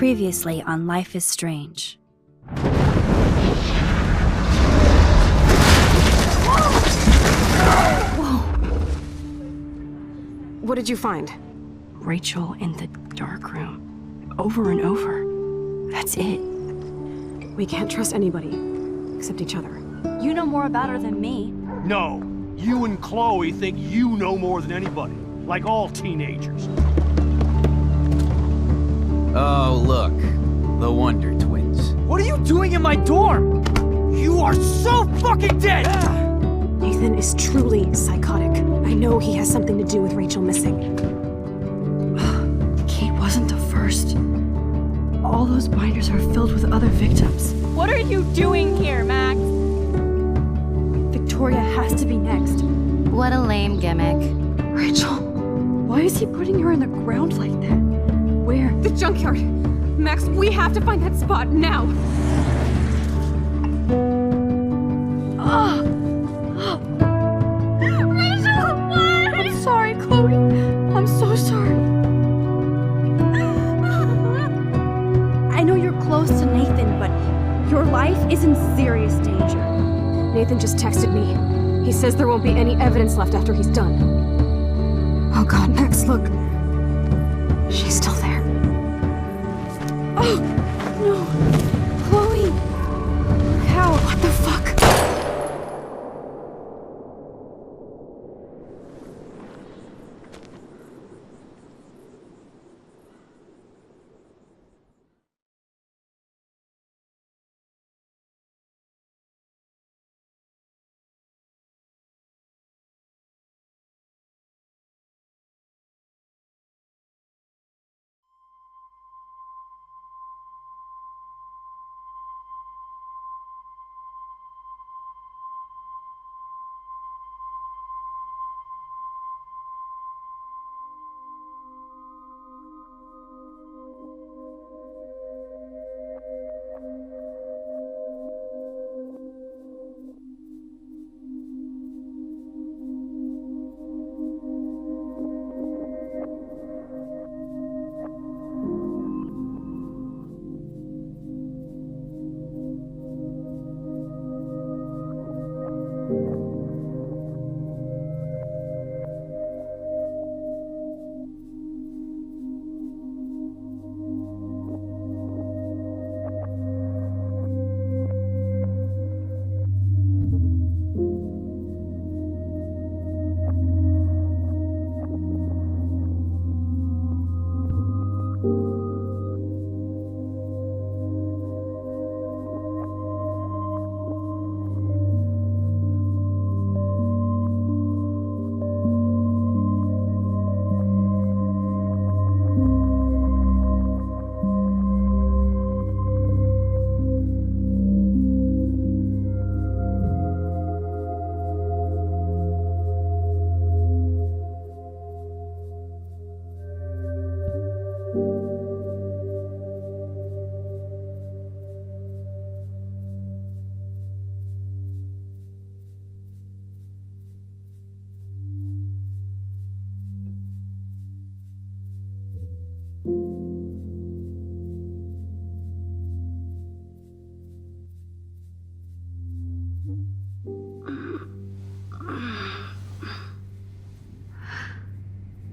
Previously on Life is Strange. Whoa! What did you find? Rachel in the dark room. Over and over. That's it. We can't trust anybody, except each other. You know more about her than me. No. You and Chloe think you know more than anybody. Like all teenagers. Oh, look. The Wonder Twins. What are you doing in my dorm? You are so fucking dead! Nathan is truly psychotic. I know he has something to do with Rachel missing. Kate wasn't the first. All those binders are filled with other victims. What are you doing here, Max? Victoria has to be next. What a lame gimmick. Rachel, why is he putting her in the ground like that? Where? The junkyard! Max, we have to find that spot now! Rachel, what? I'm sorry, Chloe. I'm so sorry. I know you're close to Nathan, but your life is in serious danger. Nathan just texted me. He says there won't be any evidence left after he's done. Oh god, Max, look. She's still there. Oh, no. Chloe. How? What the fuck?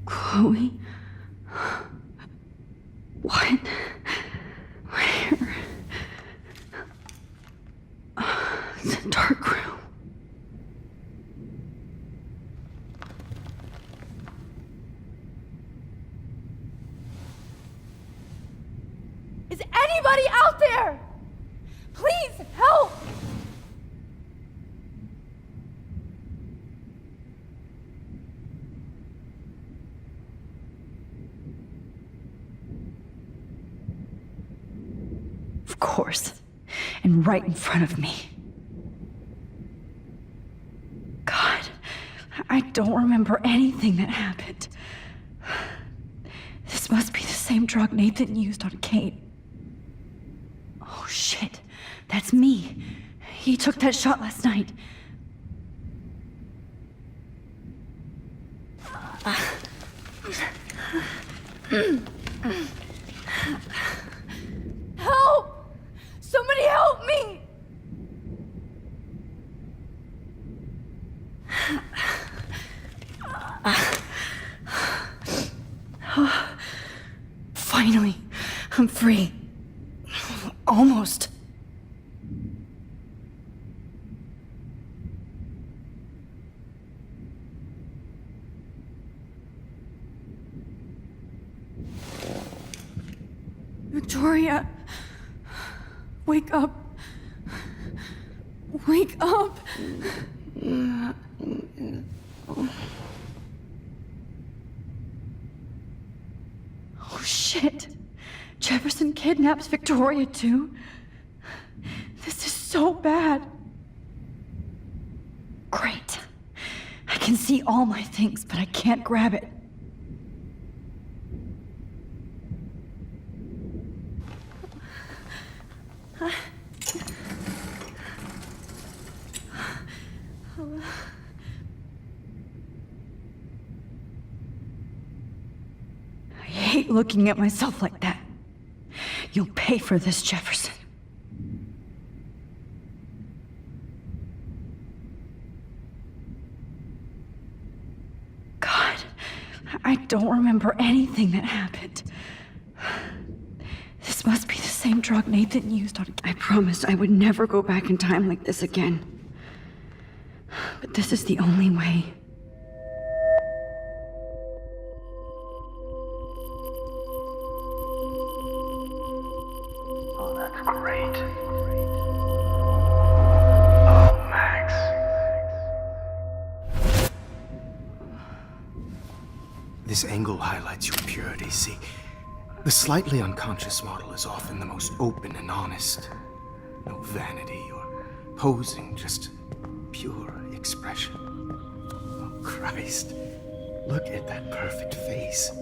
Chloe? What? Where? The dark room. Is anybody out there? Please help! Of course. And right in front of me. God, I don't remember anything that happened. This must be the same drug Nathan used on Kate. Oh shit, that's me. He took that shot last night. I'm free. Almost. Victoria, wake up. Wake up. Oh shit. Jefferson kidnaps Victoria too? This is so bad. Great. I can see all my things, but I can't grab it. I hate looking at myself like that. You'll pay for this, Jefferson. God, I don't remember anything that happened. This must be the same drug Nathan used on... I promised I would never go back in time like this again. But this is the only way. Oh, that's great. Oh, Max. This angle highlights your purity, see? The slightly unconscious model is often the most open and honest. No vanity or posing, just pure expression. Oh, Christ. Look at that perfect face.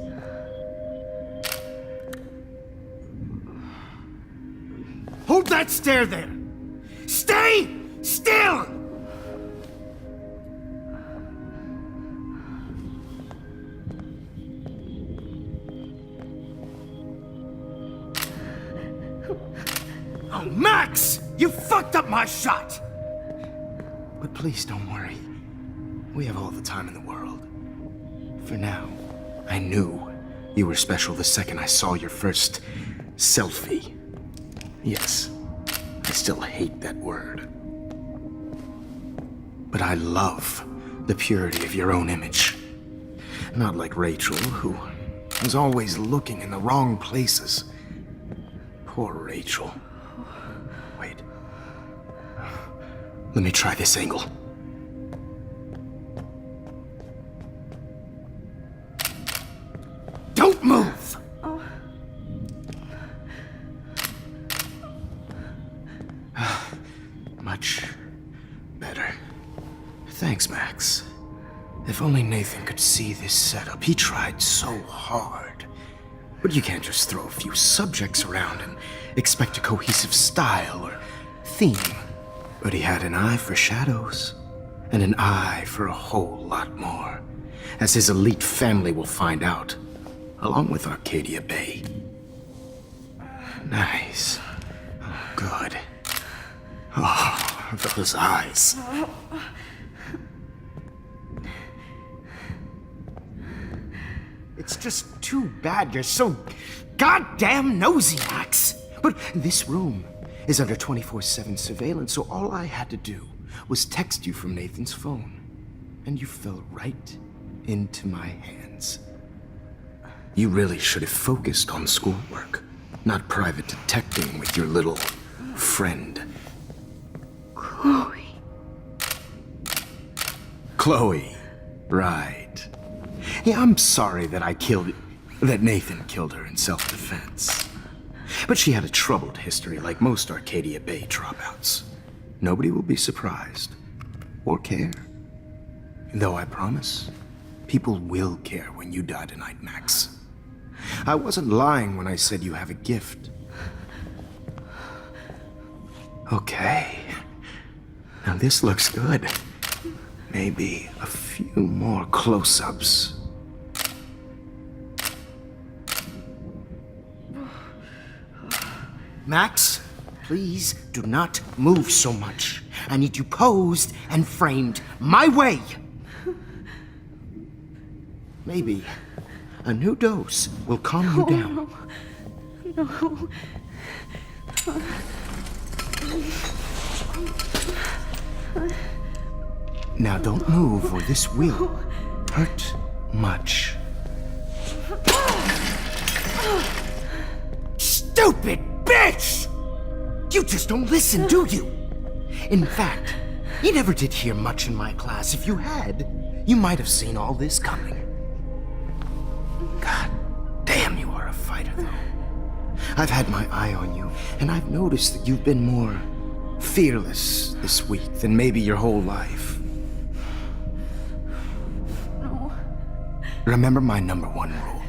Hold that stare there! Stay still! Oh, Max! You fucked up my shot! But please don't worry. We have all the time in the world. For now, I knew you were special the second I saw your first selfie. Yes, I still hate that word. But I love the purity of your own image. Not like Rachel, who was always looking in the wrong places. Poor Rachel. Wait. Let me try this angle. Don't move! Much better. Thanks, Max. If only Nathan could see this setup. He tried so hard. But you can't just throw a few subjects around and expect a cohesive style or theme. But he had an eye for shadows, and an eye for a whole lot more, as his elite family will find out, along with Arcadia Bay. Nice. Oh, good. Oh, those eyes. It's just too bad you're so goddamn nosy, Max. But this room is under 24/7 surveillance, so all I had to do was text you from Nathan's phone. And you fell right into my hands. You really should have focused on schoolwork, not private detecting with your little friend. Chloe. Chloe, right. Yeah, I'm sorry that that Nathan killed her in self-defense. But she had a troubled history like most Arcadia Bay dropouts. Nobody will be surprised or care. Though I promise, people will care when you die tonight, Max. I wasn't lying when I said you have a gift. Okay. Now this looks good. Maybe a few more close-ups. Max, please do not move so much. I need you posed and framed my way. Maybe a new dose will calm you down. No. Now don't move or this will hurt much. Stupid bitch! You just don't listen, do you? In fact, you never did hear much in my class. If you had, you might have seen all this coming. God damn, you are a fighter, though. I've had my eye on you, and I've noticed that you've been more fearless this week than maybe your whole life. No. Remember my number one rule.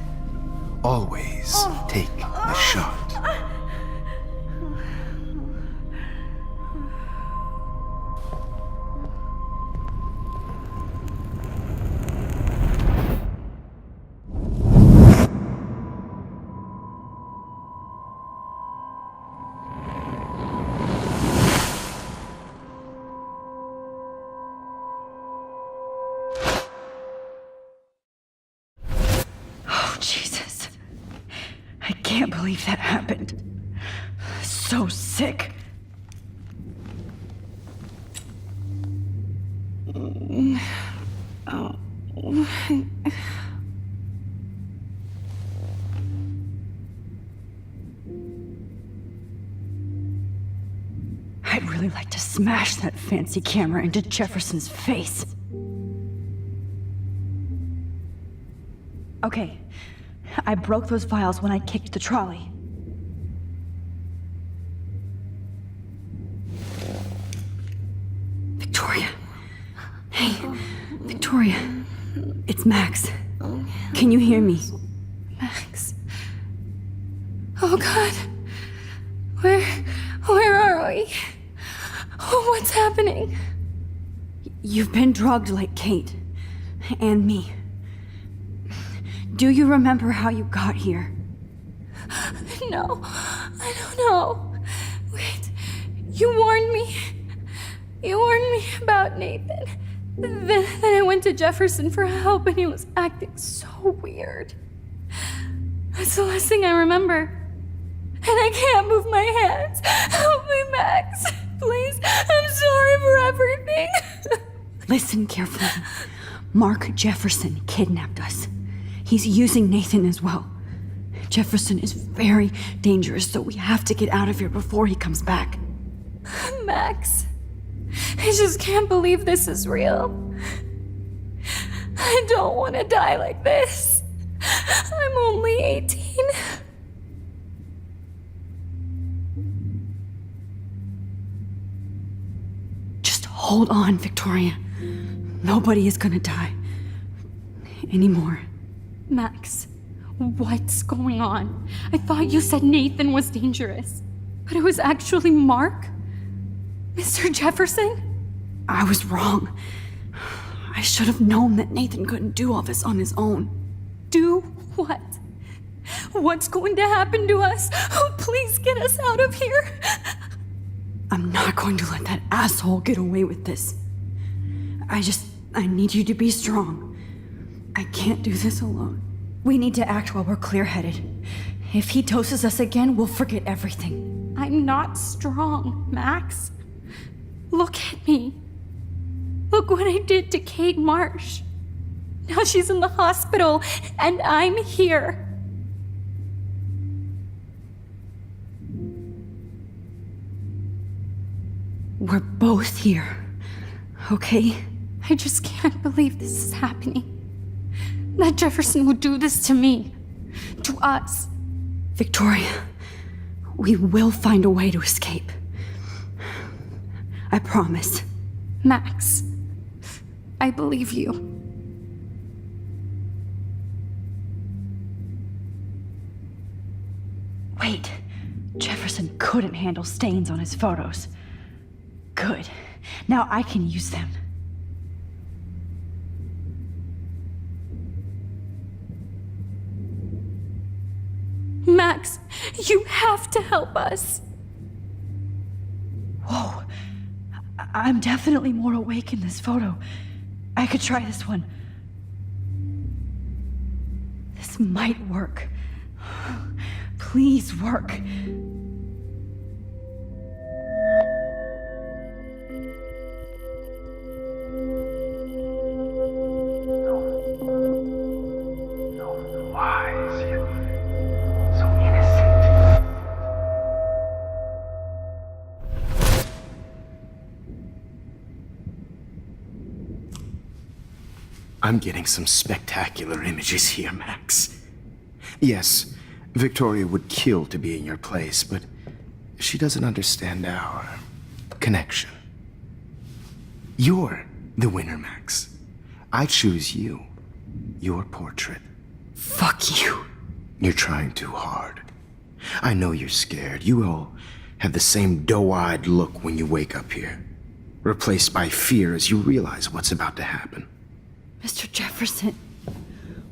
Always take the shot. Jesus. I can't believe that happened. So sick. I'd really like to smash that fancy camera into Jefferson's face. Okay, I broke those vials when I kicked the trolley. Victoria. Hey, Victoria. It's Max. Can you hear me? Max. Oh God. Where are we? Oh, what's happening? You've been drugged like Kate. And me. Do you remember how you got here? No, I don't know. Wait, you warned me. You warned me about Nathan. Then I went to Jefferson for help and he was acting so weird. That's the last thing I remember. And I can't move my hands. Help me, Max. Please, I'm sorry for everything. Listen carefully. Mark Jefferson kidnapped us. He's using Nathan as well. Jefferson is very dangerous, so we have to get out of here before he comes back. Max, I just can't believe this is real. I don't want to die like this. I'm only 18. Just hold on, Victoria. Nobody is gonna die. Anymore. Max, what's going on? I thought you said Nathan was dangerous, but it was actually Mark? Mr. Jefferson? I was wrong. I should have known that Nathan couldn't do all this on his own. Do what? What's going to happen to us? Oh, please get us out of here. I'm not going to let that asshole get away with this. I need you to be strong. I can't do this alone. We need to act while we're clear-headed. If he doses us again, we'll forget everything. I'm not strong, Max. Look at me. Look what I did to Kate Marsh. Now she's in the hospital, and I'm here. We're both here, okay? I just can't believe this is happening. That Jefferson would do this to me. To us. Victoria, we will find a way to escape. I promise. Max, I believe you. Wait, Jefferson couldn't handle stains on his photos. Good. Now I can use them. Max, you have to help us. Whoa. I'm definitely more awake in this photo. I could try this one. This might work. please work. So wise, yet so innocent. I'm getting some spectacular images here, Max. Yes, Victoria would kill to be in your place, but she doesn't understand our connection. You're the winner, Max. I choose you. Your portrait. Fuck you. You're trying too hard. I know you're scared. You all have the same doe-eyed look when you wake up here, replaced by fear as you realize what's about to happen. Mr. Jefferson,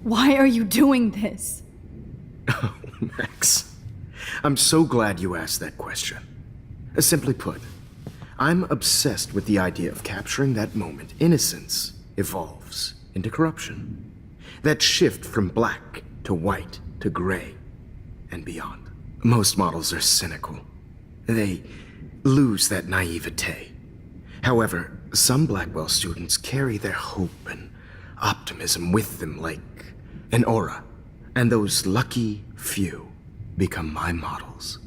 why are you doing this? Oh, Max. I'm so glad you asked that question. Simply put, I'm obsessed with the idea of capturing that moment innocence evolves into corruption. That shift from black to white to gray and beyond. Most models are cynical. They lose that naivete. However, some Blackwell students carry their hope and optimism with them like an aura. And those lucky few become my models.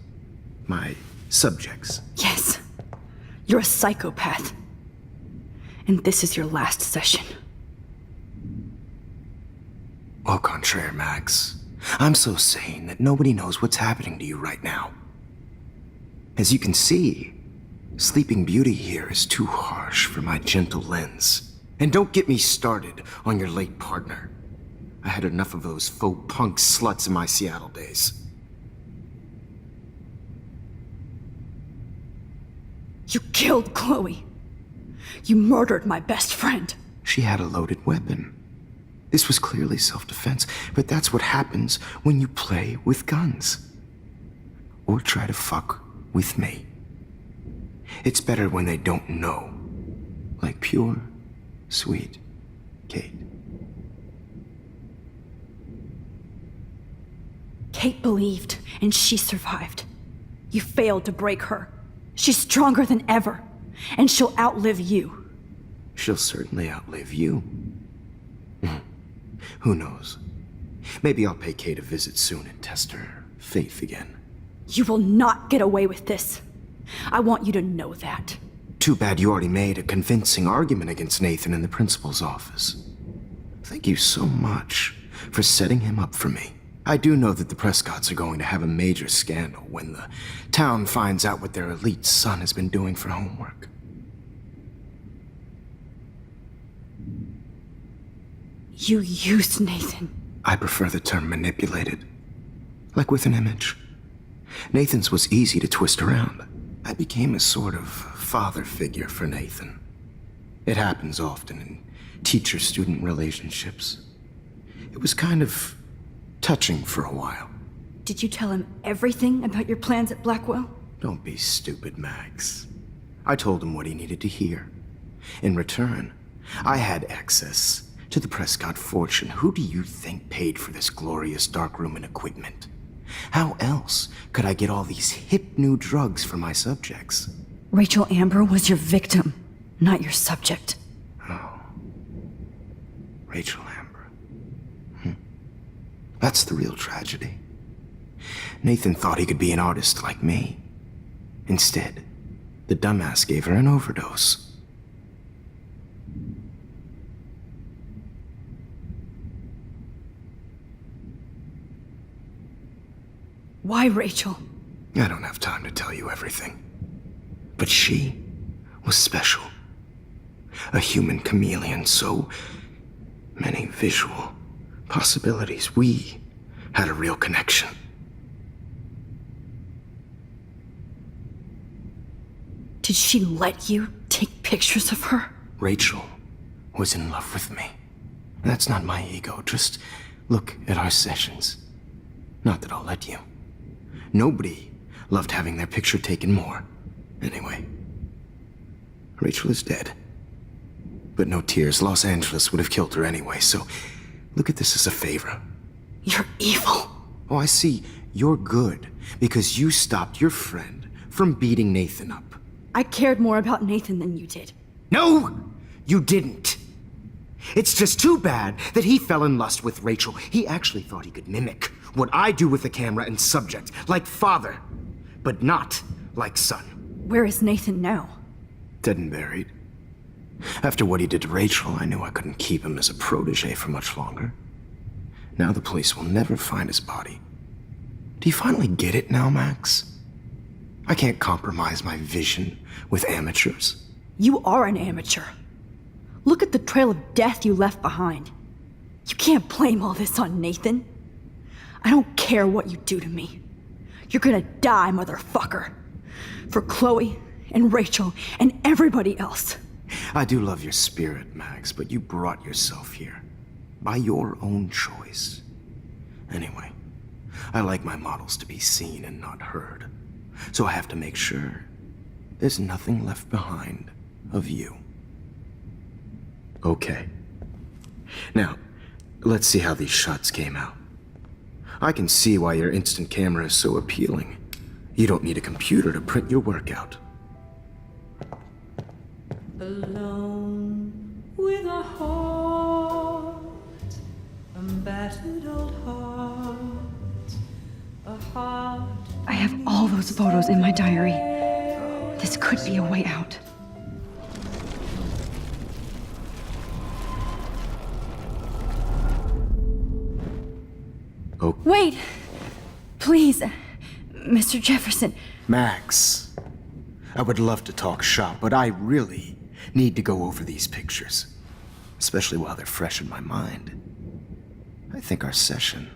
My subjects. Yes, you're a psychopath. And this is your last session. Au contraire, Max. I'm so sane that nobody knows what's happening to you right now. As you can see, Sleeping Beauty here is too harsh for my gentle lens. And don't get me started on your late partner. I had enough of those faux punk sluts in my Seattle days. You killed Chloe. You murdered my best friend. She had a loaded weapon. This was clearly self-defense, but that's what happens when you play with guns. Or try to fuck with me. It's better when they don't know. Like pure, sweet Kate. Kate believed, and she survived. You failed to break her. She's stronger than ever, and she'll outlive you. She'll certainly outlive you. Who knows? Maybe I'll pay Kate a visit soon and test her faith again. You will not get away with this. I want you to know that. Too bad you already made a convincing argument against Nathan in the principal's office. Thank you so much for setting him up for me. I do know that the Prescotts are going to have a major scandal when the town finds out what their elite son has been doing for homework. You used Nathan. I prefer the term manipulated. Like with an image. Nathan's was easy to twist around. I became a sort of father figure for Nathan. It happens often in teacher-student relationships. It was kind of touching for a while. Did you tell him everything about your plans at Blackwell? Don't be stupid, Max. I told him what he needed to hear. In return, I had access to the Prescott fortune. Who do you think paid for this glorious darkroom and equipment? How else could I get all these hip new drugs for my subjects? Rachel Amber was your victim, not your subject. Oh. Rachel Amber. That's the real tragedy. Nathan thought he could be an artist like me. Instead, the dumbass gave her an overdose. Why Rachel? I don't have time to tell you everything. But she was special. A human chameleon, so many visual possibilities. We had a real connection. Did she let you take pictures of her? Rachel was in love with me. That's not my ego. Just look at our sessions. Not that I'll let you. Nobody loved having their picture taken more. Anyway, Rachel is dead. But no tears. Los Angeles would have killed her anyway, so look at this as a favor. You're evil. Oh, I see You're good because you stopped your friend from beating Nathan up. I cared more about Nathan than you did. No, you didn't. It's just too bad that he fell in lust with Rachel. He actually thought he could mimic what I do with the camera and subject, like father, but not like son. Where is Nathan now? Dead and buried. After what he did to Rachel, I knew I couldn't keep him as a protege for much longer. Now the police will never find his body. Do you finally get it now, Max? I can't compromise my vision with amateurs. You are an amateur. Look at the trail of death you left behind. You can't blame all this on Nathan. I don't care what you do to me. You're gonna die, motherfucker. For Chloe and Rachel and everybody else. I do love your spirit, Max, but you brought yourself here. By your own choice. Anyway, I like my models to be seen and not heard. So I have to make sure there's nothing left behind of you. Okay. Now, let's see how these shots came out. I can see why your instant camera is so appealing. You don't need a computer to print your work out. Alone with a heart, a battered old heart, a heart. I have all those photos in my diary. This could be a way out. Oh. Wait! Please, Mr. Jefferson. Max, I would love to talk shop, but I really need to go over these pictures, especially while they're fresh in my mind. I think our session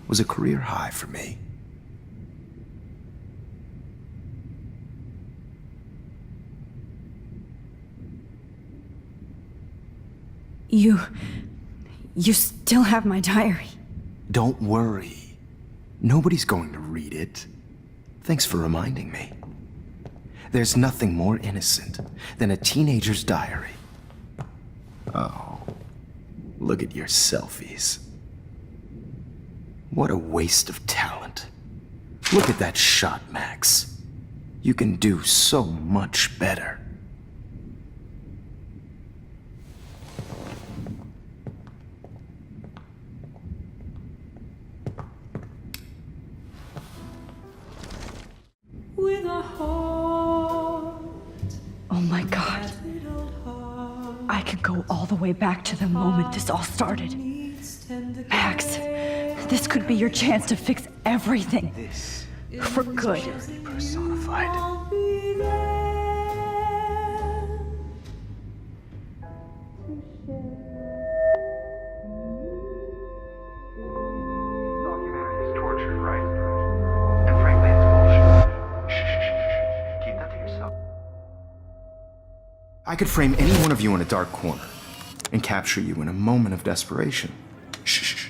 was a career high for me. You still have my diary. Don't worry. Nobody's going to read it. Thanks for reminding me. There's nothing more innocent than a teenager's diary. Oh, look at your selfies. What a waste of talent. Look at that shot, Max. You can do so much better. With a heart, Oh my god. battered old heart, I could go all the way back to the moment this all started. needs tender Max, this could be your chance to fix everything. This For good. personified. I'll be there. All humanity is tortured, right? And frankly, it's bullshit. Shh. Keep that to yourself. I could frame any one of you in a dark corner and capture you in a moment of desperation. Shh.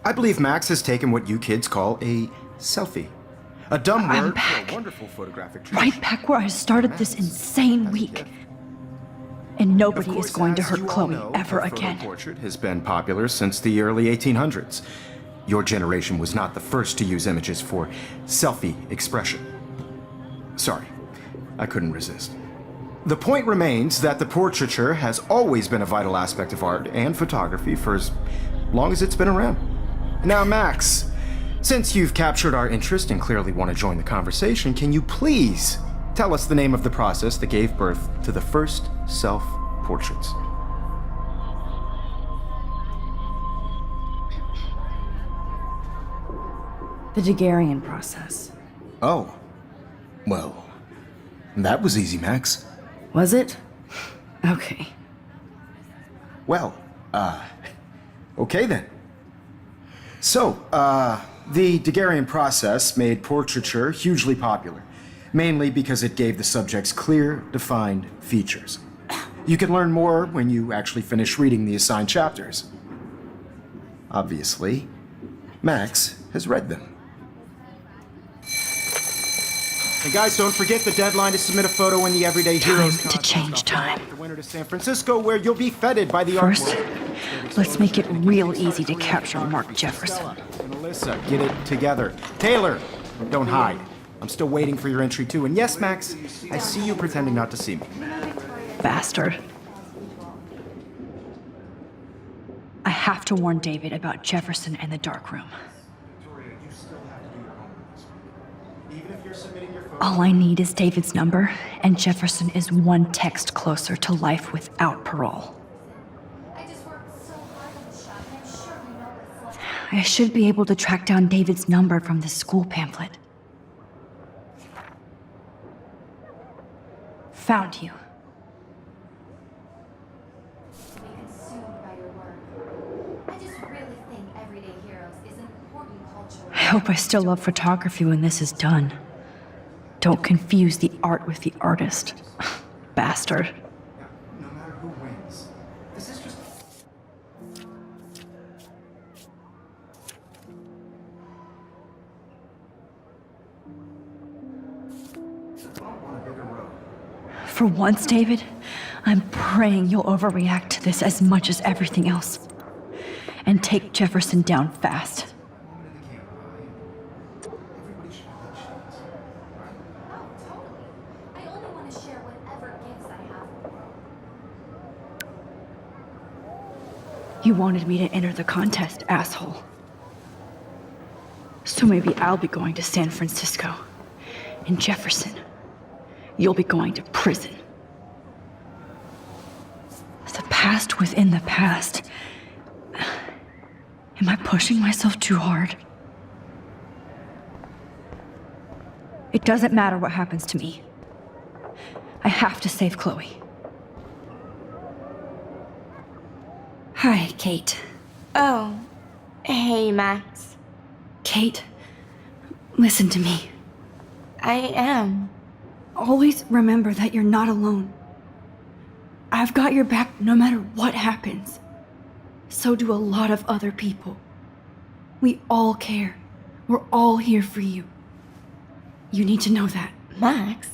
I believe Max has taken what you kids call a selfie. A dumb I'm word back. for a wonderful photographic Right back where I started this insane week. And nobody is going to hurt Chloe ever again. Portrait has been popular since the early 1800s. Your generation was not the first to use images for selfie expression. Sorry, I couldn't resist. The point remains that the portraiture has always been a vital aspect of art and photography for as long as it's been around. Now, Max, since you've captured our interest and clearly want to join the conversation, can you please tell us the name of the process that gave birth to the first self-portraits? The Daguerrean process. Oh, well, that was easy, Max. Was it? Okay. Well, okay then. So, the Daguerrean process made portraiture hugely popular, mainly because it gave the subjects clear, defined features. You can learn more when you actually finish reading the assigned chapters. Obviously, Max has read them. And guys, don't forget the deadline to submit a photo in the Everyday Heroes Time to change time. The winter to San Francisco, where you'll be feted by the First, art world. Let's make it real easy to capture Mark Jefferson. Melissa, get it together. Taylor, don't hide. I'm still waiting for your entry too. And yes, Max, I see you pretending not to see me. Bastard. I have to warn David about Jefferson and the dark room. All I need is David's number, and Jefferson is one text closer to life without parole. I should be able to track down David's number from the school pamphlet. Found you. I hope I still love photography when this is done. Don't confuse the art with the artist. Bastard. No matter who wins, this is just... For once, David, I'm praying you'll overreact to this as much as everything else. And take Jefferson down fast. You wanted me to enter the contest, asshole. So maybe I'll be going to San Francisco. And Jefferson, you'll be going to prison. The past within the past. Am I pushing myself too hard? It doesn't matter what happens to me. I have to save Chloe. Hi, Kate. Oh, hey, Max. Kate, listen to me. I am. Always remember that you're not alone. I've got your back no matter what happens. So do a lot of other people. We all care. We're all here for you. You need to know that. Max,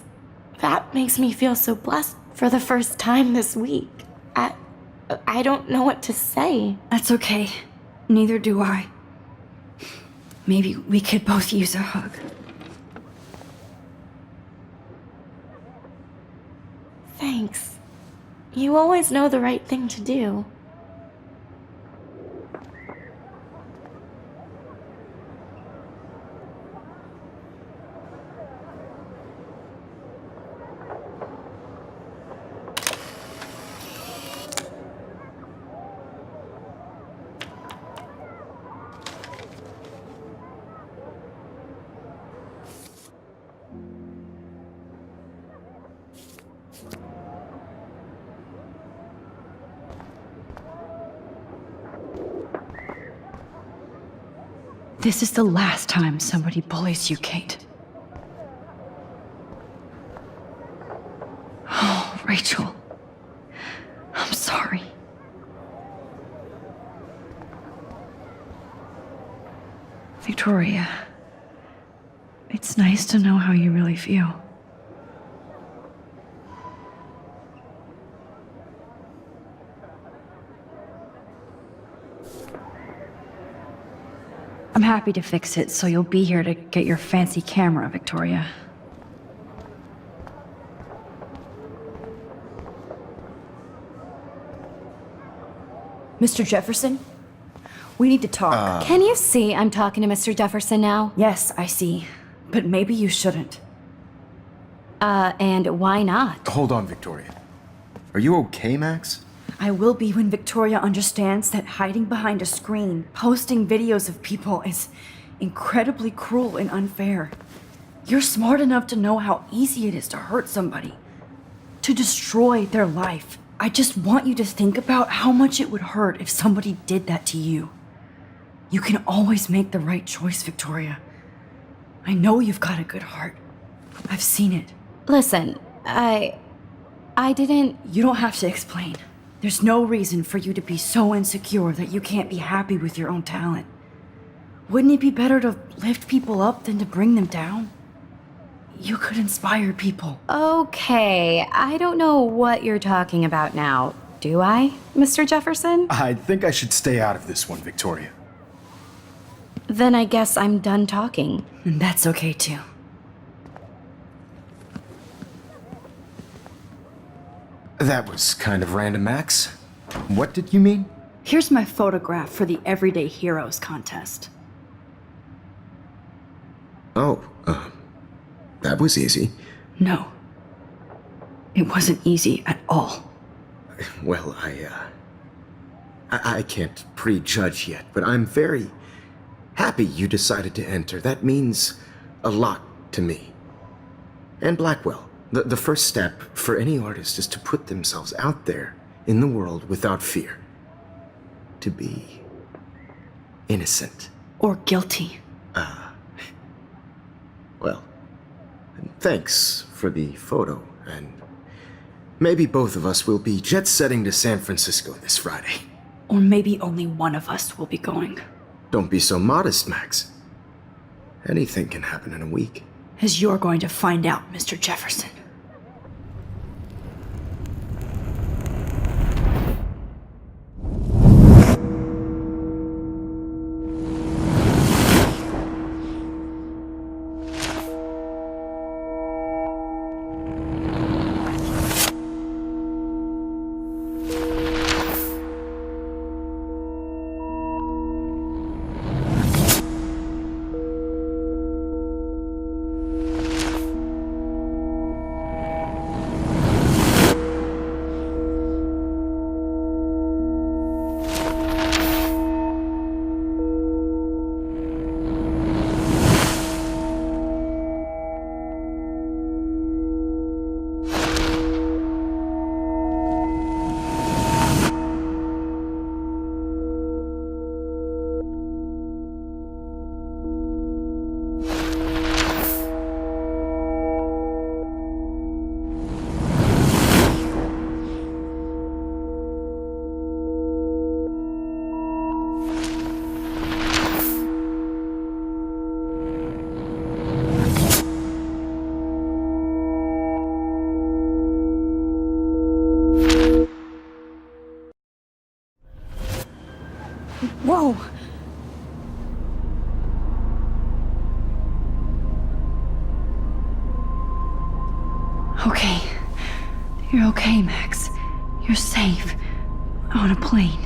that makes me feel so blessed for the first time this week. I don't know what to say. That's okay. Neither do I. Maybe we could both use a hug. Thanks. You always know the right thing to do. This is the last time somebody bullies you, Kate. Oh, Rachel. I'm sorry. Victoria. It's nice to know how you really feel. I'm happy to fix it, so you'll be here to get your fancy camera, Victoria. Mr. Jefferson? We need to talk. Can you see I'm talking to Mr. Jefferson now? Yes, I see. But maybe you shouldn't. And why not? Hold on, Victoria. Are you okay, Max? I will be when Victoria understands that hiding behind a screen, posting videos of people is incredibly cruel and unfair. You're smart enough to know how easy it is to hurt somebody, to destroy their life. I just want you to think about how much it would hurt if somebody did that to you. You can always make the right choice, Victoria. I know you've got a good heart. I've seen it. Listen, I didn't... You don't have to explain. There's no reason for you to be so insecure that you can't be happy with your own talent. Wouldn't it be better to lift people up than to bring them down? You could inspire people. Okay, I don't know what you're talking about now. Do I, Mr. Jefferson? I think I should stay out of this one, Victoria. Then I guess I'm done talking. And that's okay too. That was kind of random, Max. What did you mean? Here's my photograph for the Everyday Heroes contest. Oh, that was easy. No. It wasn't easy at all. Well, I can't prejudge yet, but I'm very happy you decided to enter. That means a lot to me. And Blackwell. The first step for any artist is to put themselves out there in the world without fear. To be innocent. Or guilty. Well, thanks for the photo, and maybe both of us will be jet-setting to San Francisco this Friday. Or maybe only one of us will be going. Don't be so modest, Max. Anything can happen in a week. As you're going to find out, Mr. Jefferson. Whoa! Okay. You're okay, Max. You're safe. On a plane.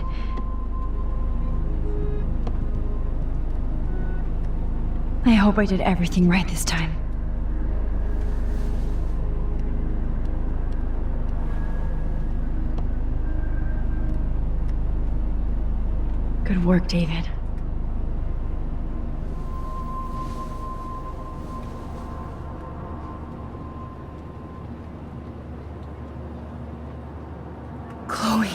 I hope I did everything right this time. Good work, David. Chloe.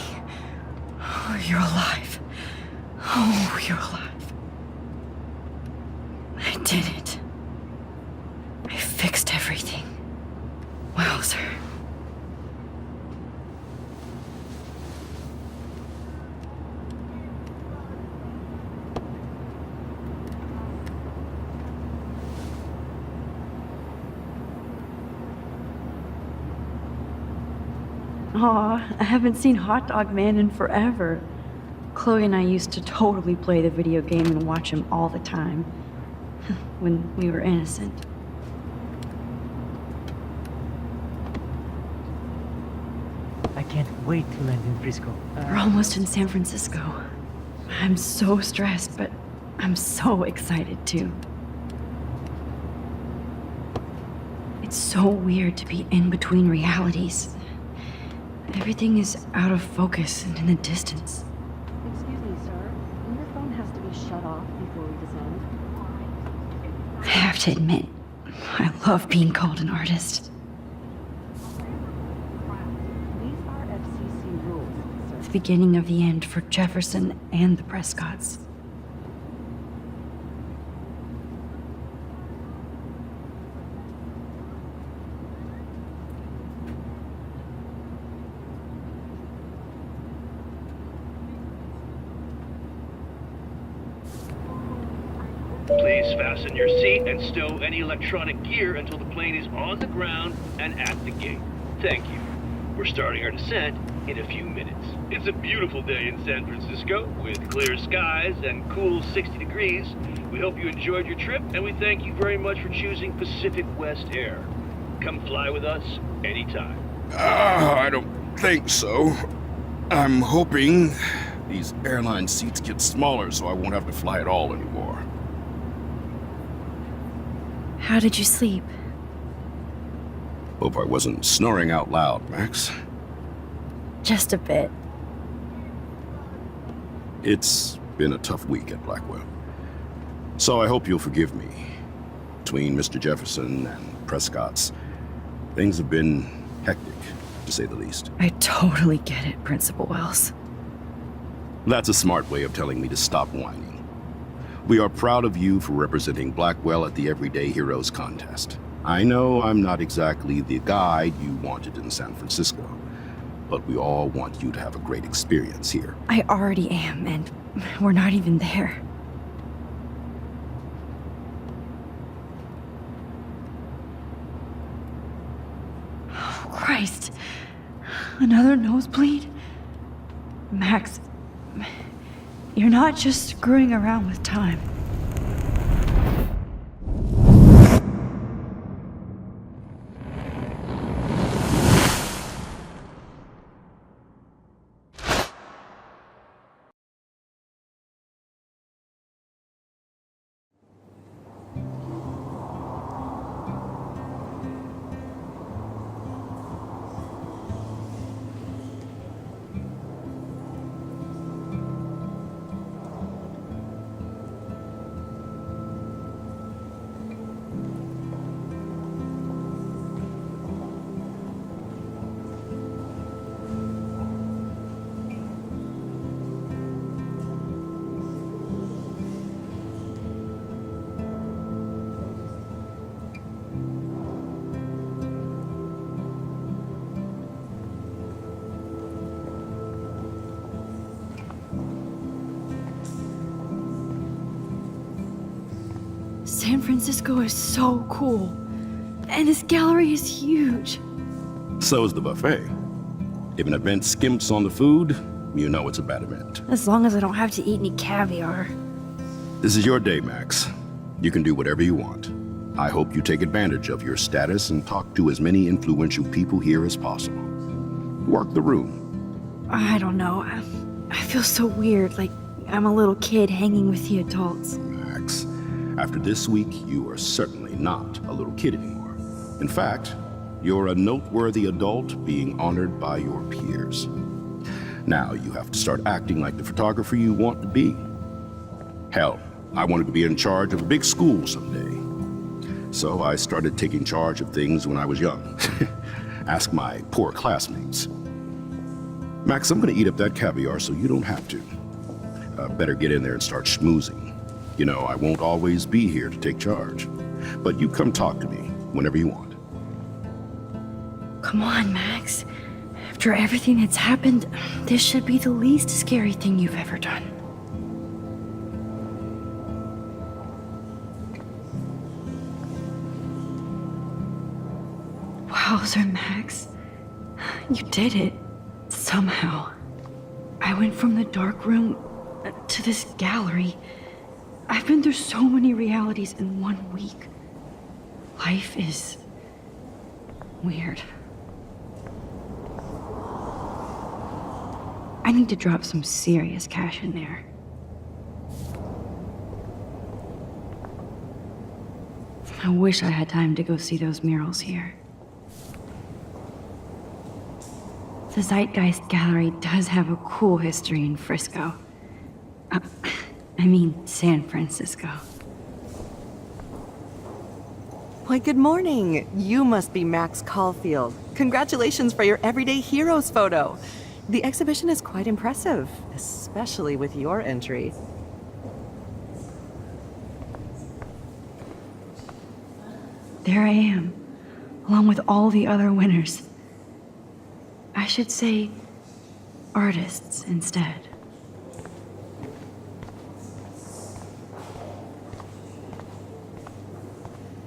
Oh, you're alive. Oh, you're alive. I did it. I fixed everything. Wowzer. Aw, I haven't seen Hot Dog Man in forever. Chloe and I used to totally play the video game and watch him all the time. When we were innocent. I can't wait to land in Frisco. We're almost in San Francisco. I'm so stressed, but I'm so excited too. It's so weird to be in between realities. Everything is out of focus and in the distance. Excuse me, sir. Your phone has to be shut off before we descend. I have to admit, I love being called an artist. These are FCC rules, sir. The beginning of the end for Jefferson and the Prescotts. Please fasten your seat and stow any electronic gear until the plane is on the ground and at the gate. Thank you. We're starting our descent in a few minutes. It's a beautiful day in San Francisco with clear skies and cool 60 degrees. We hope you enjoyed your trip, and we thank you very much for choosing Pacific West Air. Come fly with us anytime. I don't think so. I'm hoping these airline seats get smaller so I won't have to fly at all anymore. How did you sleep? Hope I wasn't snoring out loud, Max. Just a bit. It's been a tough week at Blackwell. So I hope you'll forgive me. Between Mr. Jefferson and Prescott's, things have been hectic, to say the least. I totally get it, Principal Wells. That's a smart way of telling me to stop whining. We are proud of you for representing Blackwell at the Everyday Heroes contest. I know I'm not exactly the guide you wanted in San Francisco, but we all want you to have a great experience here. I already am, and we're not even there. Oh, Christ. Another nosebleed? Max, you're not just screwing around with time. San Francisco is so cool. And this gallery is huge. So is the buffet. If an event skimps on the food, you know it's a bad event. As long as I don't have to eat any caviar. This is your day, Max. You can do whatever you want. I hope you take advantage of your status and talk to as many influential people here as possible. Work the room. I don't know. I feel so weird, like I'm a little kid hanging with the adults. Max, after this week, you are certainly not a little kid anymore. In fact, you're a noteworthy adult being honored by your peers. Now you have to start acting like the photographer you want to be. Hell, I wanted to be in charge of a big school someday. So I started taking charge of things when I was young. Ask my poor classmates. Max, I'm gonna eat up that caviar so you don't have to. Better get in there and start schmoozing. You know, I won't always be here to take charge. But you come talk to me whenever you want. Come on, Max. After everything that's happened, this should be the least scary thing you've ever done. Wowzer, Max. You did it. Somehow. I went from the dark room to this gallery. I've been through so many realities in 1 week. Life is weird. I need to drop some serious cash in there. I wish I had time to go see those murals here. The Zeitgeist Gallery does have a cool history in Frisco. I mean, San Francisco. Why, good morning. You must be Max Caulfield. Congratulations for your Everyday Heroes photo. The exhibition is quite impressive, especially with your entry. There I am, along with all the other winners. I should say artists instead.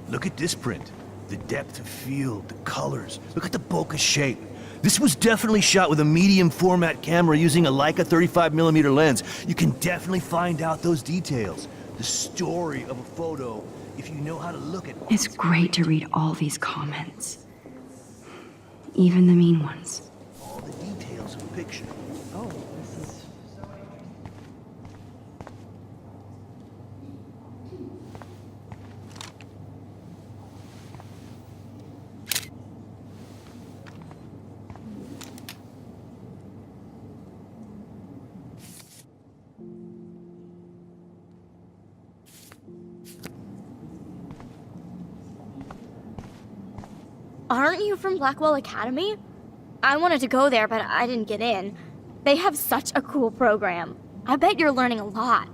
Look at this print. The depth of field, the colors. Look at the bokeh shape. This was definitely shot with a medium format camera using a Leica 35mm lens. You can definitely find out those details. The story of a photo, if you know how to look at it. It's great to read all these comments. Even the mean ones. All the details of a picture. Oh, this is... Aren't you from Blackwell Academy? I wanted to go there, but I didn't get in. They have such a cool program. I bet you're learning a lot.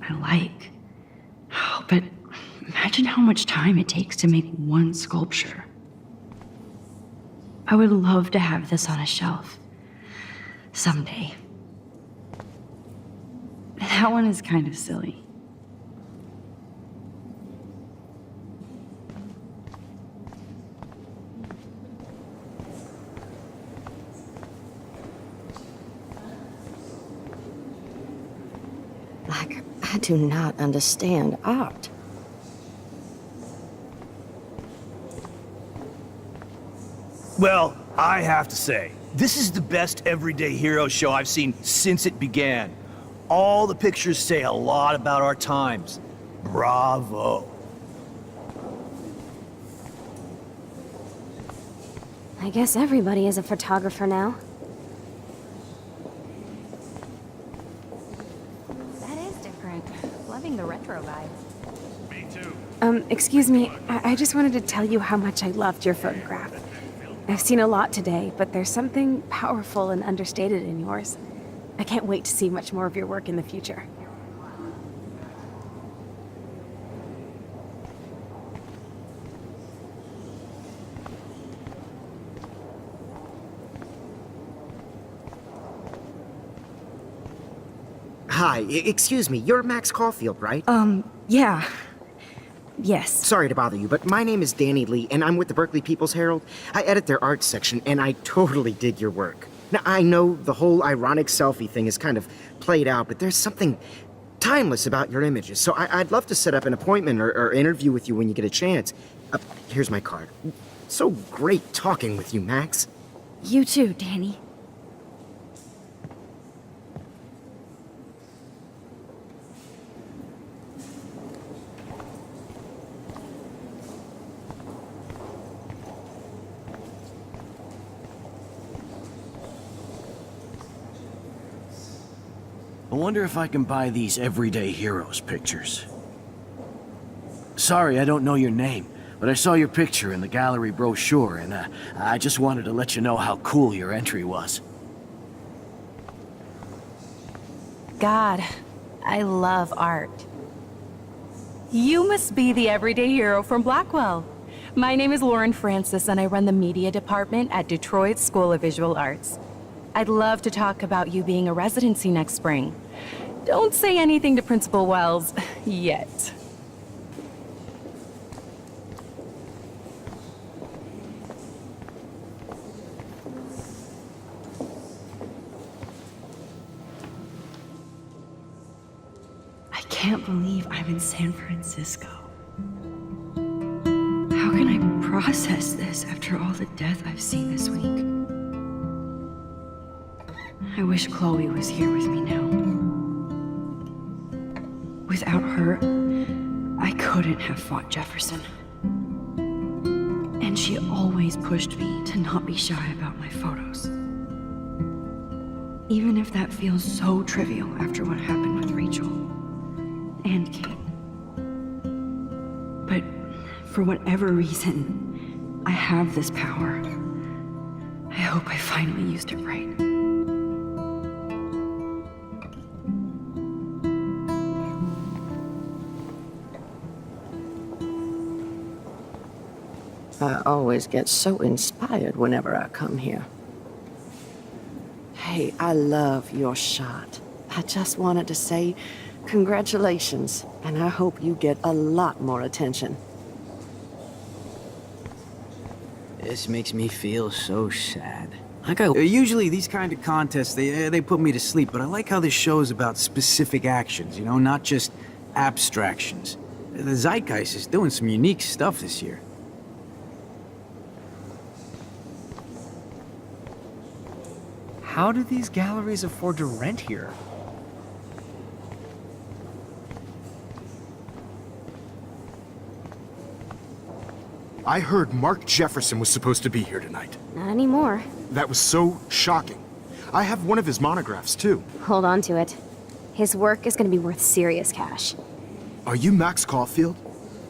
I like. Oh, but imagine how much time it takes to make one sculpture. I would love to have this on a shelf. Someday. That one is kind of silly. Like, I do not understand art. Well, I have to say, this is the best everyday hero show I've seen since it began. All the pictures say a lot about our times. Bravo. I guess everybody is a photographer now. That is different. Loving the retro vibe. Me too. Excuse me, I just wanted to tell you how much I loved your photograph. I've seen a lot today, but there's something powerful and understated in yours. I can't wait to see much more of your work in the future. Hi, excuse me, you're Max Caulfield, right? Yeah. Yes. Sorry to bother you, but my name is Danny Lee, and I'm with the Berkeley People's Herald. I edit their arts section, and I totally dig your work. Now, I know the whole ironic selfie thing is kind of played out, but there's something timeless about your images, so I'd love to set up an appointment or interview with you when you get a chance. Here's my card. So great talking with you, Max. You too, Danny. I wonder if I can buy these everyday heroes pictures. Sorry, I don't know your name, but I saw your picture in the gallery brochure, and I just wanted to let you know how cool your entry was. God, I love art. You must be the everyday hero from Blackwell. My name is Lauren Francis, and I run the media department at Detroit School of Visual Arts. I'd love to talk about you being a residency next spring. Don't say anything to Principal Wells yet. I can't believe I'm in San Francisco. How can I process this after all the death I've seen this week? I wish Chloe was here with me now. Without her, I couldn't have fought Jefferson. And she always pushed me to not be shy about my photos. Even if that feels so trivial after what happened with Rachel and Kate. But for whatever reason, I have this power. I hope I finally used it right. I always get so inspired whenever I come here. Hey, I love your shot. I just wanted to say congratulations, and I hope you get a lot more attention. This makes me feel so sad. Usually these kind of contests, they put me to sleep, but I like how this show is about specific actions, you know, not just abstractions. The Zeitgeist is doing some unique stuff this year. How do these galleries afford to rent here? I heard Mark Jefferson was supposed to be here tonight. Not anymore. That was so shocking. I have one of his monographs, too. Hold on to it. His work is going to be worth serious cash. Are you Max Caulfield?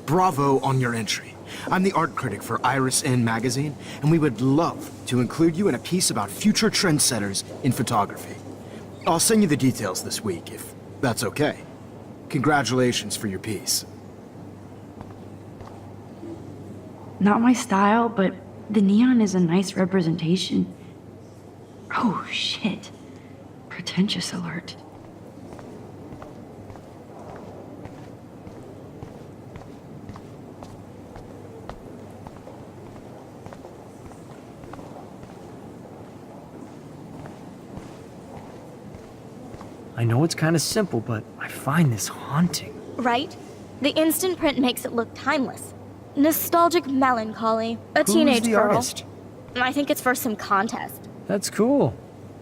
Bravo on your entry. I'm the art critic for Iris N magazine, and we would love to include you in a piece about future trendsetters in photography. I'll send you the details this week, if that's okay. Congratulations for your piece. Not my style, but the neon is a nice representation. Oh, shit. Pretentious alert. I know it's kind of simple, but I find this haunting. Right? The instant print makes it look timeless. Nostalgic melancholy. A Who's teenage the girl. artist? I think it's for some contest. That's cool.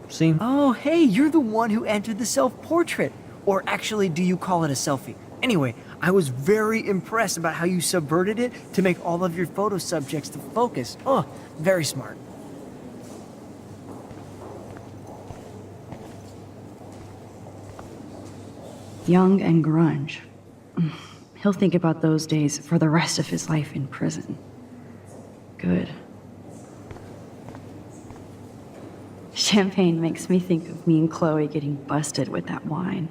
See? Oh, hey, you're the one who entered the self-portrait. Or actually, do you call it a selfie? Anyway, I was very impressed about how you subverted it to make all of your photo subjects the focus. Oh, very smart. Young and grunge. He'll think about those days for the rest of his life in prison. Good. Champagne makes me think of me and Chloe getting busted with that wine.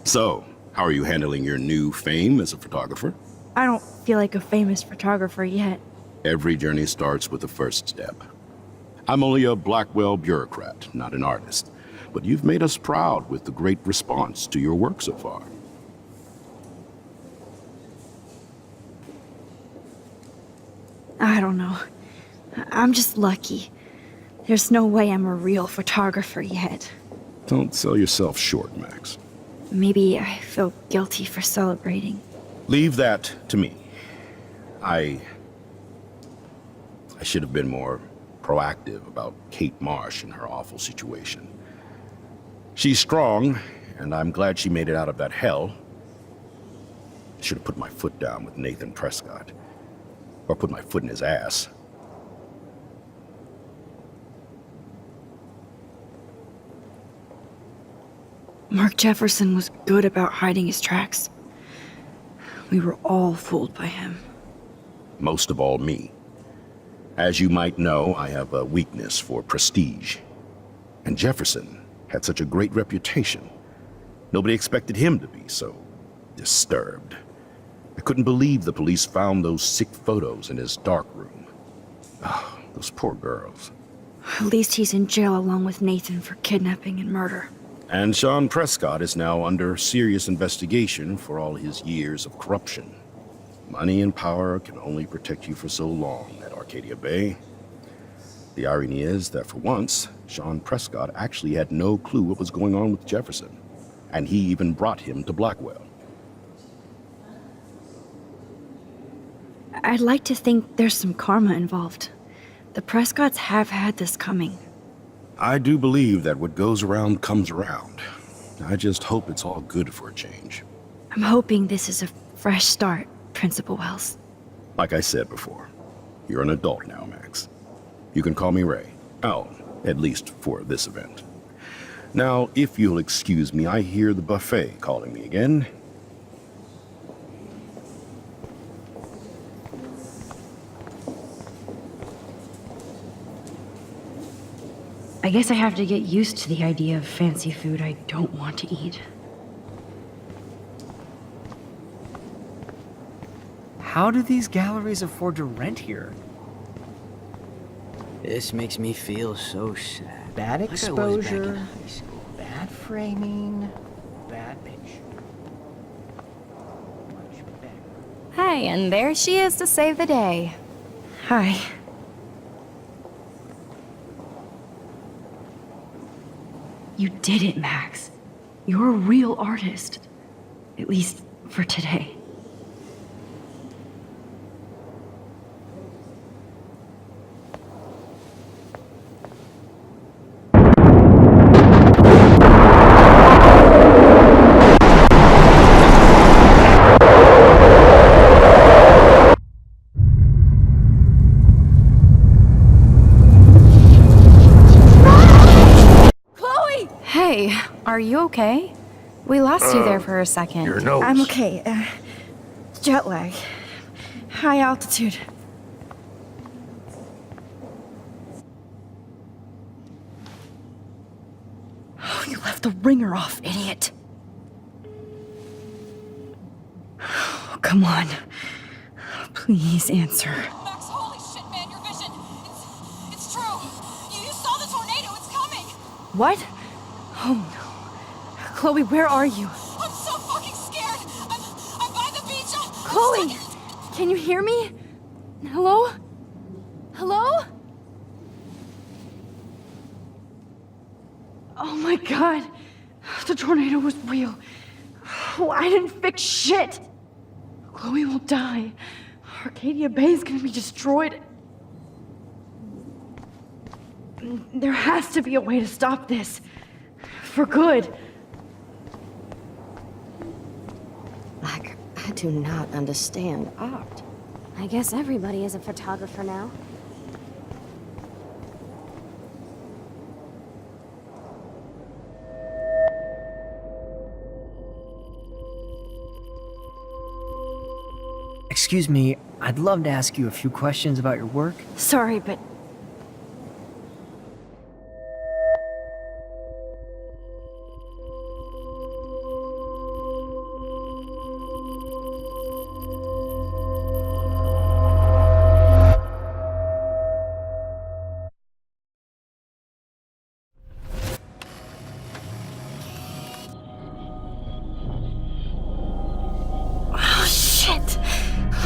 So, how are you handling your new fame as a photographer? I don't feel like a famous photographer yet. Every journey starts with the first step. I'm only a Blackwell bureaucrat, not an artist. But you've made us proud with the great response to your work so far. I don't know. I'm just lucky. There's no way I'm a real photographer yet. Don't sell yourself short, Max. Maybe I feel guilty for celebrating. Leave that to me. I should have been more proactive about Kate Marsh and her awful situation. She's strong, and I'm glad she made it out of that hell. I should have put my foot down with Nathan Prescott. Or put my foot in his ass. Mark Jefferson was good about hiding his tracks. We were all fooled by him. Most of all, me. As you might know, I have a weakness for prestige. And Jefferson had such a great reputation. Nobody expected him to be so disturbed. I couldn't believe the police found those sick photos in his dark room. Oh, those poor girls. At least he's in jail along with Nathan for kidnapping and murder. And Sean Prescott is now under serious investigation for all his years of corruption. Money and power can only protect you for so long at Arcadia Bay. The irony is that for once, Sean Prescott actually had no clue what was going on with Jefferson, and he even brought him to Blackwell. I'd like to think there's some karma involved. The Prescotts have had this coming. I do believe that what goes around comes around. I just hope it's all good for a change. I'm hoping this is a fresh start, Principal Wells. Like I said before, you're an adult now, Max. You can call me Ray. Oh, at least for this event. Now, if you'll excuse me, I hear the buffet calling me again. I guess I have to get used to the idea of fancy food I don't want to eat. How do these galleries afford to rent here? This makes me feel so sad. Bad Like I was back in exposure, high school. bad framing, bad pitch. Hi, and there she is to save the day. Hi. You did it, Max. You're a real artist. At least for today. Hey, are you okay? We lost you there for a second. Your nose. I'm okay. Jet lag. High altitude. Oh, you left the ringer off, idiot. Oh, come on. Please answer. Max, holy shit, man, your vision. It's true. You saw the tornado. It's coming. What? Oh no. Chloe, where are you? I'm so fucking scared. I'm by the beach. Chloe! Can you hear me? Hello? Hello? Oh my god. The tornado was real. Oh, I didn't fix shit. Chloe will die. Arcadia Bay is gonna be destroyed. There has to be a way to stop this. For good. I do not understand art. I guess everybody is a photographer now. Excuse me, I'd love to ask you a few questions about your work. Sorry, but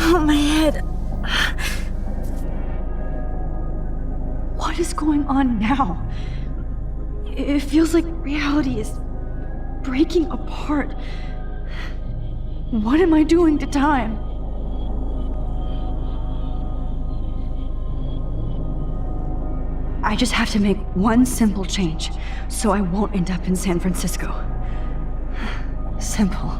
oh, my head. What is going on now? It feels like reality is breaking apart. What am I doing to time? I just have to make one simple change, so I won't end up in San Francisco. Simple.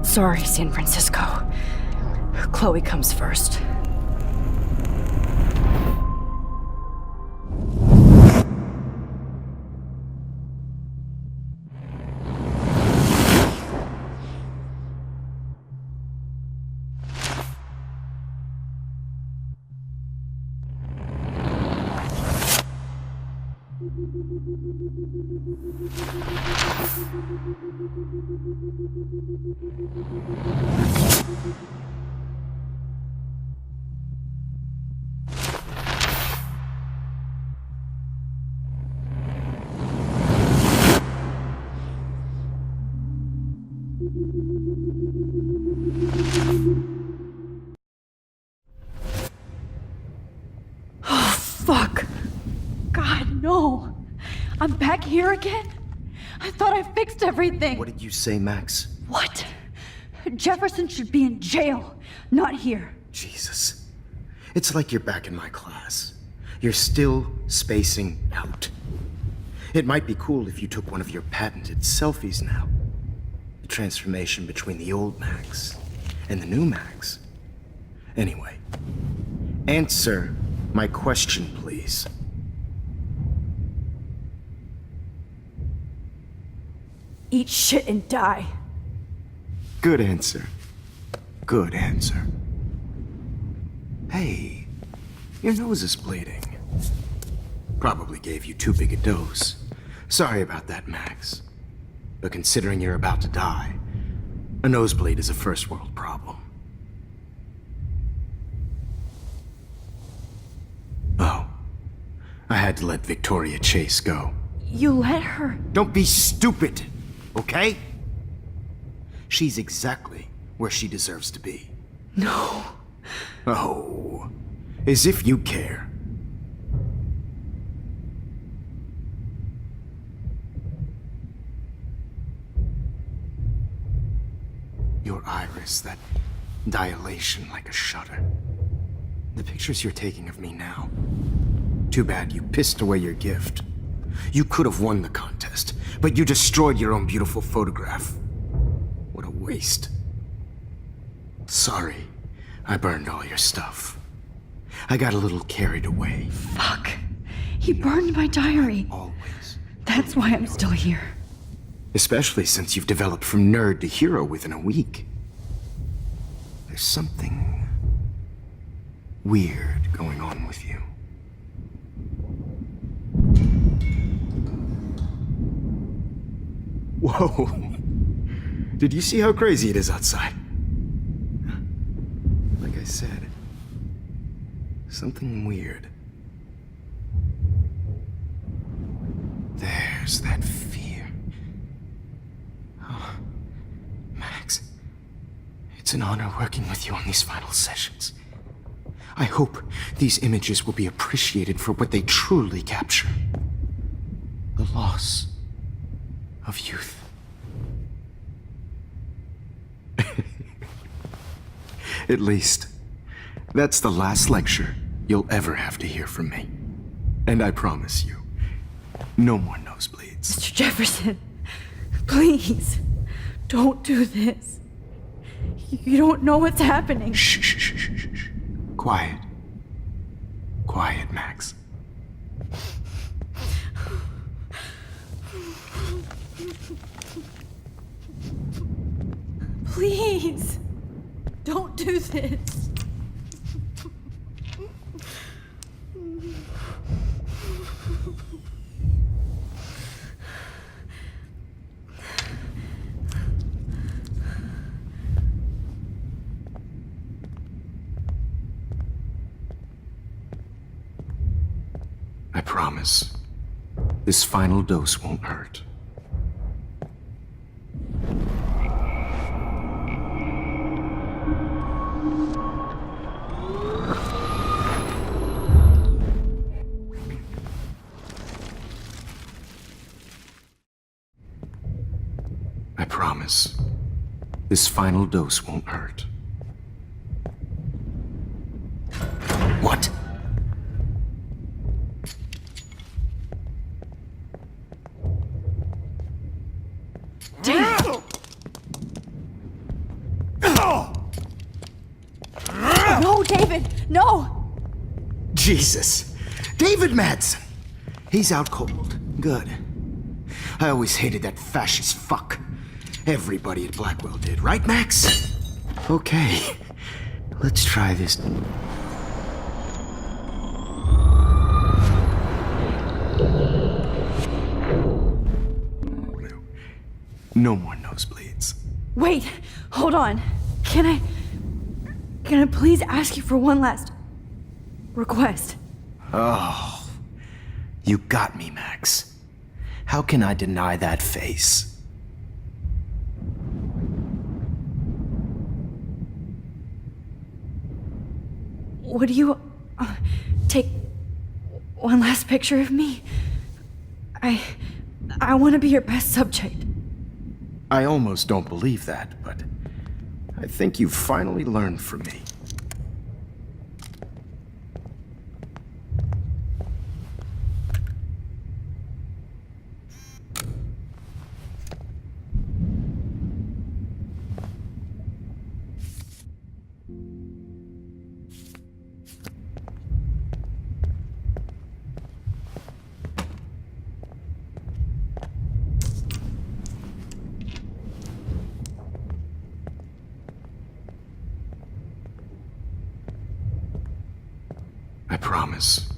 Sorry, San Francisco. Chloe comes first. Oh, fuck. God, no. I'm back here again? I thought I fixed everything. What did you say, Max? What? Jefferson should be in jail, not here. Jesus. It's like you're back in my class. You're still spacing out. It might be cool if you took one of your patented selfies now. The transformation between the old Max and the new Max. Anyway, answer my question, please. Eat shit and die. Good answer. Good answer. Hey, your nose is bleeding. Probably gave you too big a dose. Sorry about that, Max. But considering you're about to die, A nosebleed is a first world problem. Oh. I had to let Victoria Chase go. You let her? Don't be stupid, okay? She's exactly where she deserves to be. No. Oh, as if you care. Your iris, that dilation like a shutter. The pictures you're taking of me now. Too bad you pissed away your gift. You could have won the contest, but you destroyed your own beautiful photograph. What a waste. Sorry, I burned all your stuff. I got a little carried away. Fuck. He burned my diary. Always. That's why I'm still here. Especially since you've developed from nerd to hero within a week. There's something weird going on with you. Whoa. Did you see how crazy it is outside? Like I said, something weird. There's that fear. Oh, Max, it's an honor working with you on these final sessions. I hope these images will be appreciated for what they truly capture. The loss of youth. At least, that's the last lecture you'll ever have to hear from me. And I promise you, no more nosebleeds. Mr. Jefferson, please, don't do this. You don't know what's happening. Shh, shh, shh, shh, shh, shh. Quiet. Quiet, Max. Please, don't do this. I promise, this final dose won't hurt. I promise, this final dose won't hurt. What? No, David, no! Jesus. David Madsen. He's out cold. Good. I always hated that fascist fuck. Everybody at Blackwell did, right, Max? Okay. Let's try this. No more nosebleeds. Wait, hold on. Can I please ask you for one last request? Oh, you got me, Max. How can I deny that face? Would you take one last picture of me? I want to be your best subject. I almost don't believe that, but I think you've finally learned from me. I promise,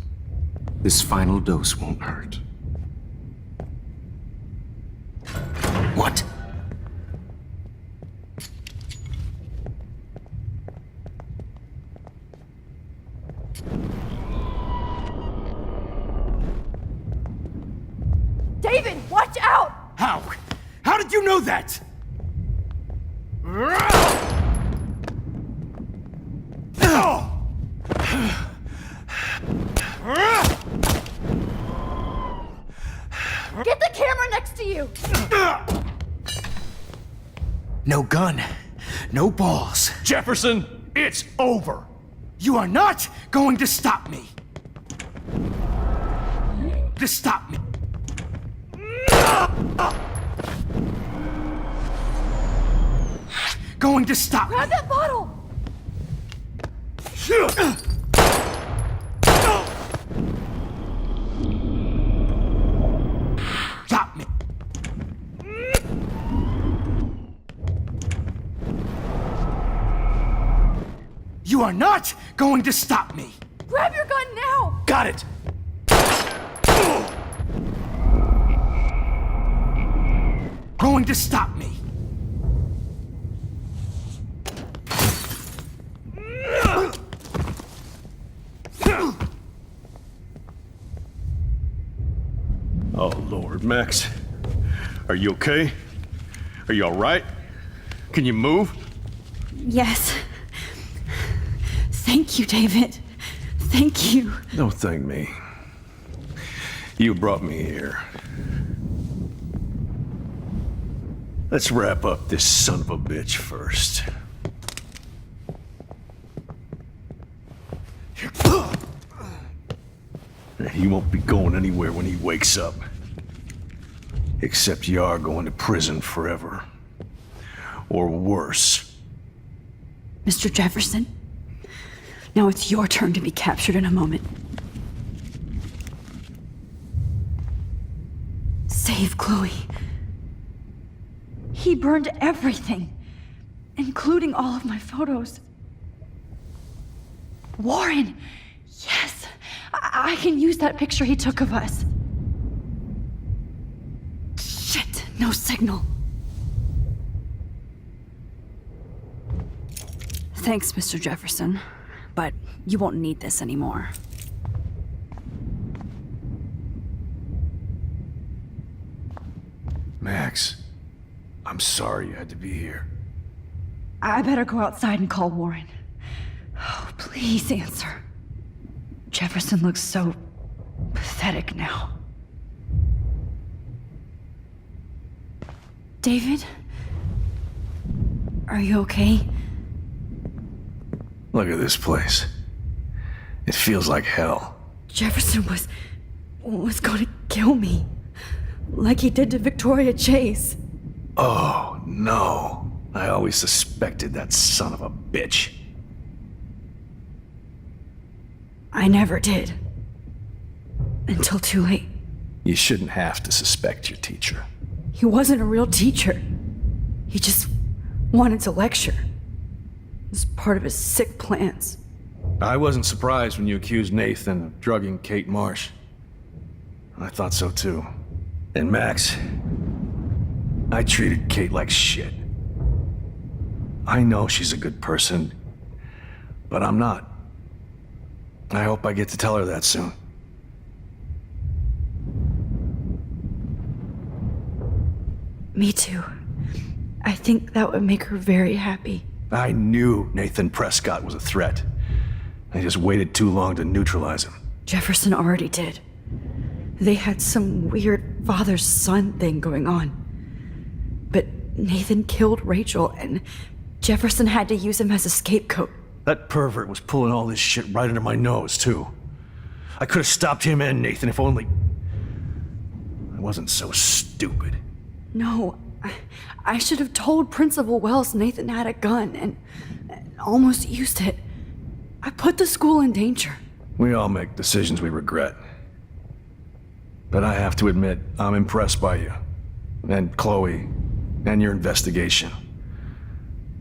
this final dose won't hurt. What? know that! Get the camera next to you! No gun, no balls. Jefferson, it's over. You are not going to stop me. To stop me. Going to stop me. Grab that bottle! Stop me. You are not going to stop me. Grab your gun now! Got it. Going to stop me. Oh, Lord, Max. Are you okay? Are you all right? Can you move? Yes. Thank you, David. Thank you. Don't thank me. You brought me here. Let's wrap up this son of a bitch first. He won't be going anywhere when he wakes up. Except you are going to prison forever. Or worse. Mr. Jefferson, now it's your turn to be captured in a moment. Save Chloe. He burned everything, including all of my photos. Warren! Yes! I can use that picture he took of us. Shit, no signal. Thanks, Mr. Jefferson, but you won't need this anymore. Max, I'm sorry you had to be here. I better go outside and call Warren. Oh, please answer. Jefferson looks so pathetic now. David? Are you okay? Look at this place. It feels like hell. Jefferson was going to kill me. Like he did to Victoria Chase. Oh, no. I always suspected that son of a bitch. I never did. Until too late. You shouldn't have to suspect your teacher. He wasn't a real teacher. He just wanted to lecture. It was part of his sick plans. I wasn't surprised when you accused Nathan of drugging Kate Marsh. I thought so too. And Max, I treated Kate like shit. I know she's a good person, but I'm not. I hope I get to tell her that soon. Me too. I think that would make her very happy. I knew Nathan Prescott was a threat. I just waited too long to neutralize him. Jefferson already did. They had some weird father-son thing going on. But Nathan killed Rachel, and Jefferson had to use him as a scapegoat. That pervert was pulling all this shit right under my nose, too. I could have stopped him and Nathan if only... I wasn't so stupid. No, I should have told Principal Wells Nathan had a gun and almost used it. I put the school in danger. We all make decisions we regret. But I have to admit, I'm impressed by you. And Chloe. And your investigation.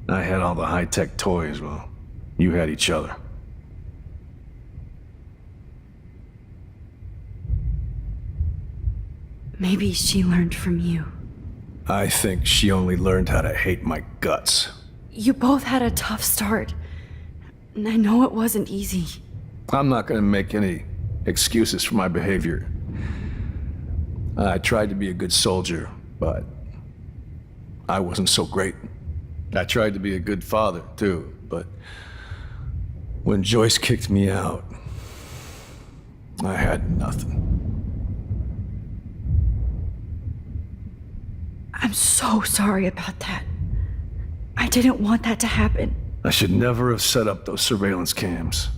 I had all the high-tech toys, well, you had each other. Maybe she learned from you. I think she only learned how to hate my guts. You both had a tough start. And I know it wasn't easy. I'm not gonna make any excuses for my behavior. I tried to be a good soldier, but I wasn't so great. I tried to be a good father, too, but when Joyce kicked me out, I had nothing. I'm so sorry about that. I didn't want that to happen. I should never have set up those surveillance cams.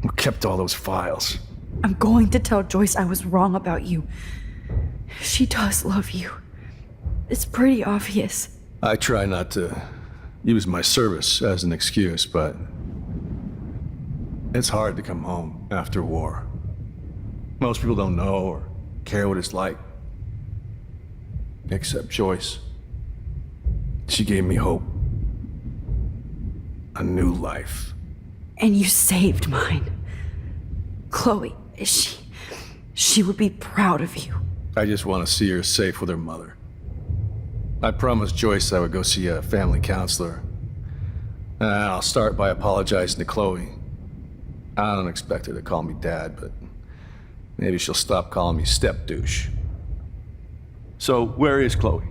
Or kept all those files. I'm going to tell Joyce I was wrong about you. She does love you. It's pretty obvious. I try not to use my service as an excuse, but it's hard to come home after war. Most people don't know or care what it's like. Except Joyce. She gave me hope. A new life. And you saved mine. Chloe, she would be proud of you. I just want to see her safe with her mother. I promised Joyce I would go see a family counselor. And I'll start by apologizing to Chloe. I don't expect her to call me Dad, but maybe she'll stop calling me step douche. So, where is Chloe?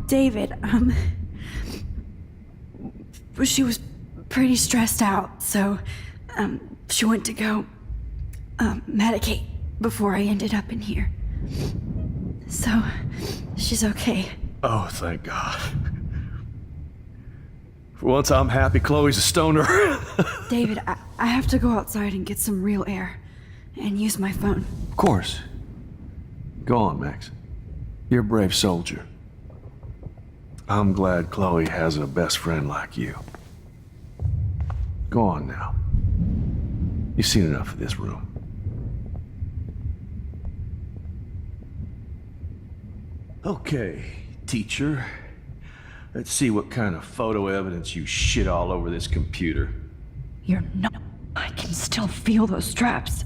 David, she was pretty stressed out, so, she went to go, medicate before I ended up in here. So, she's okay. Oh, thank God. For once, I'm happy Chloe's a stoner. David, I have to go outside and get some real air and use my phone. Of course. Go on, Max. You're a brave soldier. I'm glad Chloe has a best friend like you. Go on now. You've seen enough of this room. Okay, teacher. Let's see what kind of photo evidence you shit all over this computer. You're not. I can still feel those straps.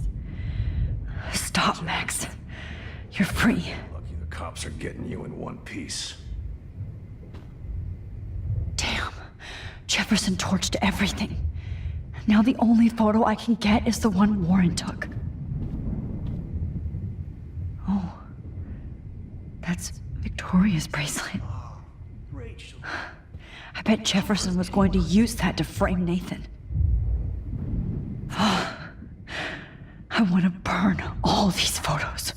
Stop, Max. You're free. Lucky the cops are getting you in one piece. Damn. Jefferson torched everything. Now the only photo I can get is the one Warren took. Oh. That's Victoria's bracelet. I bet Jefferson was going to use that to frame Nathan. I want to burn all these photos.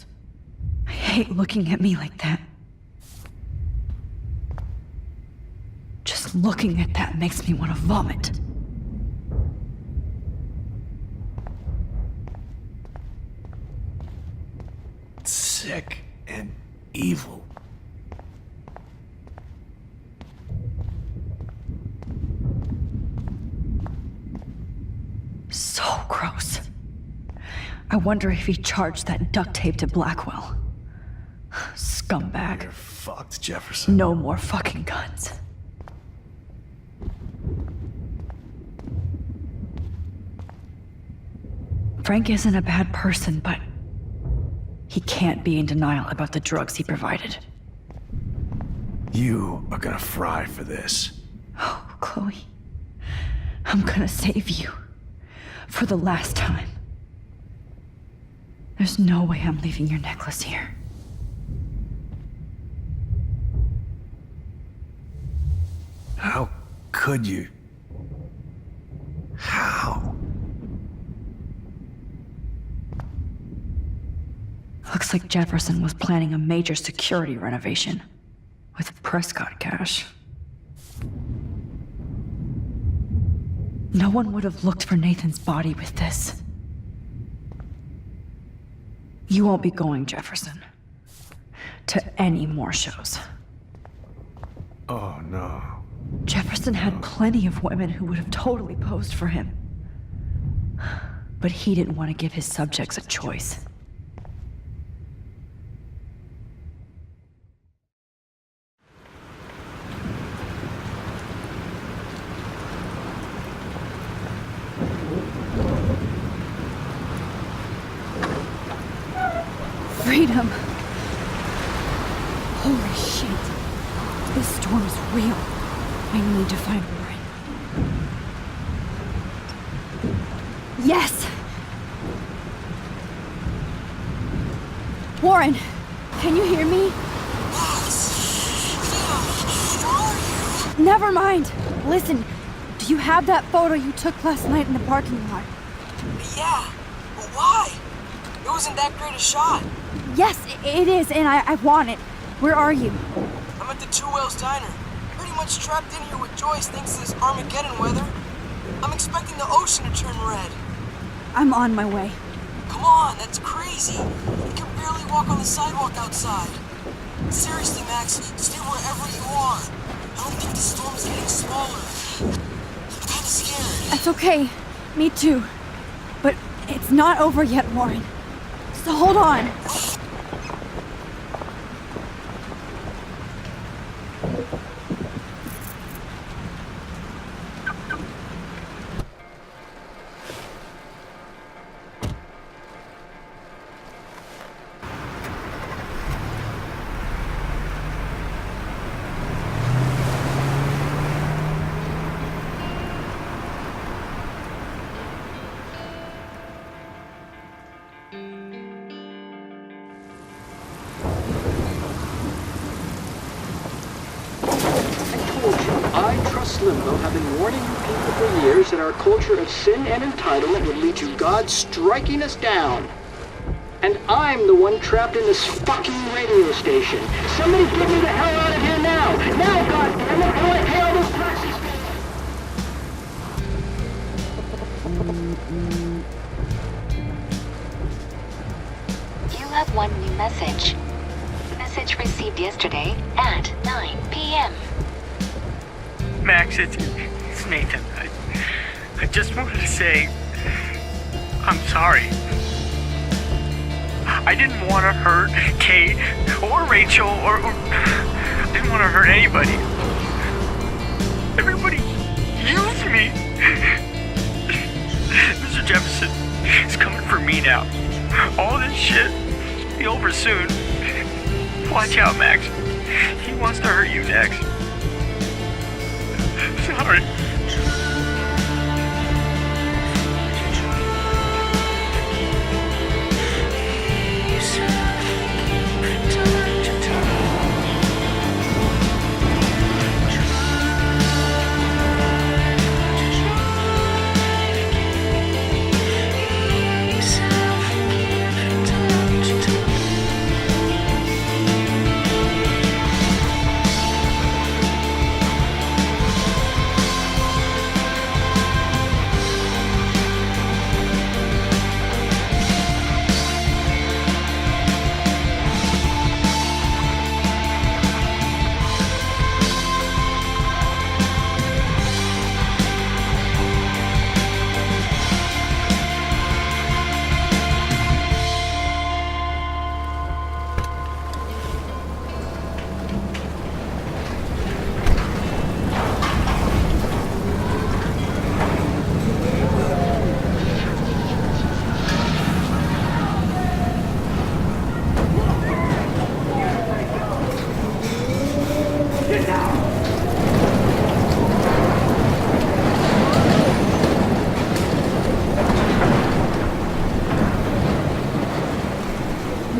I hate looking at me like that. Just looking at that makes me want to vomit. Sick and evil. So gross. I wonder if he charged that duct tape to Blackwell. Scumbag. You're fucked, Jefferson. No more fucking guns. Frank isn't a bad person, but he can't be in denial about the drugs he provided. You are gonna fry for this. Oh, Chloe. I'm gonna save you. For the last time. There's no way I'm leaving your necklace here. How could you? How? Looks like Jefferson was planning a major security renovation. With Prescott cash. No one would have looked for Nathan's body with this. You won't be going, Jefferson. To any more shows. Oh, no. Jefferson had plenty of women who would have totally posed for him. But he didn't want to give his subjects a choice. Freedom. Holy shit. This storm is real. I need to find Warren. Yes! Warren, can you hear me? Never mind. Listen, do you have that photo you took last night in the parking lot? Yeah, but why? It wasn't that great a shot. Yes, it is, and I want it. Where are you? I'm at the Two Whales Diner. Pretty much trapped in here with Joyce thanks to this Armageddon weather. I'm expecting the ocean to turn red. I'm on my way. Come on, that's crazy. You can barely walk on the sidewalk outside. Seriously, Max, stay wherever you are. I don't think the storm is getting smaller. I'm kinda scared. That's okay. Me too. But it's not over yet, Warren. So hold on. I, Trust Limbo, have been warning you people for years that our culture of sin and entitlement would lead to God striking us down. And I'm the one trapped in this fucking radio station. Somebody get me the hell out of here now! Now, goddammit, I want to pay all those taxes! You have one new message. Message received yesterday at 9 p.m. Max, it's Nathan. I just wanted to say I'm sorry. I didn't want to hurt Kate or Rachel or I didn't want to hurt anybody. Everybody used me. Mr. Jefferson is coming for me now. All this shit will be over soon. Watch out, Max. He wants to hurt you next. Sorry.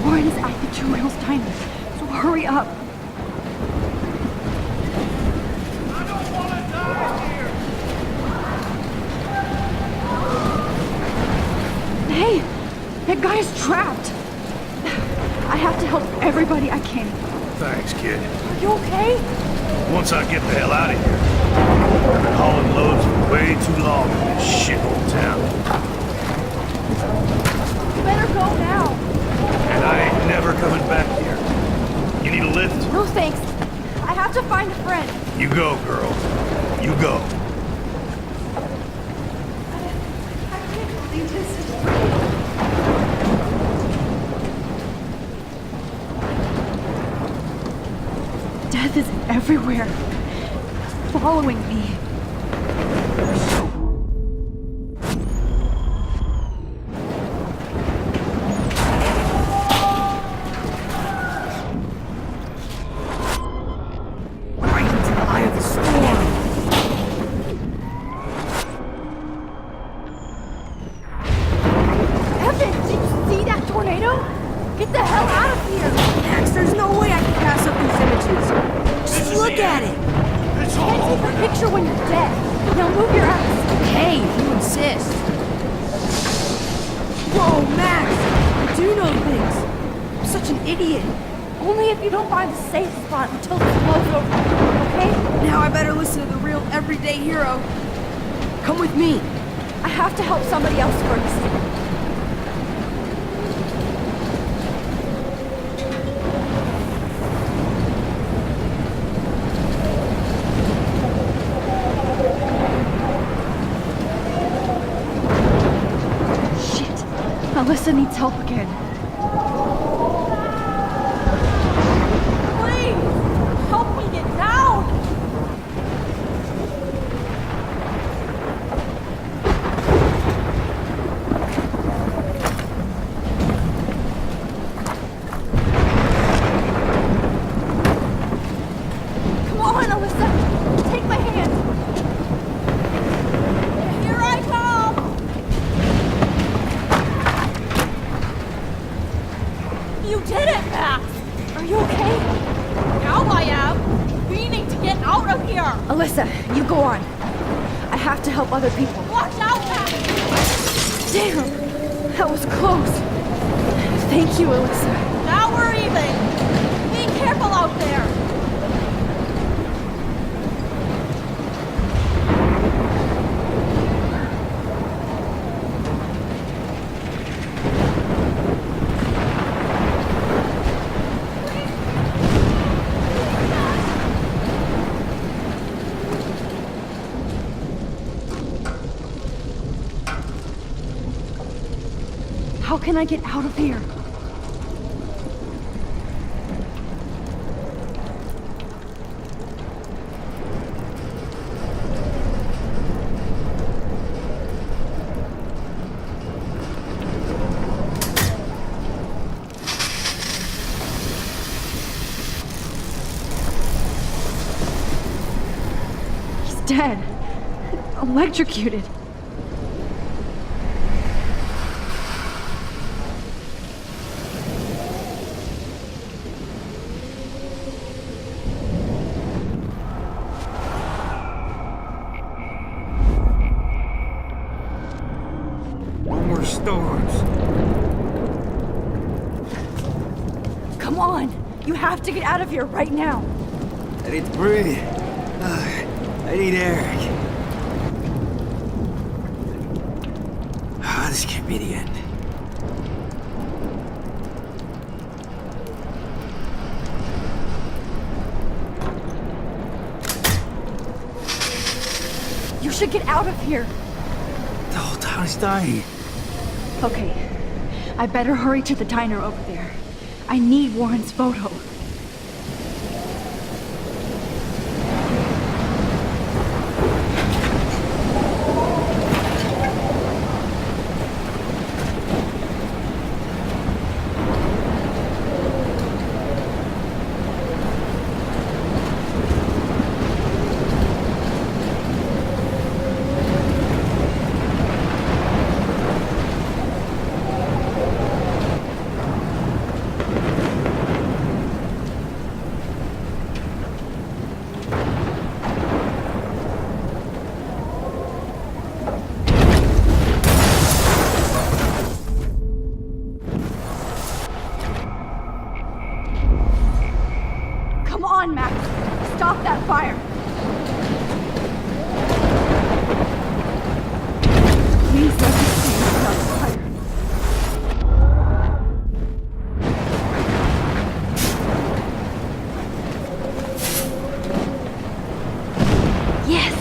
Warren is at the Two Whales Diner, so hurry up. Hey, that guy is trapped. I have to help everybody I can. Thanks, kid. Are you okay? Once I get the hell out of here. I've been hauling loads for way too long in this shithole town. You better go now. And I ain't never coming back here. You need a lift? No thanks. I have to find a friend. You go, girl. You go. I can't believe this is real. Death is everywhere. Following me. when you're dead. Now move your ass. Hey, you insist. Whoa, Max! I do know things. I'm such an idiot. Only if you don't find a safe spot until this blows over, okay? Now I better listen to the real everyday hero. Come with me. I have to help somebody else first. Alyssa needs help again. Please! Help me get down! Come on, Alyssa! Take my hand! Here I come! You did it, Max! Are you okay? Now I am! We need to get out of here! Alyssa, you go on. I have to help other people. Watch out, Max! Damn! That was close. Thank you, Alyssa. Now we're even! Be careful out there! How can I get out of here? He's dead. Electrocuted. Storms. Come on! You have to get out of here right now! I need to breathe. I need air. This can't be the end. You should get out of here! The whole town is dying. Okay, I better hurry to the diner over there. I need Warren's photo. Stop that fire! Please let me see you stop the fire. Yes!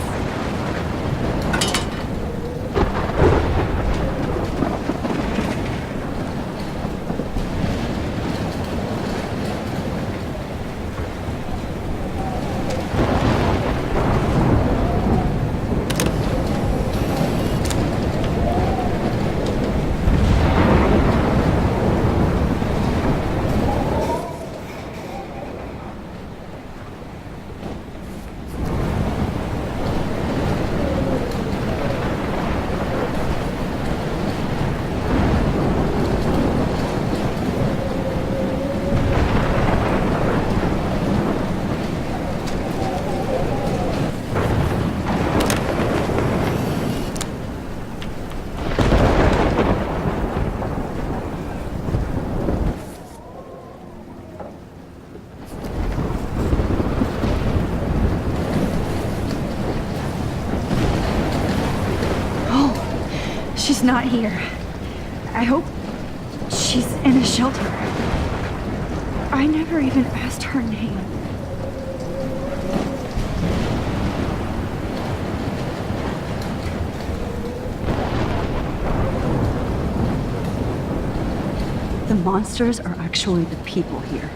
not here. I hope she's in a shelter. I never even asked her name. The monsters are actually the people here.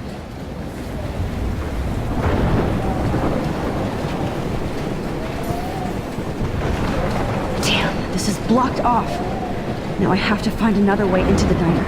Damn, this is blocked off. Now I have to find another way into the diner.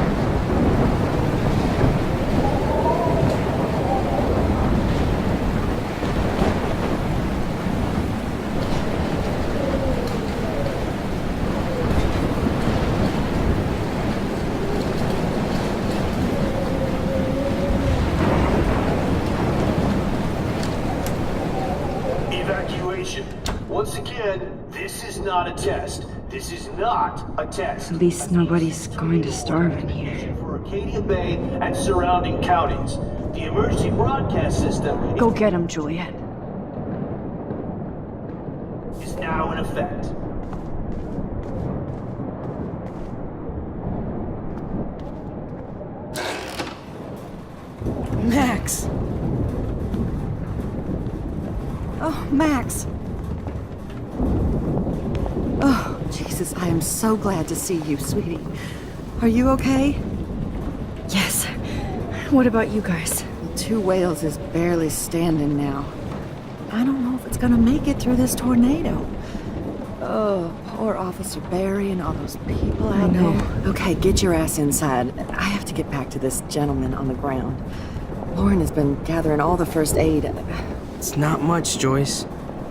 Evacuation. Once again, this is not a test. This is not a test. At least nobody's going to starve in here. For Acadia Bay and surrounding counties. The emergency broadcast system Go get him, Juliet. is now in effect. Max! Oh, Max! Oh, Jesus, I am so glad to see you, sweetie. Are you okay? Yes. What about you guys? The Two Whales is barely standing now. I don't know if it's gonna make it through this tornado. Oh, poor Officer Barry and all those people out there. Okay, get your ass inside. I have to get back to this gentleman on the ground. Lauren has been gathering all the first aid. It's not much, Joyce,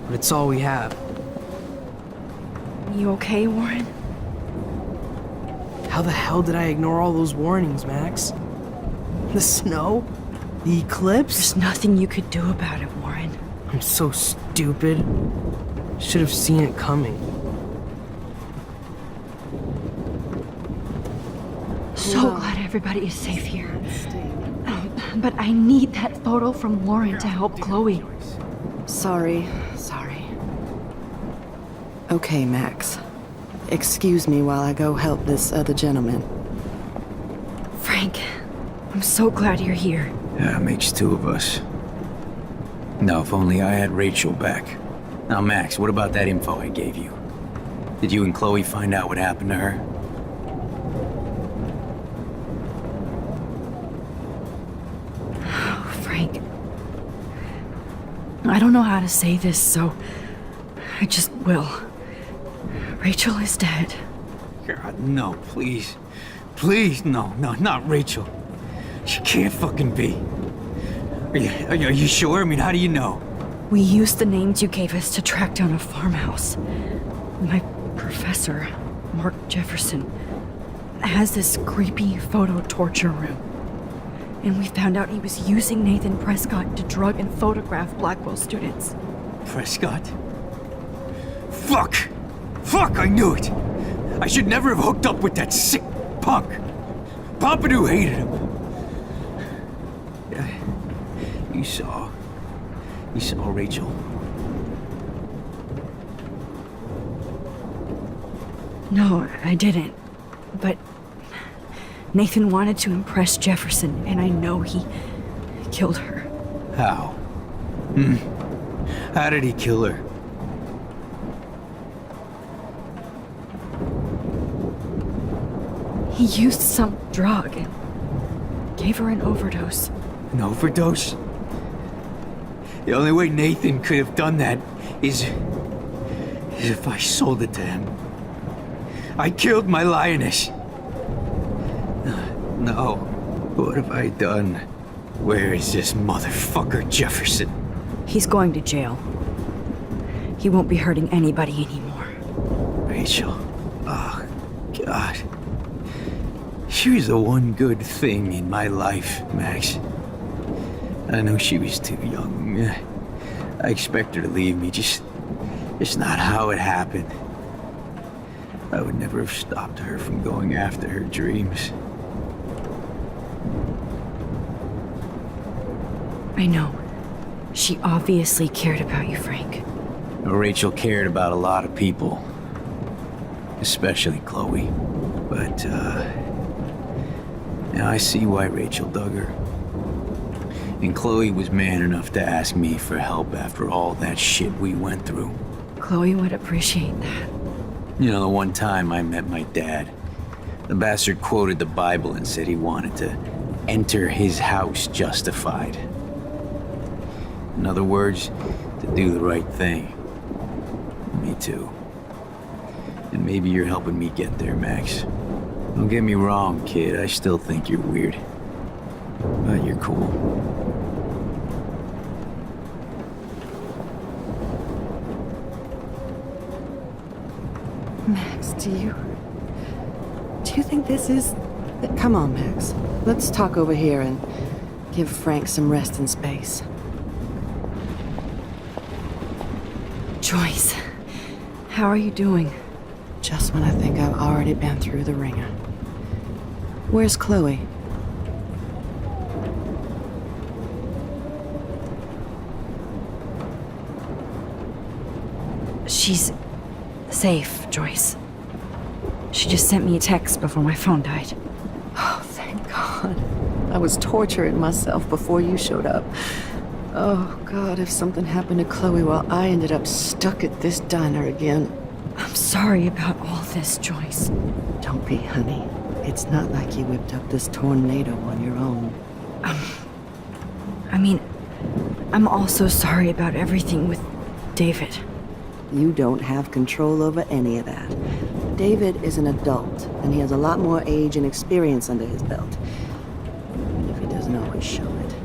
but it's all we have. You okay, Warren? How the hell did I ignore all those warnings, Max? The snow? The eclipse? There's nothing you could do about it, Warren. I'm so stupid. Should have seen it coming. So glad everybody is safe here. But I need that photo from Lauren to help Chloe. Sorry. Okay, Max. Excuse me while I go help this other gentleman. Frank, I'm so glad you're here. Yeah, it makes two of us. Now, if only I had Rachel back. Now, Max, what about that info I gave you? Did you and Chloe find out what happened to her? Oh, Frank. I don't know how to say this, so I just will. Rachel is dead. God, no, please. Please, no, not Rachel. She can't fucking be. Are you sure? I mean, how do you know? We used the names you gave us to track down a farmhouse. My professor, Mark Jefferson, has this creepy photo torture room. And we found out he was using Nathan Prescott to drug and photograph Blackwell students. Prescott? Fuck! Fuck, I knew it! I should never have hooked up with that sick punk! Pompidou hated him! You saw Rachel? No, I didn't. But Nathan wanted to impress Jefferson, and I know he killed her. How? How did he kill her? He used some drug and gave her an overdose. An overdose? The only way Nathan could have done that is if I sold it to him. I killed my lioness. No. What have I done? Where is this motherfucker Jefferson? He's going to jail. He won't be hurting anybody anymore. Rachel. Oh, God. She was the one good thing in my life, Max. I know she was too young. I expect her to leave me, just not how it happened. I would never have stopped her from going after her dreams. I know. She obviously cared about you, Frank. Rachel cared about a lot of people. especially Chloe. But, now I see why Rachel dug her. And Chloe was man enough to ask me for help after all that shit we went through. Chloe would appreciate that. You know, the one time I met my dad, the bastard quoted the Bible and said he wanted to enter his house justified. In other words, to do the right thing. Me too. And maybe you're helping me get there, Max. Don't get me wrong, kid, I still think you're weird. But you're cool. Max, do you think this is... Come on, Max. Let's talk over here and give Frank some rest and space. Joyce, how are you doing? Just when I think I've already been through the ringer. Where's Chloe? She's safe, Joyce. She just sent me a text before my phone died. Oh, thank God. I was torturing myself before you showed up. Oh, God, if something happened to Chloe while I ended up stuck at this diner again. I'm sorry about all this, Joyce. Don't be, honey. It's not like you whipped up this tornado on your own. I mean, I'm also sorry about everything with David. You don't have control over any of that. David is an adult, and he has a lot more age and experience under his belt. Even if he doesn't always show it.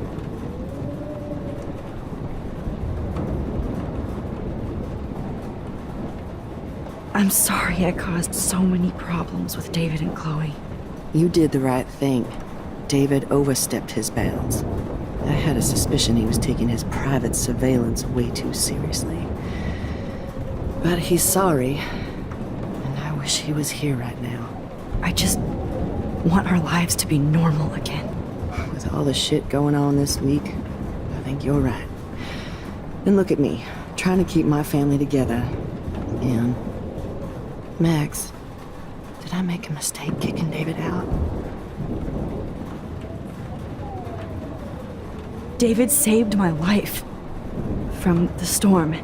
I'm sorry I caused so many problems with David and Chloe. You did the right thing. David overstepped his bounds. I had a suspicion he was taking his private surveillance way too seriously. But he's sorry, and I wish he was here right now. I just want our lives to be normal again. With all the shit going on this week, I think you're right. And look at me, trying to keep my family together. And Max, did I make a mistake kicking David out? David saved my life from the storm.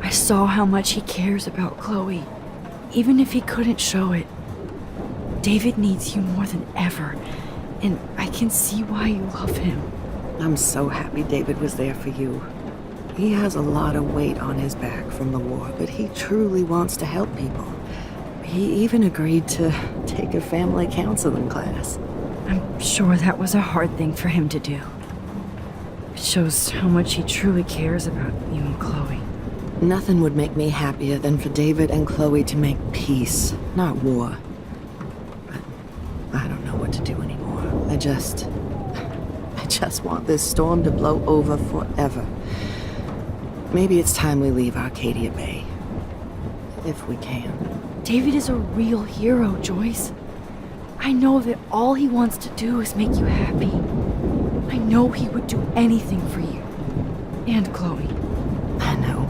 I saw how much he cares about Chloe, even if he couldn't show it. David needs you more than ever, and I can see why you love him. I'm so happy David was there for you. He has a lot of weight on his back from the war, but he truly wants to help people. He even agreed to take a family counseling class. I'm sure that was a hard thing for him to do. It shows how much he truly cares about you and Chloe. Nothing would make me happier than for David and Chloe to make peace, not war. But I don't know what to do anymore. I just want this storm to blow over forever. Maybe it's time we leave Arcadia Bay. If we can. David is a real hero, Joyce. I know that all he wants to do is make you happy. I know he would do anything for you. And Chloe. I know.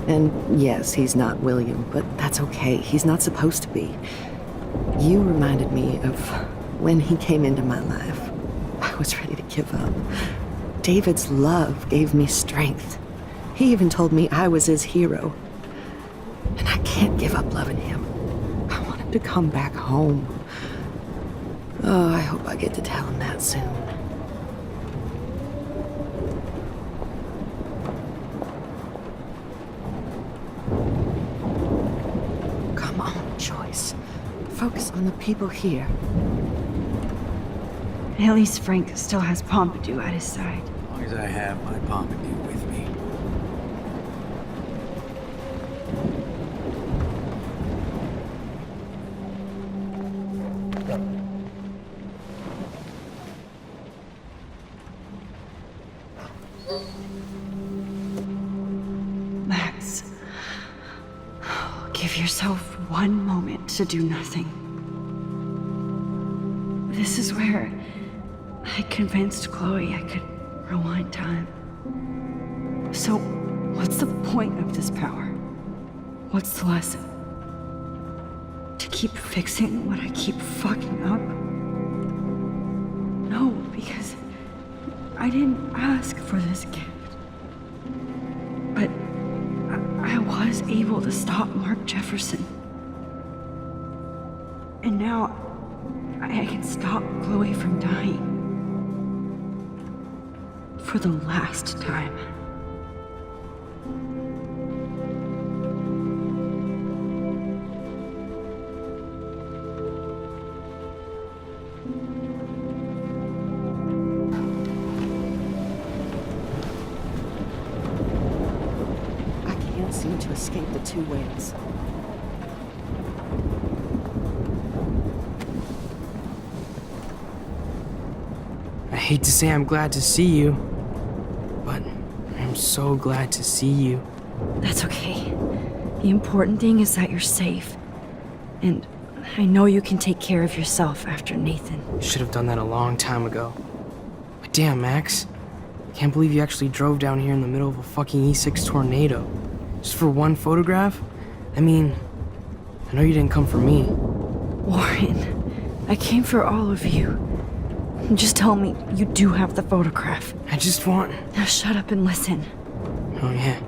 And yes, he's not William, but that's okay. He's not supposed to be. You reminded me of when he came into my life. I was ready to give up. David's love gave me strength. He even told me I was his hero. And I can't give up loving him. I want him to come back home. Oh, I hope I get to tell him that soon. Come on, Joyce. Focus on the people here. At least Frank still has Pompidou at his side. As long as I have my Pompidou with me. Max, give yourself one moment to do nothing. This is where I convinced Chloe I could rewind time. So, what's the point of this power? What's the lesson? to keep fixing what I keep fucking up? No, because I didn't ask for this gift. But I was able to stop Mark Jefferson. And now I can stop Chloe from dying. For the last time. I can't seem to escape the two whales. I hate to say I'm glad to see you, but I'm so glad to see you. That's okay. The important thing is that you're safe. And I know you can take care of yourself after Nathan. Should have done that a long time ago. But damn, Max. Can't believe you actually drove down here in the middle of a fucking E6 tornado. Just for one photograph? I mean, I know you didn't come for me. Warren, I came for all of you. Just tell me you do have the photograph. I just want... Now shut up and listen. Oh yeah,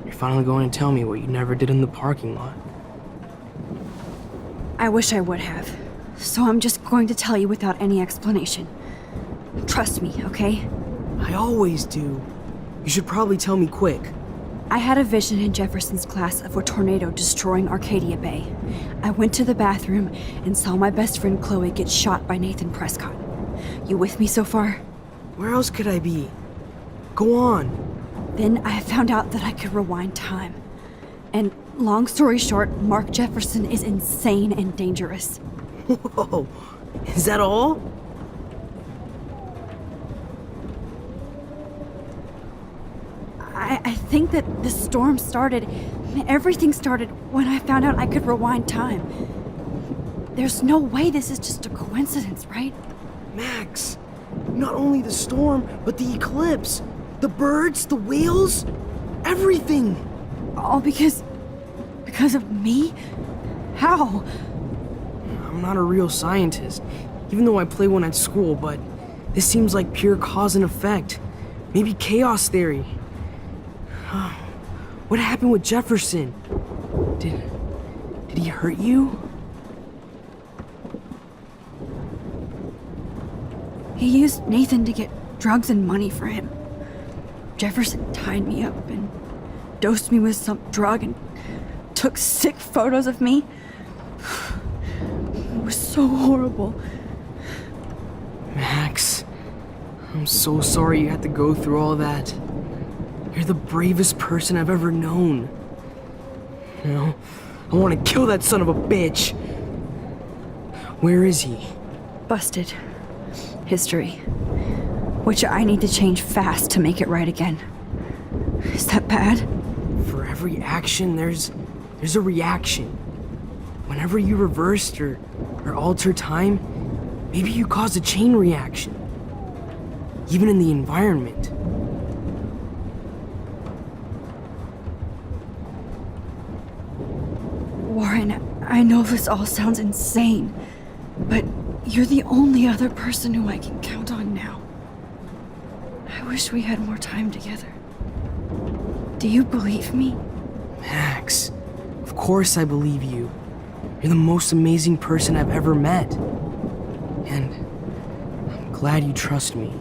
you're finally going to tell me what you never did in the parking lot. I wish I would have. So I'm just going to tell you without any explanation. Trust me, okay? I always do. You should probably tell me quick. I had a vision in Jefferson's class of a tornado destroying Arcadia Bay. I went to the bathroom and saw my best friend Chloe get shot by Nathan Prescott. You with me so far? Where else could I be? Go on. Then I found out that I could rewind time. And long story short, Mark Jefferson is insane and dangerous. Whoa, is that all? I think that the storm started, everything started when I found out I could rewind time. There's no way this is just a coincidence, right? Max, not only the storm, but the eclipse, the birds, the whales, everything. All because of me? How? I'm not a real scientist, even though I play one at school, but this seems like pure cause and effect. Maybe chaos theory. What happened with Jefferson? Did he hurt you? He used Nathan to get drugs and money for him. Jefferson tied me up and dosed me with some drug and took sick photos of me. It was so horrible. Max, I'm so sorry you had to go through all that. You're the bravest person I've ever known. You know, I want to kill that son of a bitch. Where is he? Busted. History. Which I need to change fast to make it right again. Is that bad? For every action, there's a reaction. Whenever you reversed or altered time, maybe you caused a chain reaction. Even in the environment. Warren, I know this all sounds insane, but you're the only other person who I can count on now. I wish we had more time together. Do you believe me? Max, of course I believe you. You're the most amazing person I've ever met. And I'm glad you trust me.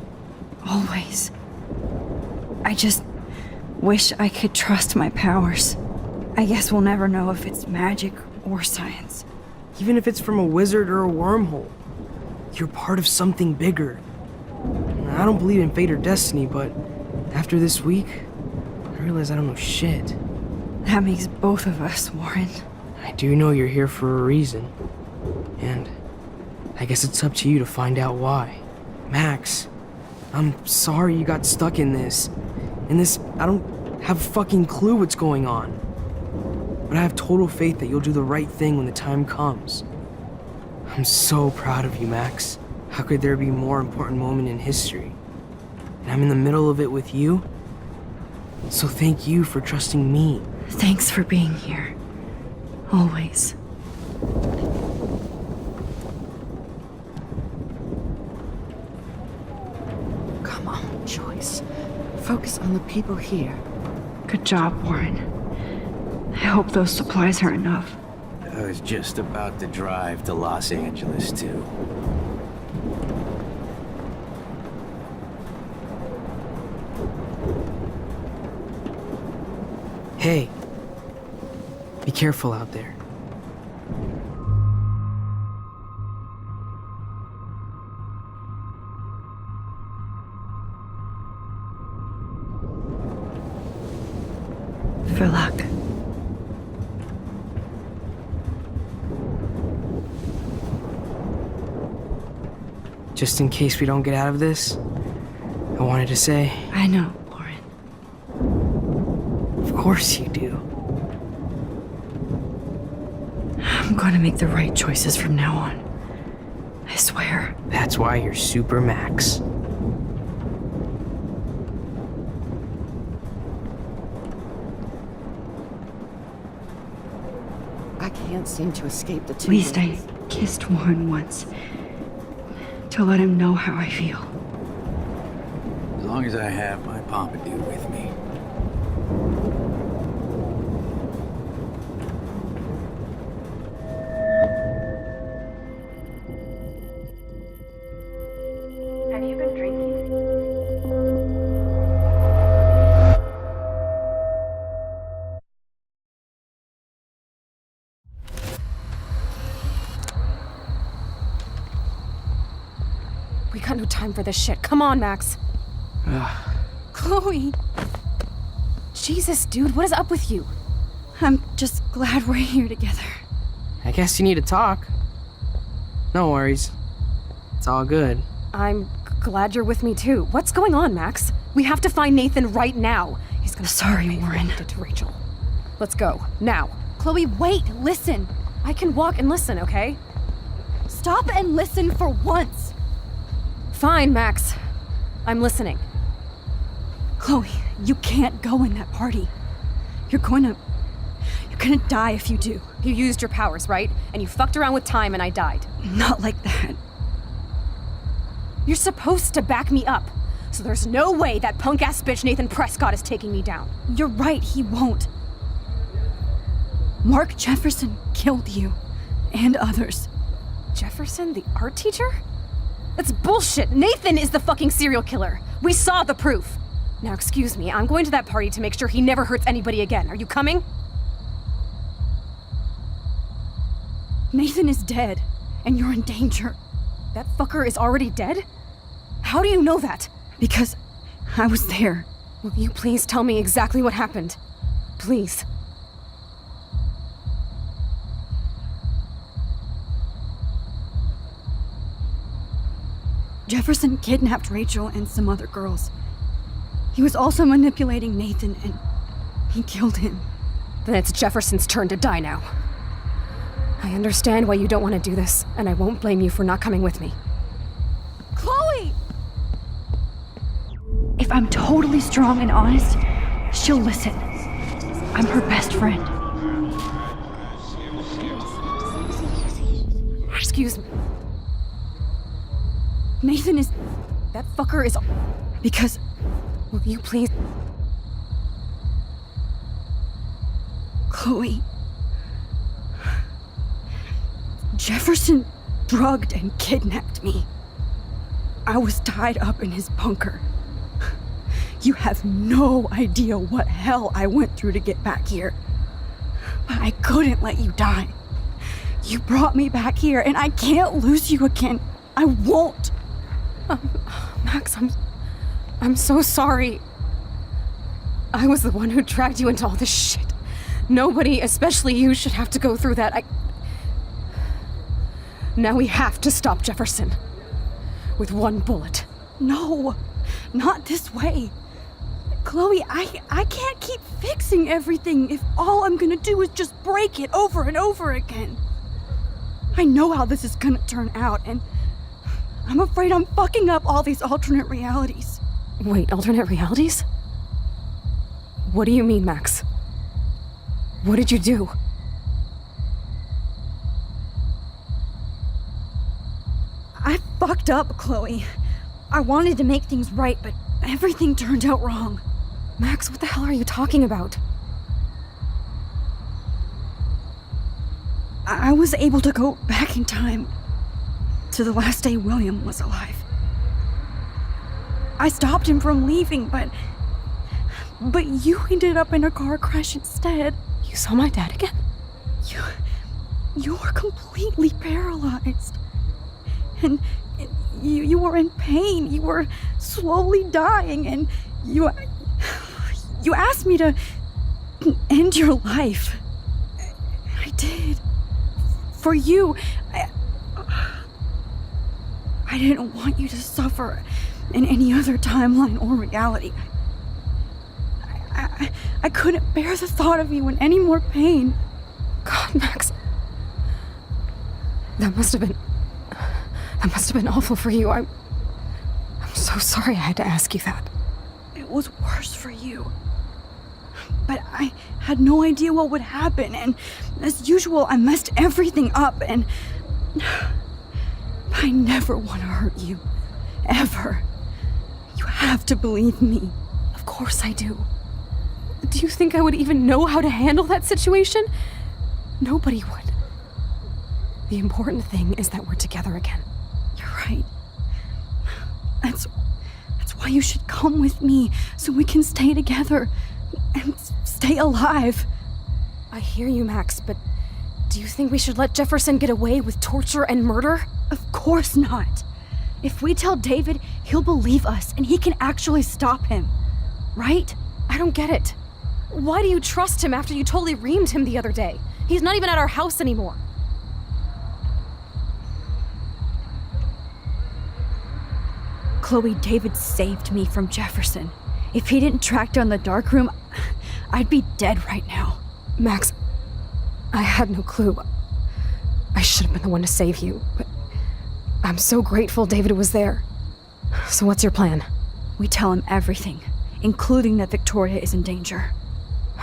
Always. I just wish I could trust my powers. I guess we'll never know if it's magic or science. Even if it's from a wizard or a wormhole, you're part of something bigger. I don't believe in fate or destiny, but after this week, I realize I don't know shit. That makes both of us, Warren. I do know you're here for a reason. And I guess it's up to you to find out why. Max, I'm sorry you got stuck in this. I don't have a fucking clue what's going on. But I have total faith that you'll do the right thing when the time comes. I'm so proud of you, Max. How could there be a more important moment in history? And I'm in the middle of it with you. So thank you for trusting me. Thanks for being here. Always. focus on the people here. Good job, Warren. I hope those supplies are enough. I was just about to drive to Los Angeles, too. Hey, be careful out there. For luck. Just in case we don't get out of this, I wanted to say, I know, Warren. of course you do. I'm going to make the right choices from now on. I swear. That's why you're Super Max. I can't seem to escape the two. At least I kissed Warren once. To let him know how I feel. As long as I have my Pompadour with me. Have you been drinking? We got no time for this shit. Come on, Max. Chloe! Jesus, dude, what is up with you? I'm just glad we're here together. I guess you need to talk. No worries. It's all good. I'm glad you're with me too. What's going on, Max? We have to find Nathan right now. He's gonna Sorry, Warren. Did to Rachel. Let's go now. Chloe, wait! Listen. I can walk and listen, okay? Stop and listen for once. Fine, Max. I'm listening. Chloe, you can't go in that party. You're gonna die if you do. You used your powers, right? And you fucked around with time and I died. Not like that. You're supposed to back me up. So there's no way that punk-ass bitch Nathan Prescott is taking me down. You're right, he won't. Mark Jefferson killed you. And others. Jefferson, the art teacher? That's bullshit. Nathan is the fucking serial killer. We saw the proof. Now, excuse me, I'm going to that party to make sure he never hurts anybody again. Are you coming? Nathan is dead, and you're in danger. That fucker is already dead? How do you know that? Because I was there. Will you please tell me exactly what happened? Please. Jefferson kidnapped Rachel and some other girls. He was also manipulating Nathan, and he killed him. Then it's Jefferson's turn to die now. I understand why you don't want to do this, and I won't blame you for not coming with me. Chloe! If I'm totally strong and honest, she'll listen. I'm her best friend. Excuse me. Nathan is... That fucker is... Because... Will you please... Chloe... Jefferson drugged and kidnapped me. I was tied up in his bunker. You have no idea what hell I went through to get back here. But I couldn't let you die. You brought me back here, and I can't lose you again. I won't. Max, I'm so sorry. I was the one who dragged you into all this shit. Nobody, especially you, should have to go through that. Now we have to stop Jefferson. With one bullet. No, not this way. Chloe, I can't keep fixing everything if all I'm gonna do is just break it over and over again. I know how this is gonna turn out, and I'm afraid I'm fucking up all these alternate realities. Wait, alternate realities? What do you mean, Max? What did you do? I fucked up, Chloe. I wanted to make things right, but everything turned out wrong. Max, what the hell are you talking about? I was able to go back in time to the last day William was alive. I stopped him from leaving, but you ended up in a car crash instead. You saw my dad again? You were completely paralyzed. And you were in pain. You were slowly dying, and you asked me to end your life. I did. For you. I didn't want you to suffer in any other timeline or reality. I couldn't bear the thought of you in any more pain. God, Max. That must have been awful for you. I'm so sorry I had to ask you that. It was worse for you. But I had no idea what would happen, and as usual, I messed everything up, and I never want to hurt you. Ever. You have to believe me. Of course I do. Do you think I would even know how to handle that situation? Nobody would. The important thing is that we're together again. You're right. That's why you should come with me, so we can stay together and stay alive. I hear you, Max, but do you think we should let Jefferson get away with torture and murder? Of course not. If we tell David, he'll believe us and he can actually stop him. Right? I don't get it. Why do you trust him after you totally reamed him the other day? He's not even at our house anymore. Chloe, David saved me from Jefferson. If he didn't track down the dark room, I'd be dead right now. Max, I had no clue. I should have been the one to save you, but I'm so grateful David was there. So what's your plan? We tell him everything, including that Victoria is in danger.